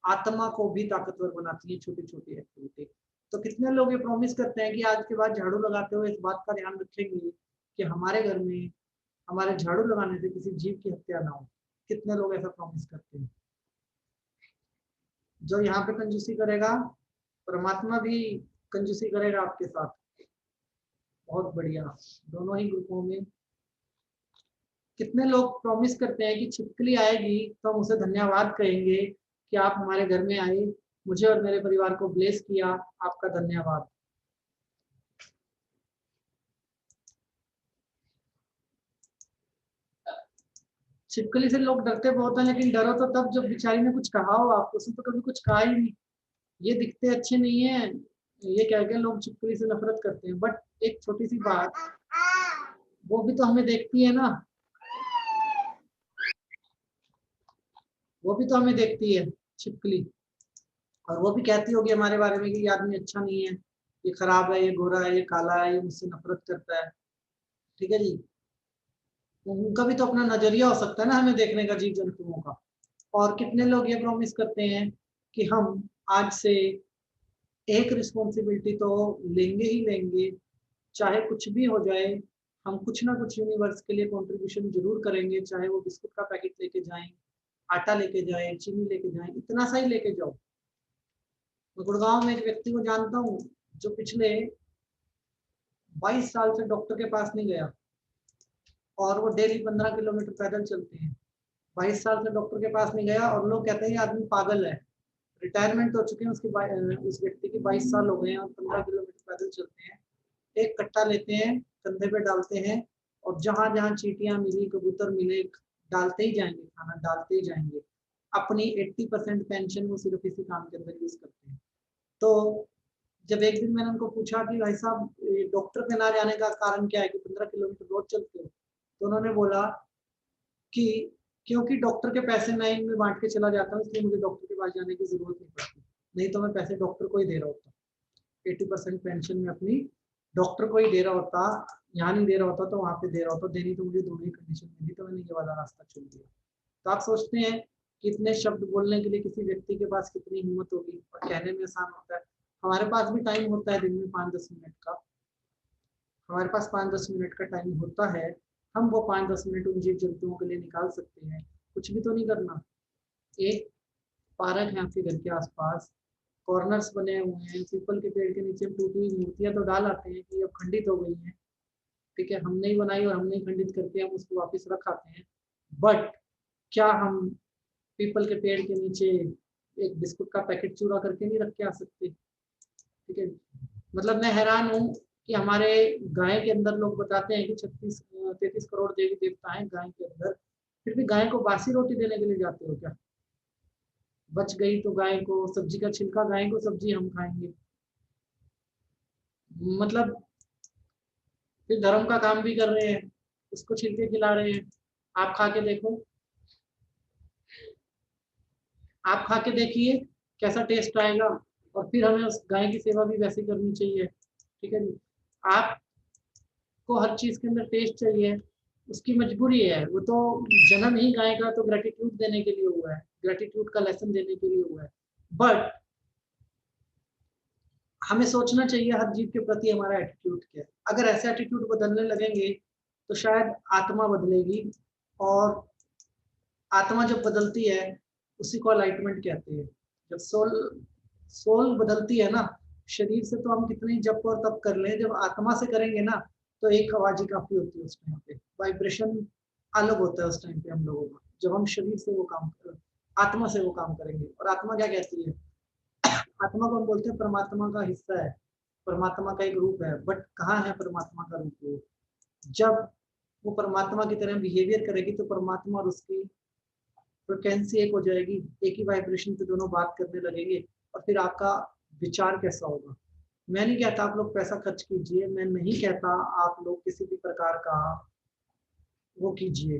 आत्मा को भी ताकतवर बनाती है छोटी छोटी एक्टिविटी। तो कितने लोग ये प्रॉमिस करते हैं कि आज के बाद झाड़ू लगाते हुए इस बात का ध्यान रखेंगे कि हमारे घर में हमारे झाड़ू लगाने से किसी जीव की हत्या ना हो? कितने लोग ऐसा प्रॉमिस करते हैं? जो यहाँ पे कंजूसी करेगा, परमात्मा भी कंजूसी करेगा आपके साथ। बहुत बढ़िया, दोनों ही ग्रुपों में। कितने लोग प्रॉमिस करते हैं कि छिपकली आएगी तो हम उसे धन्यवाद कहेंगे कि आप हमारे घर में आए, मुझे और मेरे परिवार को ब्लेस किया, आपका धन्यवाद। छिपकली से लोग डरते बहुत हैं, लेकिन डरो तो तब जब बेचारी ने कुछ कहा हो आपको। उसने तो कभी कुछ कहा ही नहीं। ये दिखते अच्छे नहीं है, ये कह के लोग छिपकली से नफरत करते हैं। बट एक छोटी सी बात, वो भी तो हमें देखती है ना, वो भी तो हमें देखती है छिपकली, और वो भी कहती होगी हमारे बारे में कि ये आदमी अच्छा नहीं है, ये खराब है, ये गोरा है, ये काला है, ये मुझसे नफरत करता है। ठीक है जी, उनका भी तो अपना नजरिया हो सकता है ना हमें देखने का, जीव जंतुओं का। और कितने लोग ये प्रॉमिस करते हैं कि हम आज से एक रिस्पॉन्सिबिलिटी तो लेंगे ही लेंगे, चाहे कुछ भी हो जाए, हम कुछ ना कुछ यूनिवर्स के लिए कंट्रीब्यूशन जरूर करेंगे। चाहे वो बिस्कुट का पैकेट लेके जाएं, आटा लेके जाएं, चीनी लेके जाएं, इतना सा ही लेके जाओ। मैं गुड़गांव में एक व्यक्ति को जानता हूँ जो पिछले 22 साल से डॉक्टर के पास नहीं गया, और वो डेली 15 किलोमीटर पैदल चलते हैं। 22 साल से डॉक्टर के पास नहीं गया, और लोग कहते हैं ये आदमी पागल है। रिटायरमेंट हो चुके हैं उसके, उस व्यक्ति के 22 साल हो गए हैं और 15 किलोमीटर पैदल चलते हैं। एक कट्टा लेते हैं, कंधे पे डालते हैं, और जहां जहां चींटियां मिली, कबूतर मिले, डालते ही जाएंगे, खाना डालते ही जाएंगे। अपनी 80% पेंशन वो सिर्फ इसी काम के अंदर यूज करते हैं। तो जब एक दिन मैंने उनको पूछा कि भाई साहब डॉक्टर पे ना जाने का कारण क्या है कि 15 किलोमीटर रोज चलते हो, तो उन्होंने बोला कि क्योंकि डॉक्टर के पैसे मैं इनमें बांट के चला जाता हूँ, इसलिए मुझे डॉक्टर के पास जाने की जरूरत नहीं पड़ती। नहीं तो मैं पैसे डॉक्टर को ही दे रहा होता, 80% पेंशन में अपनी डॉक्टर को ही दे रहा होता, यहाँ नहीं दे रहा होता तो वहाँ पे दे रहा होता। देनी तो मुझे दोनों ही कंडीशन में थी, तो मैंने ये वाला रास्ता चुन लिया। तो आप सोचते हैं कि इतने शब्द बोलने के लिए किसी व्यक्ति के पास कितनी हिम्मत होगी, और कहने में आसान होता है। हमारे पास भी टाइम होता है दिन में 5-10 मिनट का, हमारे पास 5-10 मिनट का टाइम होता है, हम वो 5-10 मिनट उन जीव जंतुओं के लिए निकाल सकते हैं। कुछ भी तो नहीं करना। एक पार्क है आपके घर के आसपास, कॉर्नर्स बने हुए हैं, पीपल के पेड़ के नीचे टूटी हुई मूर्तियां तो डाल आते हैं कि अब खंडित हो गई हैं। ठीक है, हमने ही बनाई और हमने ही खंडित करके हम उसको वापस रख आते हैं। बट क्या हम पीपल के पेड़ के नीचे एक बिस्कुट का पैकेट चूरा करके नहीं रख के आ सकते? ठीक है, मतलब मैं हैरान हूँ कि हमारे गाय के अंदर लोग बताते हैं कि 33 करोड़ देवी देवता हैं गाय के अंदर, फिर भी गाय को बासी रोटी देने के लिए जाते हो क्या? बच गई तो गाय को, सब्जी का छिलका गाय को, सब्जी हम खाएंगे। मतलब फिर धर्म का काम भी कर रहे हैं, उसको छिलके खिला रहे हैं। आप खा के देखो, आप खा के देखिए कैसा टेस्ट आएगा, और फिर हमें उस गाय की सेवा भी वैसे करनी चाहिए। ठीक है जी, आपको हर चीज के अंदर टेस्ट चाहिए, उसकी मजबूरी है। वो तो जन्म ही गाय का तो ग्रेटिट्यूड देने के लिए हुआ है, ग्रेटिट्यूड का लेसन देने के लिए हुआ है। बट हमें सोचना चाहिए हर जीव के प्रति हमारा एटीट्यूड क्या है। अगर ऐसे एटीट्यूड बदलने लगेंगे तो शायद आत्मा बदलेगी, और आत्मा जब बदलती है उसी को अलाइटमेंट कहते हैं। जब सोल बदलती है ना, शरीर से तो हम कितने जप और तप कर लें, जब आत्मा से करेंगे ना तो एक आवाज ही काफी होती है। उस टाइम पे वाइब्रेशन अलग होता है उस टाइम पे हम लोगों का, जब हम शरीर से वो काम आत्मा से वो काम करेंगे। और आत्मा क्या कहती है? आत्मा को हम बोलते हैं परमात्मा का हिस्सा है, परमात्मा का एक रूप है। बट कहाँ है परमात्मा का रूप? वो जब वो परमात्मा की तरह बिहेवियर करेगी तो परमात्मा और उसकी फ्रिक्वेंसी एक हो जाएगी, एक ही वाइब्रेशन पे दोनों बात करने लगेंगे। और फिर आपका विचार कैसा होगा? मैं नहीं कहता आप लोग पैसा खर्च कीजिए, मैं नहीं कहता आप लोग किसी भी प्रकार का वो कीजिए,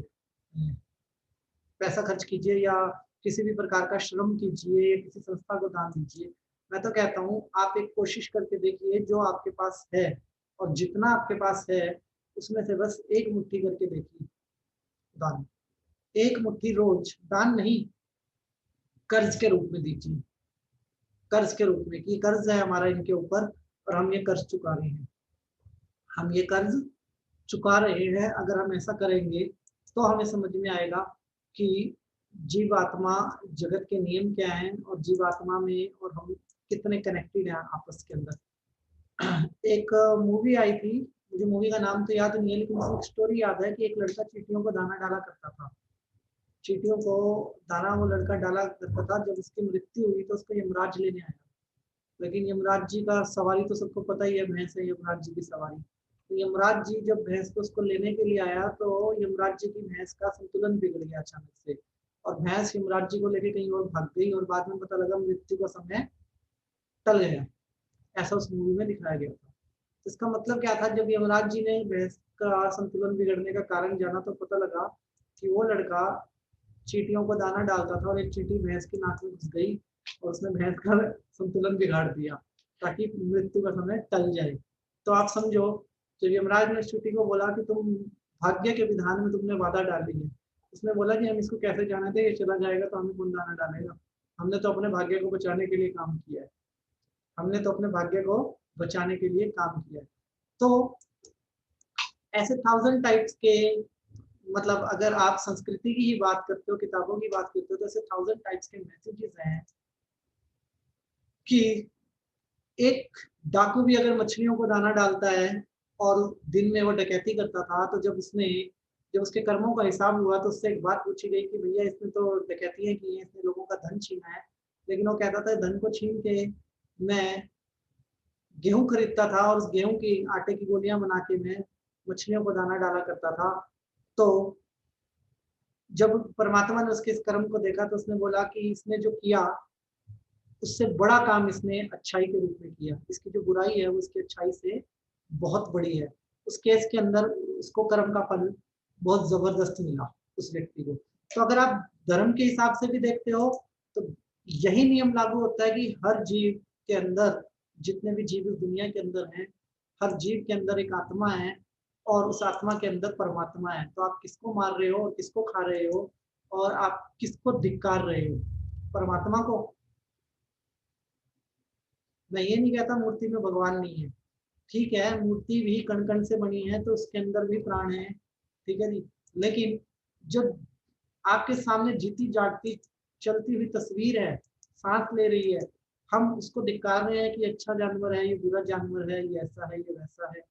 पैसा खर्च कीजिए या किसी भी प्रकार का श्रम कीजिए या किसी संस्था को दान दीजिए। मैं तो कहता हूँ आप एक कोशिश करके देखिए जो आपके पास है, और जितना आपके पास है उसमें से बस एक मुट्ठी करके देखिए दान, एक मुट्ठी रोज, दान नहीं, कर्ज के रूप में दीजिए, कर्ज के रूप में, कि कर्ज है हमारा इनके ऊपर और हम ये कर्ज चुका रहे हैं, हम ये कर्ज चुका रहे हैं। अगर हम ऐसा करेंगे तो हमें समझ में आएगा कि जीवात्मा, जगत के नियम क्या हैं और जीवात्मा में और हम कितने कनेक्टेड हैं आपस के अंदर। एक मूवी आई थी, मुझे मूवी का नाम तो याद नहीं है, लेकिन उसमें स्टोरी याद है कि एक लड़का चींटियों को दाना डाला करता था, चींटियों को दाना वो लड़का डाला करता था। जब उसकी मृत्यु हुई तो उसको यमराज लेने आया, लेकिन यमराज जी का सवारी तो सबको पता ही है, भैंस है यमराज जी की सवारी। तो यमराज जी जब भैंस को उसको लेने के लिए आया तो यमराज जी की भैंस का संतुलन बिगड़ गया अचानक से, और भैंस यमराज जी को लेके कहीं और भाग गई और बाद में पता लगा मृत्यु का समय टल गया। ऐसा उस मूवी में दिखाया गया था। इसका मतलब क्या था, जब यमराज जी ने भैंस का संतुलन बिगड़ने का कारण जाना तो पता लगा कि वो लड़का चींटियों को दाना डालता था और एक चींटी भैंस की नाक में घुस गई और उसने भैंस का संतुलन बिगाड़ दिया ताकि मृत्यु का समय टल जाए। तो आप समझो, जब यमराज ने चींटी को बोला कि तुम भाग्य के विधान में तुमने वादा डाली है, उसने बोला कि हम इसको कैसे जाने थे, ये चला जाएगा तो हमें कौन दाना डालेगा, हमने तो अपने भाग्य को बचाने के लिए काम किया है, हमने तो अपने भाग्य को बचाने के लिए काम किया है। तो ऐसे 1000 टाइप्स के, मतलब अगर आप संस्कृति की ही बात करते हो, किताबों की बात करते हो, तो ऐसे 1000 टाइप्स के मैसेजेस हैं कि एक डाकू भी अगर मछलियों को दाना डालता है और दिन में वो डकैती करता था, तो जब उसके कर्मों का हिसाब हुआ तो उससे एक बात पूछी गई कि भैया इसने तो डकैतियां की हैं, इसने लोगों का धन छीना है, लेकिन वो कहता था धन को छीन के मैं गेहूं खरीदता था और उस गेहूं की आटे की गोलियां बना के मैं मछलियों को दाना डाला करता था। तो जब परमात्मा ने उसके इस कर्म को देखा तो उसने बोला कि इसने जो किया उससे बड़ा काम इसने अच्छाई के रूप में किया, इसकी जो बुराई है वो इसकी अच्छाई से बहुत बड़ी है। उस केस के अंदर उसको कर्म का फल बहुत जबरदस्त मिला उस व्यक्ति को। तो अगर आप धर्म के हिसाब से भी देखते हो तो यही नियम लागू होता है कि हर जीव के अंदर, जितने भी जीव इस दुनिया के अंदर हैं, हर जीव के अंदर एक आत्मा है और उस आत्मा के अंदर परमात्मा है। तो आप किसको मार रहे हो और किसको खा रहे हो और आप किसको धिक्कार रहे हो? परमात्मा को। मैं ये नहीं कहता मूर्ति में भगवान नहीं है, ठीक है, मूर्ति भी कण कण से बनी है तो उसके अंदर भी प्राण है, ठीक है जी, लेकिन जब आपके सामने जीती जागती चलती हुई तस्वीर है, सांस ले रही है, हम उसको धिक्कार रहे हैं कि अच्छा जानवर है, ये बुरा जानवर है, ये ऐसा है, ये वैसा है।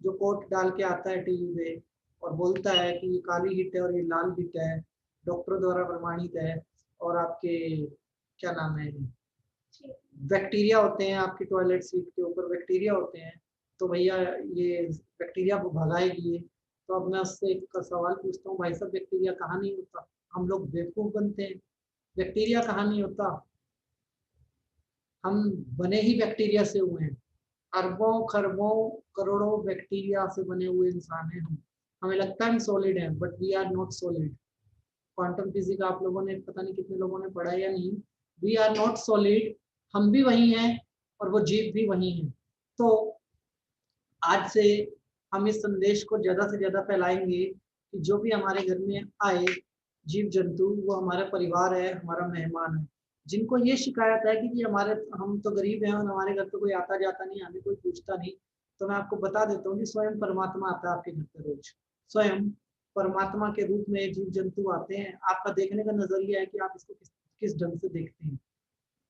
जो कोट डाल के आता है टीवी पे और बोलता है कि ये काली हिट है और ये लाल हिट है, डॉक्टरों द्वारा प्रमाणित है, और आपके क्या नाम है, बैक्टीरिया होते हैं आपकी टॉयलेट सीट के ऊपर, बैक्टीरिया होते हैं, तो भैया ये बैक्टीरिया को भगाएगी ये। तो अब मैं उससे एक सवाल पूछता हूँ, भाई साहब बैक्टीरिया कहाँ नहीं होता? हम लोग बेवकूफ बनते हैं, बैक्टीरिया कहाँ नहीं होता? हम बने ही बैक्टीरिया से हुए हैं, अरबों खरबों करोड़ों बैक्टीरिया से बने हुए इंसान हैं हम। हमें लगता है हम सॉलिड हैं, but we are not solid. Quantum physics आप लोगों ने पता नहीं कितने लोगों ने पढ़ा है या नहीं, वी आर नॉट सॉलिड, हम भी वही हैं और वो जीव भी वही हैं। तो आज से हम इस संदेश को ज्यादा से ज्यादा फैलाएंगे कि जो भी हमारे घर में आए जीव जंतु वो हमारा परिवार है, हमारा मेहमान है। जिनको ये शिकायत है कि जी हमारे, हम तो गरीब हैं और हमारे घर तो कोई आता जाता नहीं, हमें कोई पूछता नहीं, तो मैं आपको बता देता हूँ कि स्वयं परमात्मा आता है आपके घर पे रोज। स्वयं परमात्मा के रूप में जीव जंतु आते हैं। आपका देखने का नजरिया है कि आप इसको किस ढंग से देखते हैं,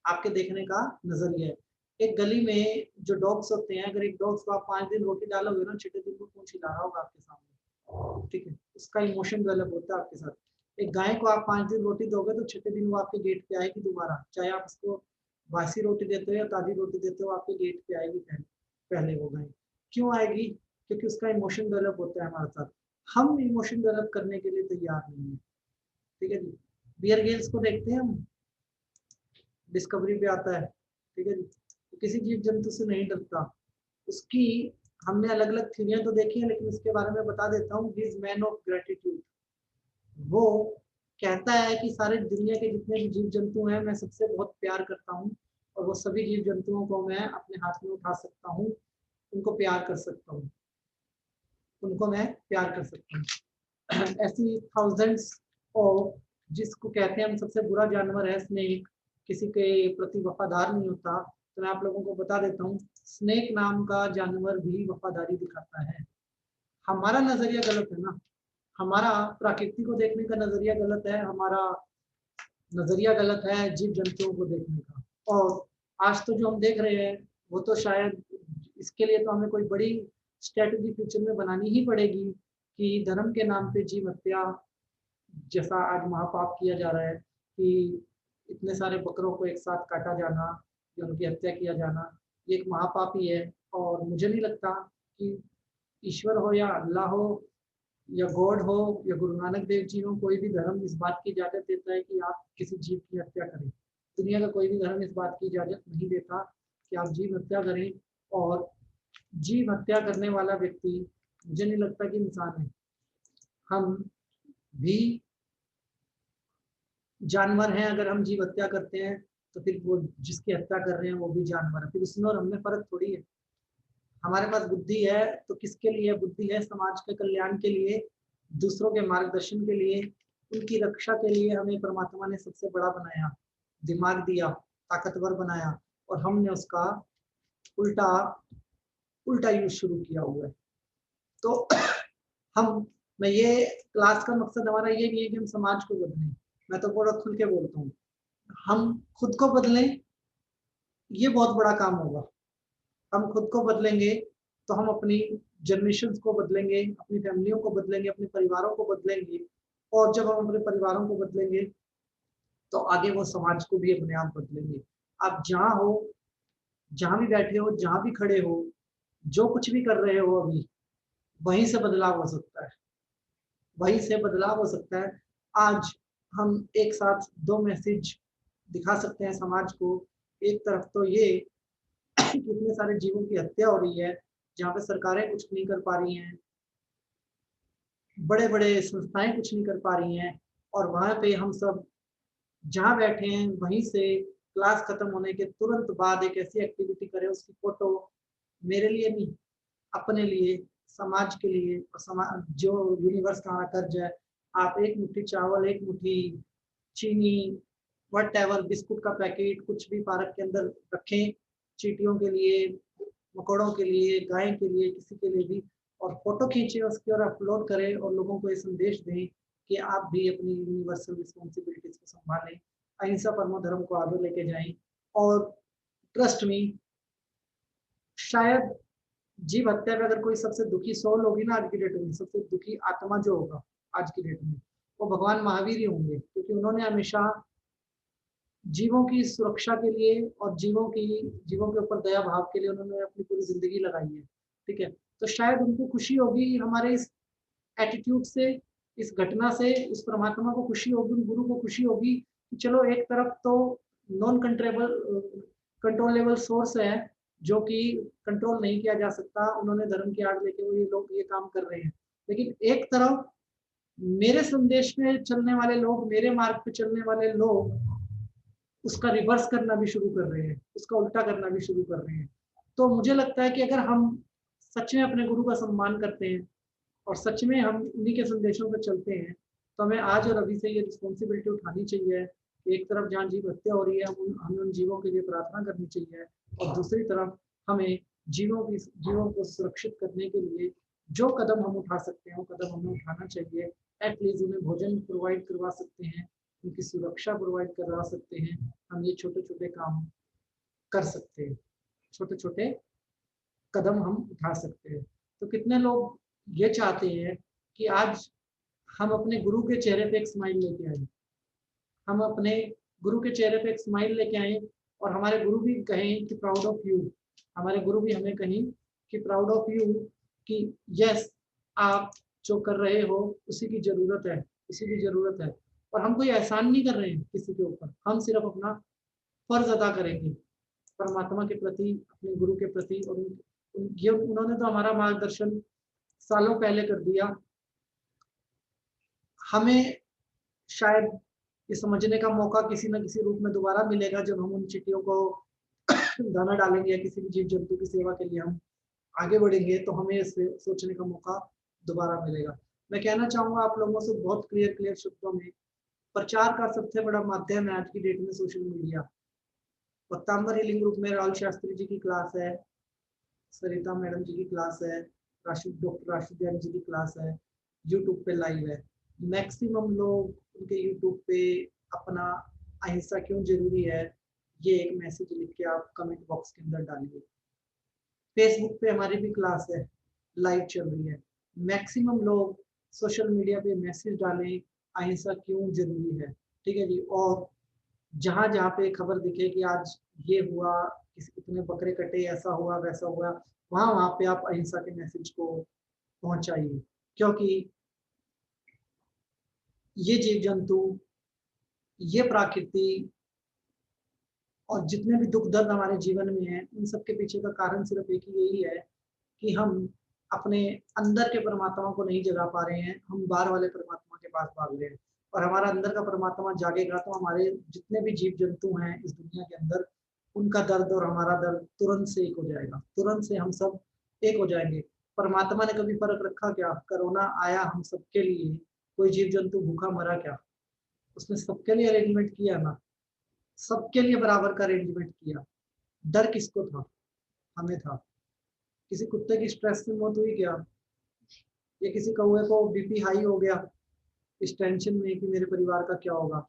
आपके देखने का नजरिया है। एक गली में जो डॉग्स होते हैं, अगर एक डॉग्स को आप 5 दिन रोटी डालोगे ना, 6 दिन को पूंछ हिला रहा होगा आपके सामने, ठीक है, उसका इमोशन डेवलप होता है आपके साथ। एक गाय को आप 5 दिन रोटी दोगे तो 6 दिन वो आपके गेट पे आएगी दोबारा, चाहे आप उसको बासी रोटी देते हो या ताजी रोटी देते हो, आपके गेट पे आएगी पहले वो गाय। क्यों आएगी? क्योंकि उसका इमोशन डेवलप होता है हमारे साथ। हम इमोशन डेवलप करने के लिए तैयार नहीं है, ठीक है जी। बियर गेल्स को देखते हैं हम, डिस्कवरी पे आता है, ठीक है जी, तो किसी जीव जंतु से नहीं डरता। उसकी हमने अलग अलग थ्योरियां तो देखी है, लेकिन उसके बारे में बता देता हूँ। He is man of gratitude. वो कहता है कि सारे दुनिया के जितने भी जीव जंतु हैं मैं सबसे बहुत प्यार करता हूँ, और वो सभी जीव जंतुओं को मैं अपने हाथ में उठा सकता हूँ, उनको प्यार कर सकता हूँ। उनको मैं प्यार कर सकता हूँ। ऐसी थाउजेंड्स ऑफ, जिसको कहते हैं हम सबसे बुरा जानवर है स्नेक, किसी के प्रति वफादार नहीं होता। तो मैं आप लोगों को बता देता हूँ, स्नेक नाम का जानवर भी वफादारी दिखाता है। हमारा नजरिया गलत है ना, हमारा प्रकृति को देखने का नजरिया गलत है, हमारा नजरिया गलत है जीव जंतुओं को देखने का। और आज तो जो हम देख रहे हैं वो तो शायद, इसके लिए तो हमें कोई बड़ी स्ट्रेटजी फ्यूचर में बनानी ही पड़ेगी कि धर्म के नाम पे जीव हत्या जैसा आज महापाप किया जा रहा है, कि इतने सारे बकरों को एक साथ काटा जाना या उनकी हत्या किया जाना, ये एक महापाप ही है। और मुझे नहीं लगता कि ईश्वर हो या अल्लाह हो या गॉड हो या गुरु नानक देव जी हो, कोई भी धर्म इस बात की इजाजत देता है कि आप किसी जीव की हत्या करें। दुनिया का कोई भी धर्म इस बात की इजाजत नहीं देता कि आप जीव हत्या करें। और जीव हत्या करने वाला व्यक्ति मुझे नहीं लगता कि इंसान है। हम भी जानवर हैं, अगर हम जीव हत्या करते हैं तो फिर वो जिसकी हत्या कर रहे हैं वो भी जानवर है, फिर उसमें और हमें फर्क थोड़ी है। हमारे पास बुद्धि है तो किसके लिए बुद्धि है? समाज के कल्याण के लिए, दूसरों के मार्गदर्शन के लिए, उनकी रक्षा के लिए हमें परमात्मा ने सबसे बड़ा बनाया, दिमाग दिया, ताकतवर बनाया, और हमने उसका उल्टा यूज शुरू किया हुआ है। तो मैं ये क्लास का मकसद हमारा ये नहीं है कि हम समाज को बदलें, मैं तो बड़ा खुल के बोलता हूँ, हम खुद को बदलें, ये बहुत बड़ा काम होगा। हम खुद को बदलेंगे तो हम अपनी जनरेशन को बदलेंगे, अपनी फैमिलियों को बदलेंगे, अपने परिवारों को बदलेंगे, और जब हम अपने परिवारों को बदलेंगे तो आगे वो समाज को भी अपने आप बदलेंगे। आप जहाँ हो, जहाँ भी बैठे हो, जहाँ भी खड़े हो, जो कुछ भी कर रहे हो अभी, वहीं से बदलाव हो सकता है, वहीं से बदलाव हो सकता है। आज हम एक साथ दो मैसेज दिखा सकते हैं समाज को। एक तरफ तो ये कितने सारे जीवों की हत्या हो रही है जहाँ पे सरकारें कुछ नहीं कर पा रही हैं, बड़े बड़े संस्थाएं कुछ नहीं कर पा रही हैं, और वहाँ पे हम सब जहाँ बैठे हैं वहीं से क्लास खत्म होने के तुरंत बाद एक ऐसी एक्टिविटी करें, उसकी फोटो मेरे लिए नहीं, अपने लिए, समाज के लिए, और समाज जो यूनिवर्स का हमारा कर्ज है। आप एक मुट्ठी चावल, एक मुट्ठी चीनी, व्हाटएवर, बिस्कुट का पैकेट, कुछ भी पार्क के अंदर रखें, चींटियों के लिए, मकोड़ों के लिए, गाय के लिए, किसी के लिए भी, और फोटो खींचे उसकी और अपलोड करें, और लोगों को ये संदेश दें कि आप भी अपनी यूनिवर्सल रिस्पॉन्सिबिलिटीज को संभालें, अहिंसा परमो धर्म को आगे लेके जाएं। और ट्रस्ट में, शायद जीव हत्या में अगर कोई सबसे दुखी सोल होगी ना आज की डेट में, सबसे दुखी आत्मा जो होगा आज की डेट में, वो भगवान महावीर ही होंगे, क्योंकि उन्होंने हमेशा जीवों की सुरक्षा के लिए और जीवों के ऊपर दया भाव के लिए उन्होंने अपनी पूरी जिंदगी लगाई है। ठीक है, तो शायद उनको खुशी होगी हमारे इस एटीट्यूड से, इस घटना से, उस परमात्मा को खुशी होगी, उन गुरु को खुशी होगी कि चलो एक तरफ तो नॉन कंट्रोलेबल सोर्स है जो कि कंट्रोल नहीं किया जा सकता, उन्होंने धर्म की आड़ लेके वो ये लोग ये काम कर रहे हैं, लेकिन एक तरफ मेरे संदेश में चलने वाले लोग, मेरे मार्ग पे चलने वाले लोग उसका रिवर्स करना भी शुरू कर रहे हैं, उसका उल्टा करना भी शुरू कर रहे हैं। तो मुझे लगता है कि अगर हम सच में अपने गुरु का सम्मान करते हैं और सच में हम उन्हीं के संदेशों पर चलते हैं, तो हमें आज और अभी से ये रिस्पॉन्सिबिलिटी उठानी चाहिए कि एक तरफ जहाँ जीव हत्या हो रही है हमें उन जीवों के लिए प्रार्थना करनी चाहिए, और दूसरी तरफ हमें जीवों को सुरक्षित करने के लिए जो कदम हम उठा सकते हैं वो कदम हमें उठाना चाहिए। एटलीस्ट उन्हें भोजन प्रोवाइड करवा सकते हैं, उनकी सुरक्षा प्रोवाइड करवा सकते हैं, हम ये छोटे छोटे काम कर सकते हैं, छोटे छोटे कदम हम उठा सकते हैं। तो कितने लोग ये चाहते हैं कि आज हम अपने गुरु के चेहरे पे एक स्माइल लेके आए, हम अपने गुरु के चेहरे पे एक स्माइल लेके आए, और हमारे गुरु भी कहें कि प्राउड ऑफ यू, हमारे गुरु भी हमें कहें कि प्राउड ऑफ यू, कि यस आप जो कर रहे हो उसी की जरूरत है, उसी की जरूरत है। और हम कोई एहसान नहीं कर रहे हैं किसी के ऊपर, हम सिर्फ अपना फर्ज अदा करेंगे परमात्मा के प्रति, अपने गुरु के प्रति, और उन्होंने तो हमारा मार्गदर्शन सालों पहले कर दिया। हमें शायद ये समझने का मौका किसी न किसी रूप में दोबारा मिलेगा जब हम उन चींटियों को दाना डालेंगे या किसी भी जीव जंतु की सेवा के लिए हम आगे बढ़ेंगे, तो हमें इसे सोचने का मौका दोबारा मिलेगा। मैं कहना चाहूंगा आप लोगों से बहुत क्लियर शब्दों में, प्रचार का सबसे बड़ा माध्यम है आज की डेट में सोशल मीडिया। पत्तांबर हीलिंग ग्रुप में राहुल शास्त्री जी की क्लास है, सरिता मैडम जी की क्लास है, डॉक्टर राशिद जैन जी की क्लास है, यूट्यूब पे लाइव है। मैक्सिमम लोग उनके यूट्यूब पे अपना अहिंसा क्यों जरूरी है ये एक मैसेज लिख के आप कमेंट बॉक्स के अंदर डालिए। फेसबुक पे हमारी भी क्लास है, लाइव चल रही है। मैक्सिमम लोग सोशल मीडिया पे मैसेज डालें अहिंसा क्यों जरूरी है, ठीक है जी। और जहां जहां पे खबर दिखे कि आज ये हुआ, इतने बकरे कटे, ऐसा हुआ वैसा हुआ, वहां वहां पे आप अहिंसा के मैसेज को पहुंचाइए, क्योंकि ये जीव जंतु, ये प्रकृति और जितने भी दुख दर्द हमारे जीवन में है, उन सब के पीछे का कारण सिर्फ एक ही यही है कि हम अपने अंदर के परमात्मा को नहीं जगा पा रहे हैं, हम बाहर वाले परमात्मा के पास भाग रहे हैं। और हमारा अंदर का परमात्मा जागेगा तो हमारे जितने भी जीव जंतु हैं इस दुनिया के अंदर, उनका दर्द और हमारा दर्द तुरंत से एक हो जाएगा, तुरंत से हम सब एक हो जाएंगे। परमात्मा ने कभी फर्क रखा क्या? कोरोना आया हम सबके लिए, कोई जीव जंतु भूखा मरा क्या? उसने सबके लिए अरेंजमेंट किया ना, सबके लिए बराबर का अरेंजमेंट किया। डर किसको था? हमें था। किसी कुत्ते की स्ट्रेस से मौत हुई क्या? या किसी कौवे को बीपी हाई हो गया इस टेंशन में कि मेरे परिवार का क्या होगा?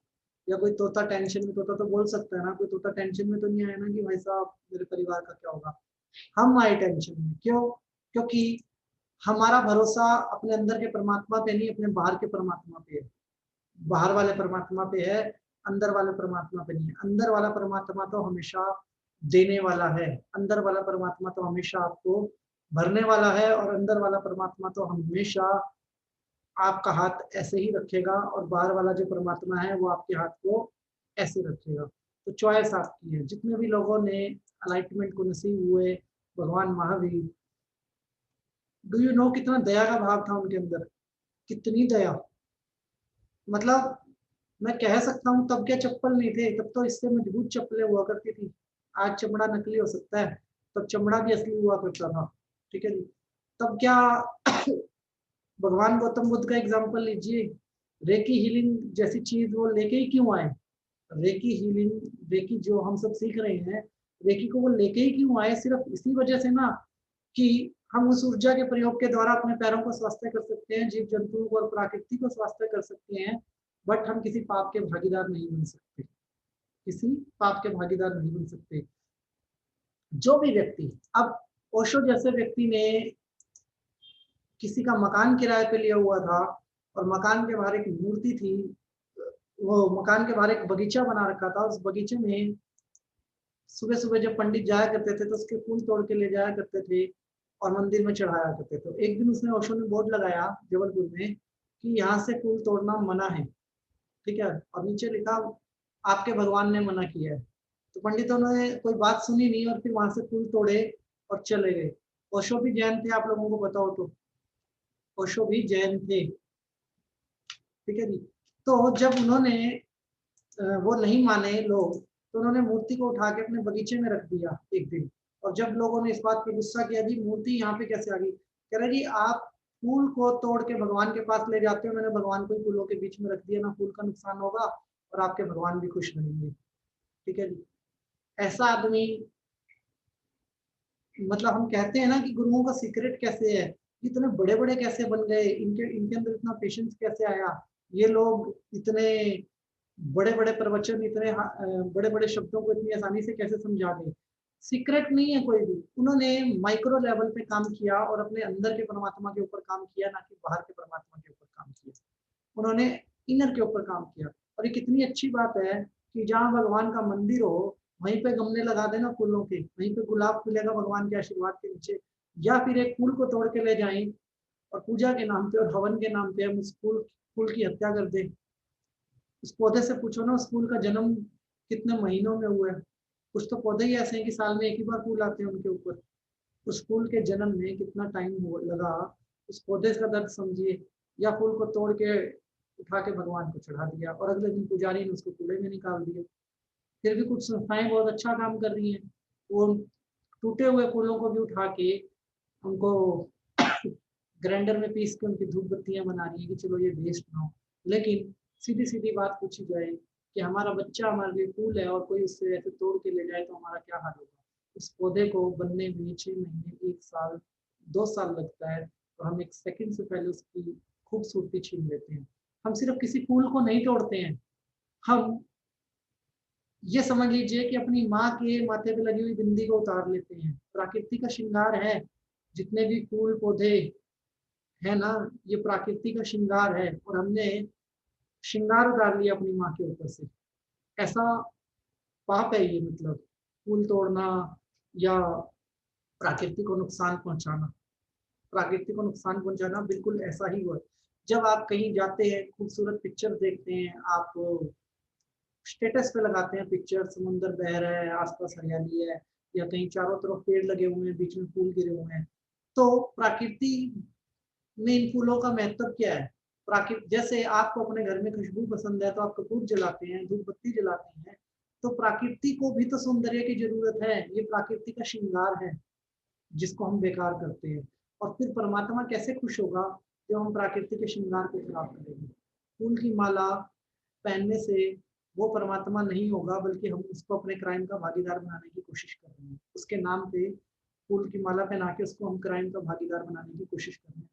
या कोई तोता टेंशन में, तोता तो बोल सकता है ना, कोई तोता टेंशन में तो नहीं आया ना कि भाई साहब मेरे परिवार का क्या होगा। हम आए टेंशन में, क्यों? क्योंकि हमारा भरोसा अपने अंदर के परमात्मा पे नहीं, अपने बाहर के परमात्मा पे है। बाहर वाले परमात्मा पे है, अंदर वाले परमात्मा पे नहीं है। अंदर वाला परमात्मा तो हमेशा देने वाला है, अंदर वाला परमात्मा तो हमेशा आपको भरने वाला है, और अंदर वाला परमात्मा तो हमेशा आपका हाथ ऐसे ही रखेगा, और बाहर वाला जो परमात्मा है वो आपके हाथ को ऐसे रखेगा। तो चॉइस आपकी है। जितने भी लोगों ने अलाइटमेंट को नसीब हुए, भगवान महावीर, डू यू नो कितना दया का भाव था उनके अंदर, कितनी दया। मतलब मैं कह सकता हूँ तब क्या चप्पल नहीं थे, तब तो इससे मजबूत चप्पलें हुआ करती थी। आज चमड़ा नकली हो सकता है, तब चमड़ा भी असली हुआ करता था, ठीक है जी। तब क्या भगवान गौतम बुद्ध का एग्जाम्पल लीजिए, रेकी हीलिंग जैसी चीज वो लेके ही क्यों आए? रेकी हीलिंग, रेकी जो हम सब सीख रहे हैं, रेकी को वो लेके ही क्यों आए? सिर्फ इसी वजह से ना कि हम उस ऊर्जा के प्रयोग के द्वारा अपने पैरों को स्वास्थ्य कर सकते हैं, जीव जंतुओं को और प्रकृति को स्वास्थ्य कर सकते हैं, बट हम किसी पाप के भागीदार नहीं बन सकते, किसी पाप के भागीदार नहीं बन सकते। जो भी व्यक्ति, अब ओशो जैसे व्यक्ति ने किसी का मकान किराए पे लिया हुआ था, और मकान के बाहर एक मूर्ति थी, वो मकान के बाहर एक बगीचा बना रखा था, उस बगीचे में सुबह सुबह जब पंडित जाया करते थे तो उसके फूल तोड़ के ले जाया करते थे और मंदिर में चढ़ाया करते थे। एक दिन उसने, ओशो ने बोर्ड लगाया जबलपुर में कि यहाँ से फूल तोड़ना मना है, ठीक है, और नीचे लिखा आपके भगवान ने मना किया है। तो पंडितों ने कोई बात सुनी नहीं और फिर वहां से फूल तोड़े और चले गए। ओशो भी जैन थे, आप लोगों को पता हो तो, ओशो भी जैन थे, ठीक है जी। तो जब उन्होंने वो नहीं माने लोग, तो उन्होंने मूर्ति को उठा के अपने बगीचे में रख दिया एक दिन। और जब लोगों ने इस बात पे गुस्सा किया, जी मूर्ति यहाँ पे कैसे आ गई? कह रहे जी आप फूल को तोड़ के भगवान के पास ले जाते हो, मैंने भगवान को फूलों के बीच में रख दिया, ना फूल का नुकसान होगा और आपके भगवान भी खुश रहेंगे, ठीक है जी। ऐसा आदमी, मतलब हम कहते हैं ना कि गुरुओं का सीक्रेट कैसे है, इतने बड़े बड़े कैसे बन गए, इनके इनके अंदर इतना पेशेंस कैसे आया, ये लोग इतने बड़े बड़े प्रवचन, इतने बड़े बड़े शब्दों को इतनी आसानी से कैसे समझा गए? सीक्रेट नहीं है कोई भी, उन्होंने माइक्रो लेवल पे काम किया और अपने अंदर के परमात्मा के ऊपर काम किया, ना कि बाहर के परमात्मा के ऊपर काम किया। उन्होंने इनर के ऊपर काम किया। और ये कितनी अच्छी बात है कि जहाँ भगवान का मंदिर हो वहीं पे गमले लगा देना फूलों के, वहीं पे गुलाब खिलेगा भगवान के आशीर्वाद के नीचे। या फिर एक फूल को तोड़ के ले जाएं और पूजा के नाम पे और हवन के नाम पे हम उस फूल की हत्या कर दें। उस पौधे से पूछो ना उस फूल का जन्म कितने महीनों में हुआ है। कुछ तो पौधे ही ऐसे हैं कि साल में एक ही बार फूल आते हैं उनके ऊपर। उस फूल के जन्म में कितना टाइम लगा, उस पौधे का दर्द समझिए। या फूल को तोड़ के उठा के भगवान को चढ़ा दिया और अगले दिन पुजारी ने उसको कूड़े में निकाल दिया। फिर भी कुछ संस्थाएं बहुत अच्छा काम कर रही हैं, वो टूटे हुए फूलों को भी उठा के उनको ग्राइंडर में पीस के उनकी धूप बत्तियां बना रही है कि चलो ये वेस्ट ना हो। लेकिन सीधी सीधी बात पूछी जाए कि हमारा बच्चा हमारे लिए फूल है और कोई उससे ऐसे तोड़ के ले जाए तो हमारा क्या हाल होगा। उस पौधे को बनने में 6 महीने, 1 साल, 2 साल लगता है और हम 1 सेकंड से पहले उसकी खूबसूरती छीन लेते हैं। हम सिर्फ किसी फूल को नहीं तोड़ते हैं, हम ये समझ लीजिए कि अपनी माँ के माथे पे लगी हुई बिंदी को उतार लेते हैं। प्रकृति का श्रृंगार है, जितने भी फूल पौधे है ना, ये प्रकृति का श्रृंगार है और हमने श्रृंगार उतार लिया अपनी माँ के ऊपर से। ऐसा पाप है ये, मतलब फूल तोड़ना या प्रकृति को नुकसान पहुंचाना। प्रकृति को नुकसान पहुंचाना बिल्कुल ऐसा ही हुआ। जब आप कहीं जाते हैं, खूबसूरत पिक्चर देखते हैं, आप स्टेटस पे लगाते हैं पिक्चर, समुंदर बह रहा है, आसपास हरियाली है या कहीं चारों तरफ पेड़ लगे हुए हैं, बीच में फूल गिरे हुए हैं, तो प्रकृति में इन फूलों का महत्व क्या है। प्रकृति, जैसे आपको अपने घर में खुशबू पसंद है तो आप कपूर जलाते हैं, धूप बत्ती जलाते हैं, तो प्रकृति को भी तो सौंदर्य की जरूरत है। ये प्रकृति का श्रृंगार है जिसको हम बेकार करते हैं। और फिर परमात्मा कैसे खुश होगा जब हम प्रकृति के श्रृंगार को खराब करेंगे। फूल की माला पहनने से वो परमात्मा नहीं होगा, बल्कि हम उसको अपने क्राइम का भागीदार बनाने की कोशिश कर रहे हैं। उसके नाम पे फूल की माला पहना के उसको हम क्राइम का भागीदार बनाने की कोशिश कर रहे हैं।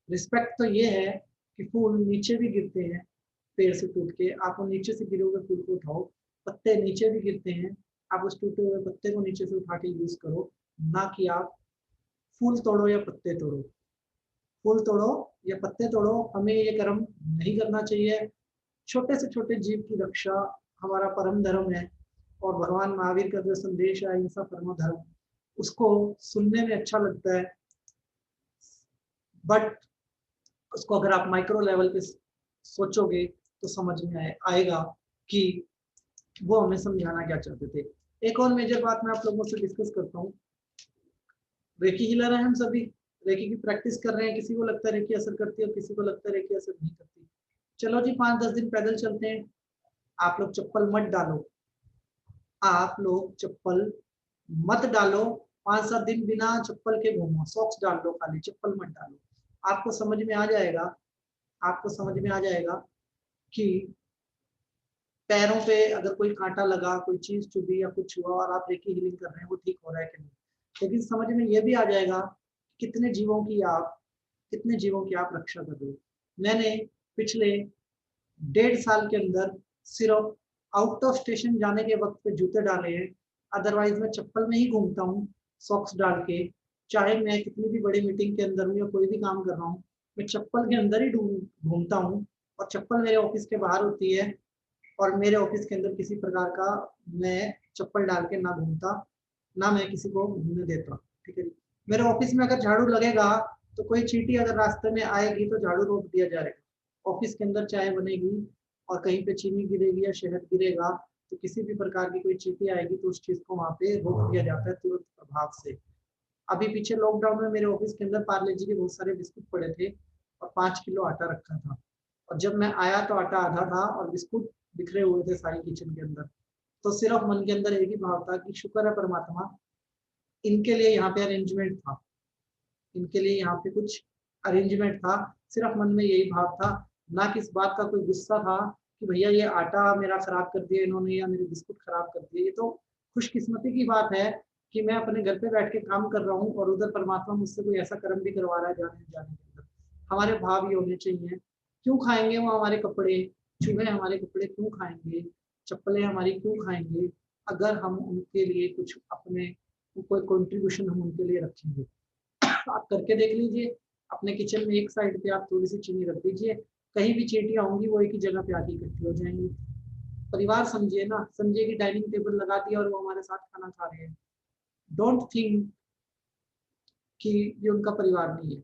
रिस्पेक्ट तो ये है कि फूल नीचे भी गिरते हैं पेड़ से टूट के, आप उन नीचे से गिरे हुए फूल को उठाओ। पत्ते नीचे भी गिरते हैं, आप उस टूटे हुए पत्ते को नीचे से उठा के यूज करो, ना कि आप फूल तोड़ो या पत्ते तोड़ो। फूल तोड़ो या पत्ते तोड़ो, हमें ये कर्म नहीं करना चाहिए। छोटे से छोटे जीव की रक्षा हमारा परम धर्म है और भगवान महावीर का जो संदेश है अहिंसा परमो धर्म, उसको सुनने में अच्छा लगता है, बट उसको अगर आप माइक्रो लेवल पे सोचोगे तो समझ में आएगा कि वो हमें समझाना क्या चाहते थे। एक और मेजर बात मैं आप लोगों से डिस्कस करता हूँ। रेकी हीलर है हम सभी, रेकी की प्रैक्टिस कर रहे हैं। किसी को लगता है रेकी असर करती है और किसी को लगता है रेकी असर नहीं करती। चलो जी 5-10 दिन पैदल चलते हैं। आप लोग चप्पल मत डालो, आप लोग चप्पल मत डालो। 5-7 दिन बिना चप्पल के घूमो, सॉक्स डाल दो खाली, चप्पल मत डालो। आपको समझ में आ जाएगा, आपको समझ में आ जाएगा कि पैरों पे अगर कोई कांटा लगा, कोई चीज चुभी या कुछ हुआ और आप रेकी हीलिंग कर रहे हैं, वो ठीक हो रहा है कि नहीं। लेकिन समझ में ये भी आ जाएगा कितने जीवों की आप रक्षा कर रहे हो। मैंने पिछले 1.5 साल के अंदर सिर्फ आउट ऑफ स्टेशन जाने के वक्त पे जूते डाले हैं, अदरवाइज मैं चप्पल में ही घूमता हूँ सॉक्स डाल के। चाहे मैं कितनी भी बड़ी मीटिंग के अंदर हूँ या कोई भी काम कर रहा हूँ, मैं चप्पल के अंदर ही घूमता हूँ और चप्पल मेरे ऑफिस के बाहर होती है और मेरे ऑफिस के अंदर किसी प्रकार का मैं चप्पल डाल के ना घूमता, ना मैं किसी को घूमने देता। ठीक है, मेरे ऑफिस में अगर झाड़ू लगेगा तो कोई चींटी अगर रास्ते में आएगी तो झाड़ू रोक दिया जाएगा। ऑफिस के अंदर चाय बनेगी और कहीं पे चीनी गिरेगी या शहद गिरेगा तो किसी भी प्रकार की कोई चींटी आएगी तो उस चीज को वहां पे रोक दिया जाता है तुरंत प्रभाव से। अभी पीछे लॉकडाउन में मेरे ऑफिस के अंदर पार्ले जी के बहुत सारे बिस्कुट पड़े थे और 5 किलो आटा रखा था, और जब मैं आया तो आटा आधा था और बिस्कुट बिखरे हुए थे सारी किचन के अंदर। तो सिर्फ मन के अंदर एक ही भाव था कि शुक्र है परमात्मा, इनके लिए यहाँ पे अरेंजमेंट था, इनके लिए यहाँ पे कुछ अरेंजमेंट था। सिर्फ मन में यही भाव था, ना कि इस बात का कोई गुस्सा था कि भैया ये आटा मेरा खराब कर दिया इन्होंने या मेरे बिस्कुट खराब कर दिए। ये तो खुशकिस्मती की बात है कि मैं अपने घर पे बैठ के काम कर रहा हूँ और उधर परमात्मा मुझसे कोई ऐसा कर्म भी करवा रहा है जाने के अंदर। हमारे भाव ये होने चाहिए। क्यों खाएंगे वो हमारे कपड़े, चूहे हमारे कपड़े क्यों खाएंगे, चप्पलें हमारी क्यों खाएंगे, अगर हम उनके लिए कुछ अपने कोई कंट्रीब्यूशन हम उनके लिए रखेंगे। आप करके देख लीजिए, अपने किचन में एक साइड पे आप थोड़ी सी चीनी रख दीजिए, कहीं भी चींटियां होंगी वो एक ही जगह पे आके इकट्ठी हो जाएंगी। परिवार समझिए ना, समझिए कि डाइनिंग टेबल लगा दिया और वो हमारे साथ खाना खा रहे हैं। डोंट थिंक कि ये उनका परिवार नहीं है।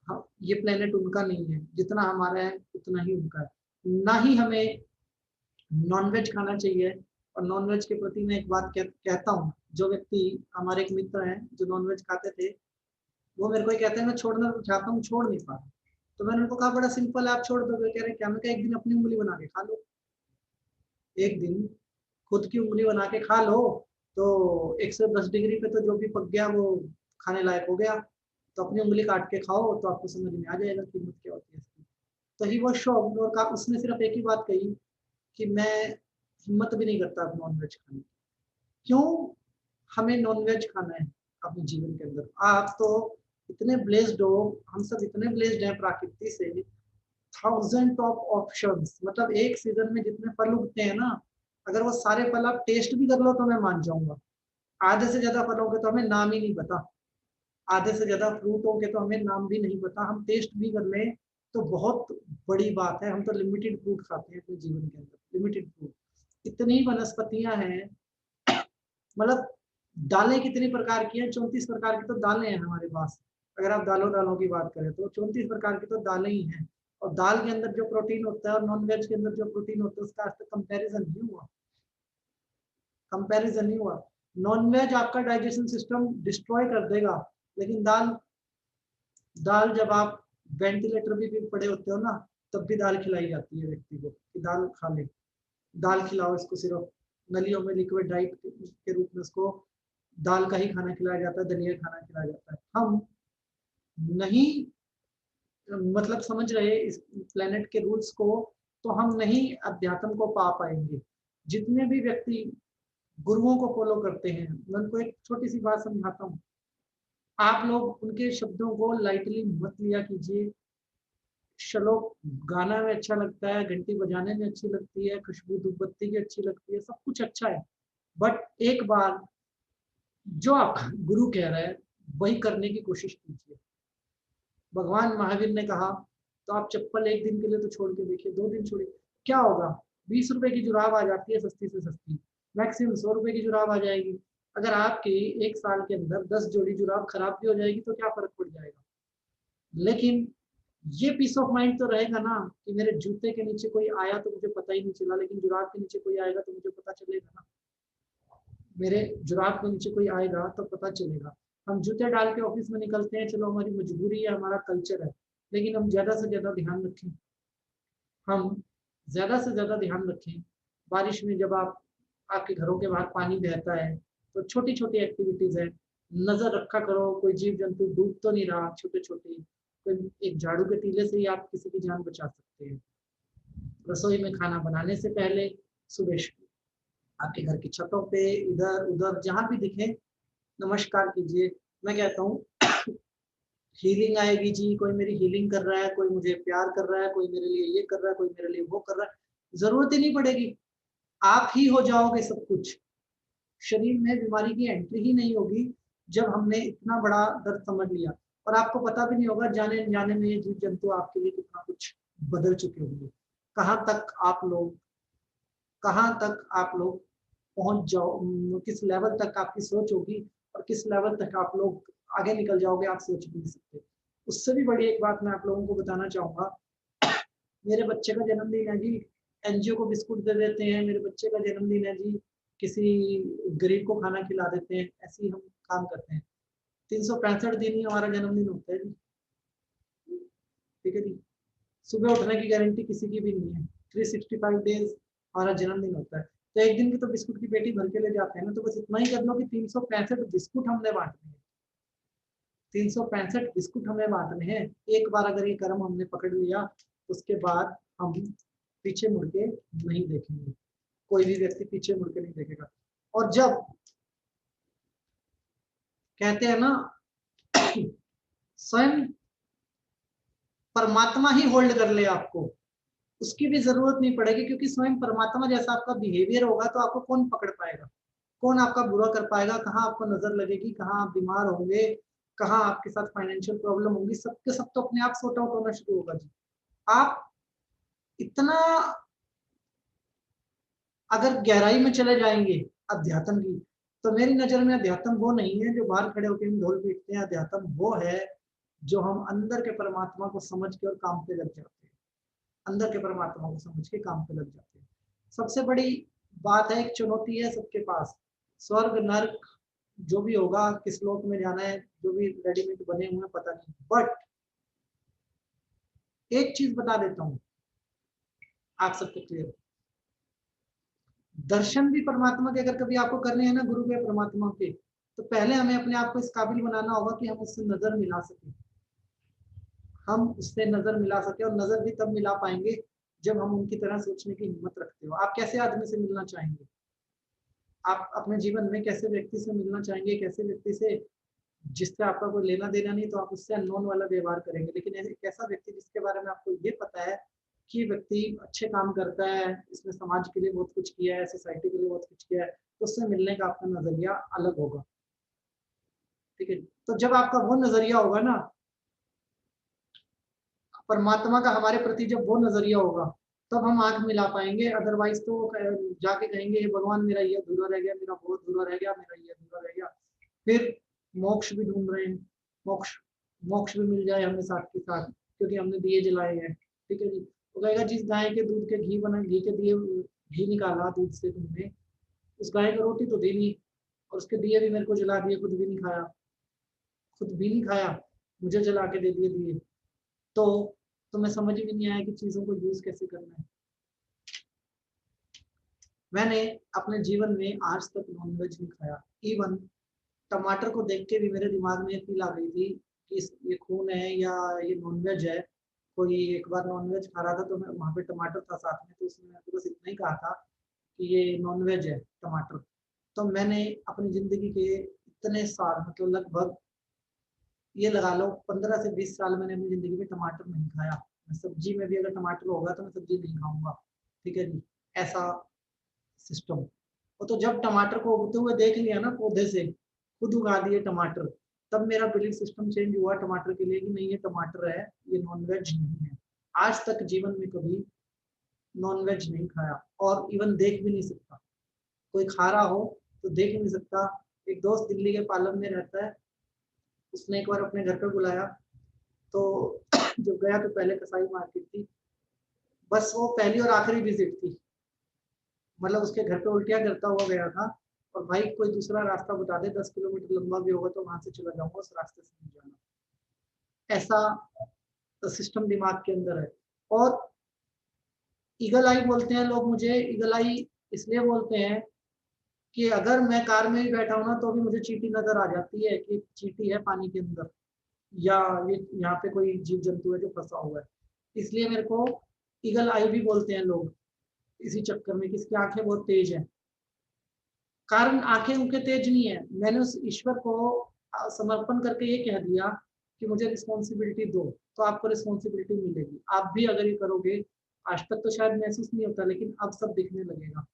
हाँ, ये प्लेनेट उनका नहीं है, जितना हमारा है उतना ही उनका है। ना ही हमें नॉनवेज खाना चाहिए। और नॉनवेज के प्रति मैं एक बात कहता हूँ, जो व्यक्ति हमारे एक मित्र हैं जो नॉनवेज खाते थे, वो मेरे को कहते हैं मैं छोड़ना तो चाहता हूँ, छोड़ नहीं पा रहा। तो मैंने उनको कहा बड़ा सिंपल है, आप छोड़ दोगे? कह रहे क्या? मैं कहा एक दिन अपनी उंगली बना के खा लो, एक दिन खुद की उंगली बना के खा लो, तो 110 डिग्री पे तो जो भी पक गया वो खाने लायक हो गया। तो अपनी उंगली काट के खाओ तो आपको समझ में आ जाएगा कीमत क्या होती है इसकी। तो ही वो शौक, और उसने सिर्फ एक ही बात कही कि मैं हिम्मत भी नहीं करता अब नॉनवेज खाने की। क्यों हमें नॉनवेज खाना है अपने जीवन के अंदर? आप तो इतने ब्लेस्ड हो, हम सब इतने ब्लेस्ड हैं प्रकृति से, 1000 ऑफ ऑप्शंस, मतलब एक सीजन में जितने फल उगते हैं ना, अगर वो सारे फल आप टेस्ट भी कर लो तो मैं मान जाऊंगा। आधे से ज्यादा फलों के तो हमें नाम ही नहीं पता, आधे से ज्यादा फ्रूटों के तो हमें नाम भी नहीं पता। हम टेस्ट भी कर लें तो बहुत बड़ी बात है। हम तो लिमिटेड फूड खाते हैं अपने जीवन के अंदर, लिमिटेड फूड। इतनी वनस्पतियां हैं, मतलब दालें कितनी प्रकार की हैं, 34 प्रकार की तो दालें हैं हमारे पास। अगर आप दालों की बात करें तो 34 प्रकार की तो दालें ही हैं। और दाल के अंदर जो प्रोटीन होता है और नॉन वेज के अंदर जो प्रोटीन होता है उसका आज तक कंपैरिजन नहीं हुआ, कंपैरिजन नहीं हुआ। नॉन वेज आपका डाइजेशन सिस्टम डिस्ट्रॉय कर देगा, लेकिन दाल जब आप वेंटिलेटर भी पड़े होते हो ना, तब भी दाल खिलाई जाती है व्यक्ति को कि दाल खा ले, दाल खिलाओ इसको। सिर्फ नलियों में लिक्विड डाइट के रूप में उसको दाल का ही खाना खिलाया जाता है, दलिया खाना खिलाया जाता है। हम नहीं मतलब समझ रहे इस प्लेनेट के रूल्स को, तो हम नहीं अध्यात्म को पा पाएंगे। जितने भी व्यक्ति गुरुओं को फॉलो करते हैं, मैं उनको एक छोटी सी बात समझाता हूँ। आप लोग उनके शब्दों को लाइटली मत लिया कीजिए। श्लोक गाना में अच्छा लगता है, घंटी बजाने में अच्छी लगती है, खुशबू धूपबत्ती की अच्छी लगती है, सब कुछ अच्छा है, बट एक बार जो आपका गुरु कह रहा है वही करने की कोशिश कीजिए। भगवान महावीर ने कहा तो आप चप्पल एक दिन के लिए तो छोड़ के देखिए, 2 दिन छोड़िए, क्या होगा? 20 रुपए की जुराब आ जाती है सस्ती से सस्ती, मैक्सिमम 100 रुपए की जुराब आ जाएगी। अगर आपकी 1 साल के अंदर 10 जोड़ी जुराब खराब भी हो जाएगी तो क्या फर्क पड़ जाएगा? लेकिन ये पीस ऑफ माइंड तो रहेगा ना कि मेरे जूते के नीचे कोई आया तो मुझे पता ही नहीं चला, लेकिन जुराब के नीचे कोई आएगा तो मुझे पता चलेगा ना। मेरे जुराब के नीचे कोई आएगा तो पता चलेगा। हम जूते डाल के ऑफिस में निकलते हैं, चलो हमारी मजबूरी है, हमारा कल्चर है, लेकिन हम ज्यादा से ज्यादा ध्यान रखें, हम ज्यादा से ज्यादा ध्यान रखें। बारिश में जब आपके घरों के बाहर पानी बहता है तो छोटी छोटी एक्टिविटीज है, नजर रखा करो कोई जीव जंतु डूब तो नहीं रहा, छोटे छोटे, कोई एक झाड़ू के तीले से ही आप किसी की जान बचा सकते हैं। रसोई में खाना बनाने से पहले सुबह आपके घर की छतों पे इधर उधर जहां भी दिखे नमस्कार कीजिए। मैं कहता हूँ हीलिंग आएगी जी, कोई मेरी हीलिंग कर रहा है, कोई मुझे प्यार कर रहा है, कोई मेरे लिए ये कर रहा है, कोई मेरे लिए वो कर रहा है, जरूरत ही नहीं पड़ेगी, आप ही हो जाओगे सब कुछ। शरीर में बीमारी की एंट्री ही नहीं होगी जब हमने इतना बड़ा दर्द समझ लिया। और आपको पता भी नहीं होगा जाने अनजाने में ये जीव जंतु आपके लिए कितना कुछ बदल चुके होंगे। कहाँ तक आप लोग पहुंच जाओ, किस लेवल तक आपकी सोच होगी और किस लेवल तक आप लोग आगे निकल जाओगे, आप सोच भी नहीं सकते। उससे भी बड़ी एक बात मैं आप लोगों को बताना चाहूंगा। मेरे बच्चे का जन्मदिन है जी, एनजीओ को बिस्कुट दे देते हैं। मेरे बच्चे का जन्मदिन है जी, किसी गरीब को खाना खिला देते हैं। ऐसे ही हम काम करते हैं। 365 दिन ही हमारा जन्मदिन होता है जी, ठीक है जी। सुबह उठने की गारंटी किसी की भी नहीं है। 365 डेज हमारा जन्मदिन होता है, तो एक दिन की तो बिस्कुट की पेटी भर के ले जाते हैं ना, तो बस इतना ही कर लो कि 365 बिस्कुट हमने बांटने हैं, 365 बिस्कुट हमें बांटने हैं। एक बार अगर ये कर्म हमने पकड़ लिया, उसके बाद हम पीछे मुड़ के नहीं देखेंगे, कोई भी व्यक्ति पीछे मुड़ के नहीं देखेगा। और जब कहते हैं ना स्वयं परमात्मा ही होल्ड कर ले आपको, उसकी भी जरूरत नहीं पड़ेगी, क्योंकि स्वयं परमात्मा जैसा आपका बिहेवियर होगा तो आपको कौन पकड़ पाएगा, कौन आपका बुरा कर पाएगा, कहाँ आपको नजर लगेगी, कहाँ आप बीमार होंगे, कहाँ आपके साथ फाइनेंशियल प्रॉब्लम होगी, सबके सब तो अपने आप सॉर्ट आउट होना शुरू होगा जी। आप इतना अगर गहराई में चले जाएंगे अध्यात्म की, तो मेरी नजर में अध्यात्म वो नहीं है जो बाहर खड़े होकर हम ढोल पीटते हैं। अध्यात्म वो है जो हम अंदर के परमात्मा को समझ के और काम पे लग जाते हैं, अंदर के परमात्मा को समझ के काम पे लग जाते हैं। सबसे बड़ी बात है, एक चुनौती है सबके पास, स्वर्ग नर्क जो भी होगा, किस लोक में जाना है, जो भी रेडीमेड बने हुए हैं पता नहीं, बट एक चीज बता देता हूँ आप सबको क्लियर, दर्शन भी परमात्मा के अगर कभी आपको करने हैं ना, गुरु के परमात्मा के, तो पहले हमें अपने आप को इस काबिल बनाना होगा कि हम उससे नजर मिला सकें, हम उससे नजर मिला सके। और नजर भी तब मिला पाएंगे जब हम उनकी तरह सोचने की हिम्मत रखते हो। आप कैसे आदमी से मिलना चाहेंगे? आप अपने जीवन में कैसे व्यक्ति से मिलना चाहेंगे? कैसे व्यक्ति से जिससे आपका कोई लेना देना नहीं, तो आप उससे अननोन वाला व्यवहार करेंगे। लेकिन एक ऐसा व्यक्ति जिसके बारे में आपको ये पता है कि व्यक्ति अच्छे काम करता है, इसने समाज के लिए बहुत कुछ किया है, सोसाइटी के लिए बहुत कुछ किया है, तो उससे मिलने का आपका नजरिया अलग होगा। ठीक है, तो जब आपका वो नजरिया होगा ना परमात्मा का हमारे प्रति, जब वो नजरिया होगा तब हम आंख मिला पाएंगे। अदरवाइज तो जाके कहेंगे हे भगवान मेरा ये अधूरा रह गया, मेरा वो अधूरा रह गया, मेरा ये अधूरा रह गया। फिर मोक्ष भी ढूंढ रहे हैं, मोक्ष भी मिल जाए हमें साथ के साथ, क्योंकि हमने दिए जलाए हैं। ठीक है जी, वो कहेगा जिस गाय के दूध के घी बना, घी के दिए घी निकाला दूध से तुमने, उस गाय को रोटी तो दी नहीं, और उसके दिए भी मेरे को जला दिए, खुद भी नहीं खाया, मुझे जला के दे दिए दिए। तो तुम्हें समझ भी नहीं आया कि चीजों को यूज कैसे करना है। मैंने अपने जीवन में आज तक नॉनवेज नहीं खाया। इवन टमाटर को देख के भी मेरे दिमाग में फील आ गई थी कि ये खून है या ये नॉनवेज है। कोई एक बार नॉनवेज खा रहा था तो मैं वहाँ पे टमाटर था साथ में, तो उसने बस इतना ही कहा था कि ये नॉनवेज है टमाटर। तो मैंने अपनी जिंदगी के इतने साल, मतलब लगभग ये लगा लो 15 से 20 साल मैंने अपनी जिंदगी में टमाटर नहीं खाया। सब्जी में भी अगर टमाटर होगा तो मैं सब्जी नहीं खाऊंगा। ठीक है जी, ऐसा सिस्टम। और तो जब टमाटर को उगते हुए देख लिया ना, पौधे से खुद उगा दिए टमाटर, तब मेरा बिलीफ सिस्टम चेंज हुआ टमाटर के लिए कि नहीं ये टमाटर है, ये नॉनवेज नहीं है। आज तक जीवन में कभी नॉनवेज नहीं खाया, और इवन देख भी नहीं सकता। कोई खा रहा हो तो देख नहीं सकता। एक दोस्त दिल्ली के पालम में रहता है, उसने एक बार अपने घर पे बुलाया, तो जब गया तो पहले कसाई मार्केट थी, बस वो पहली और आखिरी विजिट थी। मतलब उसके घर पे उल्टियाँ करता हुआ गया था, और भाई कोई दूसरा रास्ता बता दे 10 किलोमीटर लंबा भी होगा तो वहां से चला जाऊंगा, उस रास्ते से नहीं जाना। ऐसा सिस्टम दिमाग के अंदर है। और ईगल आई बोलते हैं लोग मुझे। ईगल आई इसलिए बोलते हैं कि अगर मैं कार में भी बैठा हूं ना तो भी मुझे चींटी नजर आ जाती है कि चींटी है पानी के अंदर, या ये यहाँ पे कोई जीव जंतु है जो फंसा हुआ है। इसलिए मेरे को ईगल आई भी बोलते हैं लोग, इसी चक्कर में कि इसकी आंखें बहुत तेज है। कारण आंखें उनके तेज नहीं है, मैंने उस ईश्वर को समर्पण करके ये कह दिया कि मुझे रिस्पॉन्सिबिलिटी दो, तो आपको रिस्पॉन्सिबिलिटी मिलेगी। आप भी अगर ये करोगे, आज तक तो शायद महसूस नहीं होता, लेकिन अब सब दिखने लगेगा।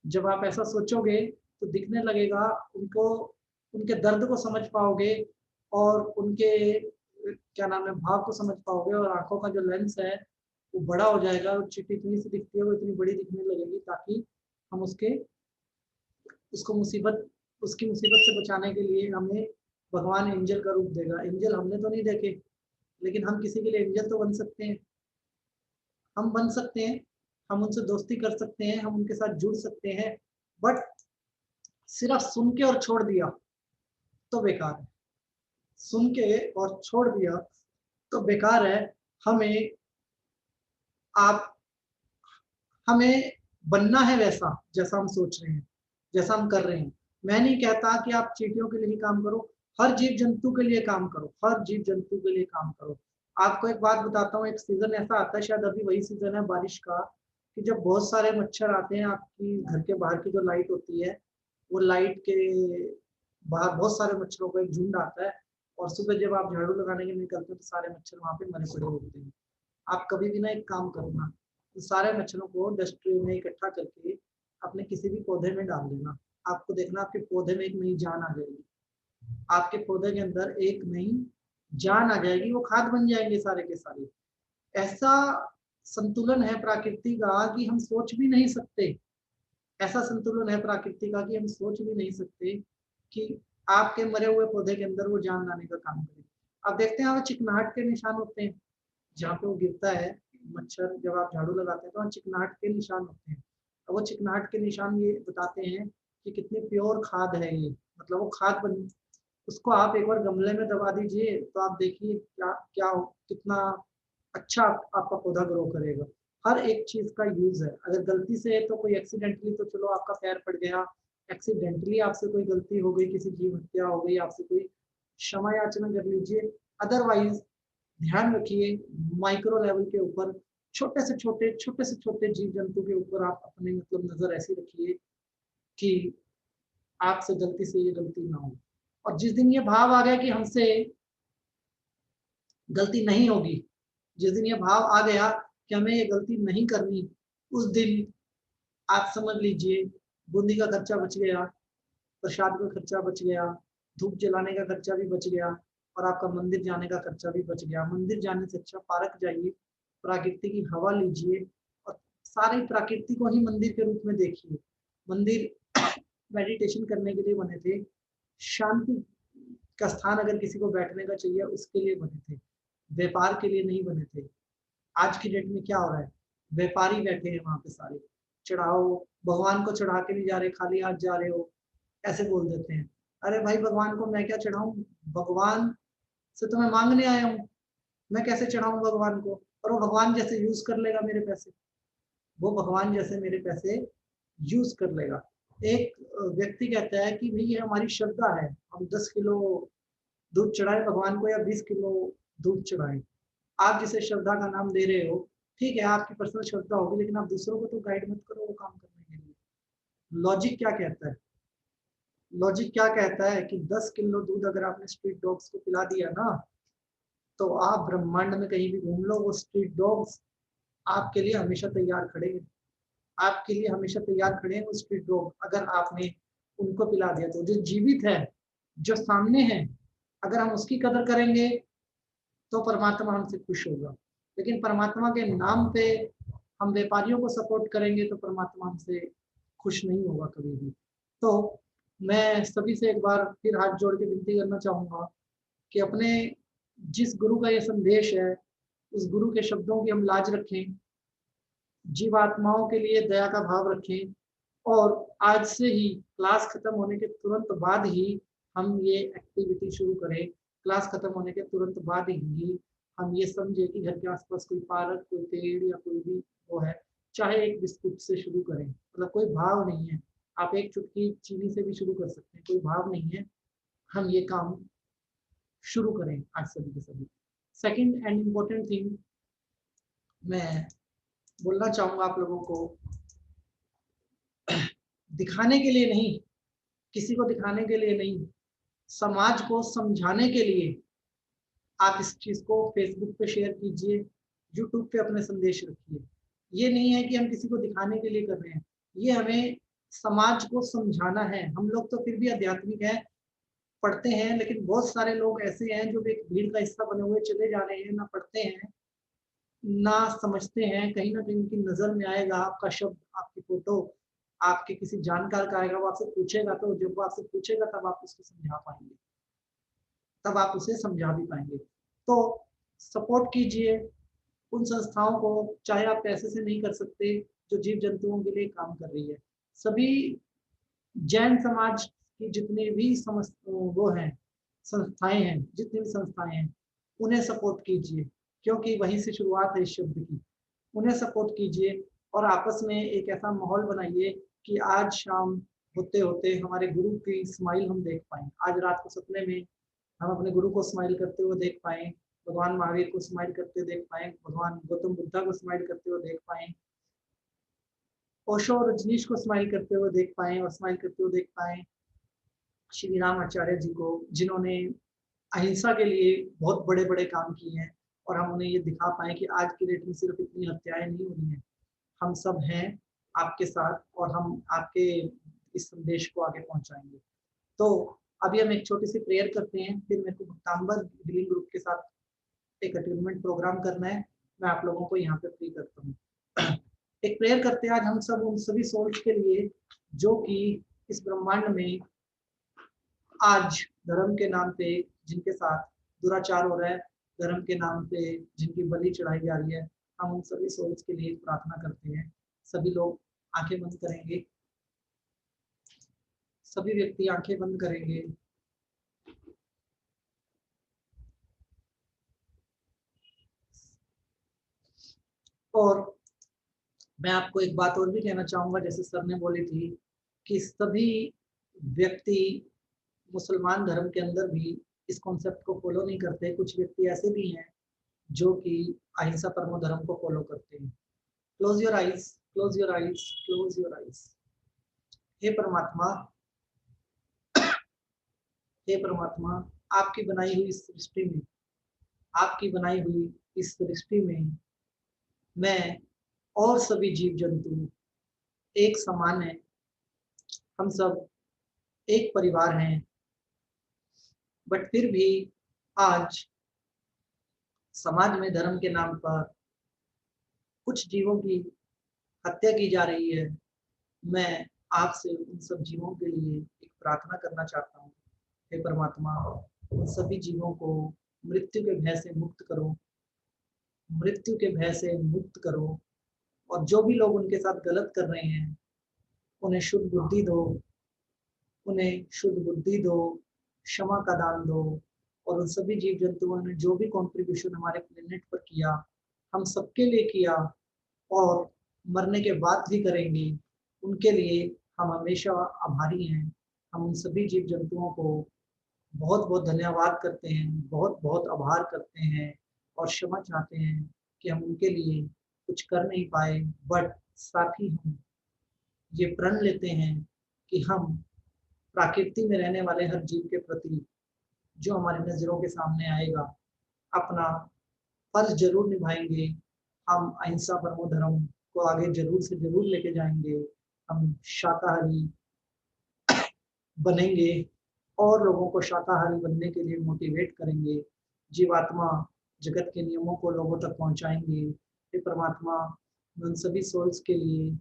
जब आप ऐसा सोचोगे तो दिखने लगेगा, उनको उनके दर्द को समझ पाओगे, और उनके क्या नाम है भाव को समझ पाओगे, और आंखों का जो लेंस है वो बड़ा हो जाएगा। और चिट्ठी इतनी सी दिखती है वो इतनी बड़ी दिखने लगेगी, ताकि हम उसकी मुसीबत से बचाने के लिए हमें भगवान एंजल का रूप देगा। एंजल हमने तो नहीं देखे, लेकिन हम किसी के लिए एंजल तो बन सकते हैं। हम उनसे दोस्ती कर सकते हैं, हम उनके साथ जुड़ सकते हैं। बट सिर्फ सुन के और छोड़ दिया तो बेकार है। सुन के और छोड़ दिया तो बेकार है। हमें बनना है वैसा जैसा हम सोच रहे हैं, जैसा हम कर रहे हैं। मैं नहीं कहता कि आप चींटियों के लिए ही काम करो, हर जीव जंतु के लिए काम करो, हर जीव जंतु के लिए काम करो। आपको एक बात बताता हूँ, एक सीजन ऐसा आता है, शायद अभी वही सीजन है बारिश का, कि जब बहुत सारे मच्छर आते हैं, आपकी घर के बाहर की जो लाइट होती है, वो लाइट के बाहर बहुत सारे मच्छरों का एक झुंड आता है, और सुबह जब आप झाड़ू लगाने के लिए निकलते हो तो सारे मच्छर वहां पे मरे पड़े होते हैं। आप कभी भी ना एक काम करना, तो सारे मच्छरों को डस्टबिन में इकट्ठा करके अपने किसी भी पौधे में डाल देना। आपको देखना आपके पौधे में एक नई जान आ जाएगी, आपके पौधे के अंदर एक नई जान आ जाएगी, वो खाद बन जाएंगे सारे के सारे। ऐसा संतुलन है प्रकृति का कि हम सोच भी नहीं सकते। ऐसा संतुलन है प्रकृति का कि हम सोच भी नहीं सकते कि आपके मरे हुए पौधे के अंदर वो जान लाने का काम करे। आप देखते हैं चिकनाहट के निशान होते हैं, जहाँ पे वो गिरता है मच्छर, जब आप झाड़ू लगाते हैं तो वहाँ चिकनाहट के निशान होते हैं। और वो चिकनाहट के निशान ये बताते हैं कि कितनी प्योर खाद है ये, मतलब वो खाद बन। उसको आप एक बार गमले में दबा दीजिए तो आप देखिए कितना अच्छा आपका पौधा ग्रो करेगा। हर एक चीज का यूज है। अगर गलती से तो कोई एक्सीडेंटली तो चलो आपका पैर फट गया, एक्सीडेंटली आपसे कोई गलती हो गई, किसी जीव हत्या हो गई, आपसे कोई क्षमा याचना कर लीजिए। अदरवाइज ध्यान रखिए माइक्रो लेवल के ऊपर, छोटे से छोटे जीव जंतु के ऊपर आप अपनी मतलब नजर ऐसी रखिए कि आपसे गलती से ये गलती ना हो। और जिस दिन ये भाव आ गया कि हमसे गलती नहीं होगी, जिस दिन ये भाव आ गया कि हमें ये गलती नहीं करनी, उस दिन आप समझ लीजिए बूंदी का खर्चा बच गया, प्रसाद का खर्चा बच गया, धूप जलाने का खर्चा भी बच गया, और आपका मंदिर जाने का खर्चा भी बच गया। मंदिर जाने से अच्छा पार्क जाइए, प्रकृति की हवा लीजिए, और सारी प्रकृति को ही मंदिर के रूप में देखिए। मंदिर मेडिटेशन करने के लिए बने थे, शांति का स्थान अगर किसी को बैठने का चाहिए उसके लिए बने थे, व्यापार के लिए नहीं बने थे। आज की डेट में क्या हो रहा है, व्यापारी बैठे हैं वहां पे सारे, चढ़ाओ, भगवान को चढ़ा के नहीं जा रहे, खाली हाथ जा रहे हो, ऐसे बोल देते हैं। अरे भाई भगवान को मैं क्या चढ़ाऊं, भगवान से तो मैं मांगने आया हूँ, मैं कैसे चढ़ाऊं भगवान को, और वो भगवान जैसे यूज कर लेगा मेरे पैसे, वो भगवान जैसे मेरे पैसे यूज कर लेगा। एक व्यक्ति कहता है कि भाई ये हमारी श्रद्धा है, हम 10 किलो दूध चढ़ाए भगवान को या 20 किलो दूध चढ़ाए। आप जिसे श्रद्धा का नाम दे रहे हो, ठीक है आपकी पर्सनल श्रद्धा होगी, लेकिन आप दूसरों को तो गाइड मत करो वो काम करने के लिए। लॉजिक क्या कहता है, लॉजिक क्या कहता है कि 10 किलो दूध अगर आपने स्ट्रीट डॉग्स को पिला दिया ना, तो आप ब्रह्मांड में कहीं भी घूम लो, वो स्ट्रीट डॉग्स आपके लिए हमेशा तैयार खड़े हैं, आपके लिए हमेशा तैयार खड़े हैं वो स्ट्रीट डॉग। अगर आपने उनको पिला दिया तो जो जीवित है, जो सामने है, अगर हम उसकी कदर करेंगे तो परमात्मा हमसे खुश होगा। लेकिन परमात्मा के नाम पे हम व्यापारियों को सपोर्ट करेंगे तो परमात्मा हमसे खुश नहीं होगा कभी भी। तो मैं सभी से एक बार फिर हाथ जोड़ के विनती करना चाहूंगा कि अपने जिस गुरु का ये संदेश है, उस गुरु के शब्दों की हम लाज रखें, जीवात्माओं के लिए दया का भाव रखें, और आज से ही क्लास खत्म होने के तुरंत बाद ही हम ये एक्टिविटी शुरू करें। क्लास खत्म होने के तुरंत बाद ही हम ये समझे कि घर के आसपास कोई पार्क, कोई पेड़ या कोई भी वो है, चाहे एक बिस्कुट से शुरू करें, मतलब कोई भाव नहीं है, आप एक चुटकी चीनी से भी शुरू कर सकते हैं, कोई भाव नहीं है, हम ये काम शुरू करें आज सभी के सभी। सेकंड एंड इम्पोर्टेंट थिंग मैं बोलना चाहूंगा आप लोगों को, दिखाने के लिए नहीं, किसी को दिखाने के लिए नहीं, समाज को समझाने के लिए आप इस चीज को फेसबुक पे शेयर कीजिए, यूट्यूब पे अपने संदेश रखिए। ये नहीं है कि हम किसी को दिखाने के लिए कर रहे हैं, ये हमें समाज को समझाना है। हम लोग तो फिर भी आध्यात्मिक है, पढ़ते हैं, लेकिन बहुत सारे लोग ऐसे हैं जो एक भीड़ का हिस्सा बने हुए चले जा रहे हैं, ना पढ़ते हैं ना समझते हैं। कहीं ना कहीं उनकी नजर में आएगा आपका शब्द, आपकी फोटो, आपके किसी जानकार का आएगा, वो आपसे पूछेगा, तो जब वो आपसे पूछेगा तब आप उसको समझा पाएंगे, तब आप उसे समझा भी पाएंगे। तो सपोर्ट कीजिए उन संस्थाओं को, चाहे आप पैसे से नहीं कर सकते, जो जीव जंतुओं के लिए काम कर रही है। सभी जैन समाज की जितनी भी वो हैं संस्थाएं हैं, जितनी भी संस्थाएं हैं, उन्हें सपोर्ट कीजिए, क्योंकि वहीं से शुरुआत है इस शब्द की। उन्हें सपोर्ट कीजिए और आपस में एक ऐसा माहौल बनाइए कि आज शाम होते होते हमारे गुरु की स्माइल हम देख पाएं। आज रात को सपने में हम अपने गुरु को स्माइल करते हुए देख पाएं, भगवान महावीर को स्माइल करते देख पाएं, भगवान गौतम बुद्धा को स्माइल करते हुए देख पाएं, ओशो और रजनीश को स्माइल करते हुए देख पाएं, और स्माइल करते हुए देख पाएं श्री राम आचार्य जी को, जिन्होंने अहिंसा के लिए बहुत बड़े बड़े काम किए हैं, और हम उन्हें ये दिखा पाए कि आज की डेट में सिर्फ इतनी हत्याएं नहीं हो रही हैं, हम सब हैं आपके साथ, और हम आपके इस संदेश को आगे पहुंचाएंगे। तो अभी हम एक छोटी सी प्रेयर करते हैं, फिर मेरे को भक्तांबर हीलिंग ग्रुप के साथ एक अटैचमेंट प्रोग्राम करना है, मैं आप लोगों को यहाँ पे फ्री करता हूँ। एक प्रेयर करते हैं आज हम सब उन सभी सोल्स के लिए जो कि इस ब्रह्मांड में आज धर्म के नाम पे जिनके साथ दुराचार हो रहा है, धर्म के नाम पे जिनकी बलि चढ़ाई जा रही है, हम उन सभी सोल्स के लिए प्रार्थना करते हैं। सभी लोग आंखें बंद करेंगे, सभी व्यक्ति आंखें बंद करेंगे। और मैं आपको एक बात और भी कहना चाहूंगा, जैसे सर ने बोली थी कि सभी व्यक्ति मुसलमान धर्म के अंदर भी इस कॉन्सेप्ट को फॉलो नहीं करते। कुछ व्यक्ति ऐसे भी हैं जो कि अहिंसा परमो धर्म को फॉलो करते हैं। Close your eyes, close your eyes, close your eyes. हे परमात्मा, हे परमात्मा, आपकी बनाई हुई इस सृष्टि में, आपकी बनाई हुई इस सृष्टि में मैं और सभी जीव जंतु एक समान है। हम सब एक परिवार हैं, बट फिर भी आज समाज में धर्म के नाम पर कुछ जीवों की हत्या की जा रही है। मैं आपसे उन सब जीवों के लिए एक प्रार्थना करना चाहता हूँ। हे परमात्मा, उन सभी जीवों को मृत्यु के भय से मुक्त करो, मृत्यु के भय से मुक्त करो। और जो भी लोग उनके साथ गलत कर रहे हैं उन्हें शुद्ध बुद्धि दो, उन्हें शुद्ध बुद्धि दो, क्षमा का दान दो। और उन सभी जीव जंतुओं ने जो भी कंट्रीब्यूशन हमारे प्लेनेट पर किया, हम सबके लिए किया और मरने के बाद भी करेंगे, उनके लिए हम हमेशा आभारी हैं। हम उन सभी जीव जंतुओं को बहुत बहुत धन्यवाद करते हैं, बहुत बहुत आभार करते हैं और क्षमा चाहते हैं कि हम उनके लिए कुछ कर नहीं पाए। बट साथ ही हम ये प्रण लेते हैं कि हम प्रकृति में रहने वाले हर जीव के प्रति जो हमारी नजरों के सामने आएगा अपना फर्ज जरूर निभाएंगे। हम अहिंसा परमो धर्म को आगे जरूर से जरूर लेके जाएंगे। हम शाकाहारी बनेंगे और लोगों को शाकाहारी बनने के लिए मोटिवेट करेंगे। जीवात्मा जगत के नियमों को लोगों तक पहुंचाएंगे। हे परमात्मा, मैं उन सभी सोल्स के लिए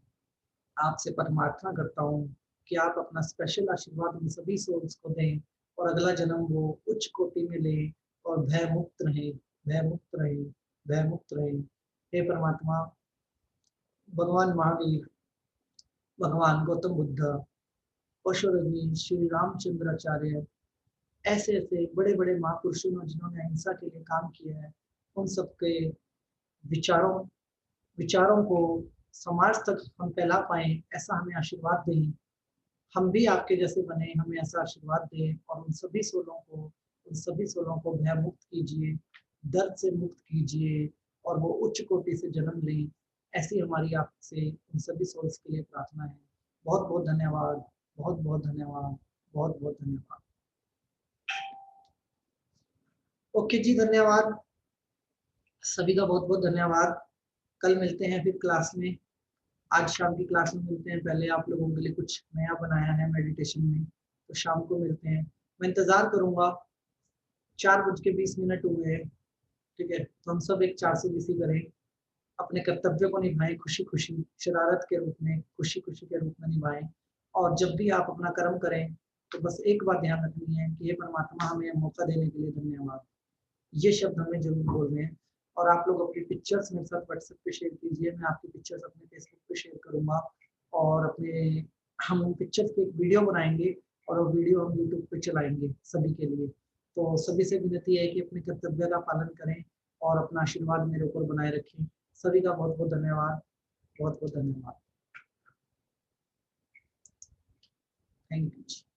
आपसे प्रार्थना करता हूँ कि आप अपना स्पेशल आशीर्वाद उन सभी सोल्स को दें और अगला जन्म वो उच्च कोटि में ले और भय मुक्त रहे, भय मुक्त रहे, भय मुक्त रहे। हे परमात्मा, भगवान महावीर, भगवान गौतम बुद्ध, परशुराम, श्री रामचंद्राचार्य, ऐसे ऐसे बड़े बड़े महापुरुषों जिन्होंने अहिंसा के लिए काम किया है, उन सबके विचारों को समाज तक हम फैला पाए, ऐसा हमें आशीर्वाद दें। हम भी आपके जैसे बने, हमें ऐसा आशीर्वाद दें और उन सभी सोलों को भय मुक्त कीजिए, दर्द से मुक्त कीजिए और वो उच्च कोटि से जन्म लें। ऐसी हमारी आपसे उन सभी सोल्स के लिए प्रार्थना है। बहुत बहुत धन्यवाद, बहुत बहुत धन्यवाद, बहुत बहुत धन्यवाद। ओके जी, धन्यवाद सभी का, बहुत बहुत धन्यवाद। कल मिलते हैं फिर क्लास में। आज शाम की क्लास में मिलते हैं। पहले आप लोगों के लिए कुछ नया बनाया है मेडिटेशन में, तो शाम को मिलते हैं। मैं इंतजार करूंगा। 4:20 हुए हैं, ठीक है? तो हम सब एक 420 करें, अपने कर्तव्य को निभाएं खुशी खुशी, शरारत के रूप में, खुशी खुशी के रूप में निभाएं। और जब भी आप अपना कर्म करें तो बस एक बात ध्यान रखनी है कि ये परमात्मा हमें मौका देने के लिए धन्यवाद, ये शब्द हमें जरूर बोलने हैं। और आप लोग अपनी पिक्चर्स मेरे साथ व्हाट्सएप पे शेयर कीजिए। मैं आपकी पिक्चर्स अपने फेसबुक पे शेयर करूंगा और हम उन पिक्चर्स पे एक वीडियो बनाएंगे और वो वीडियो हम यूट्यूब पे चलाएंगे सभी के लिए। तो सभी से विनती है कि अपने कर्तव्य का पालन करें और अपना आशीर्वाद मेरे ऊपर बनाए रखें। सभी का बहुत बहुत धन्यवाद, बहुत बहुत धन्यवाद। Thank you.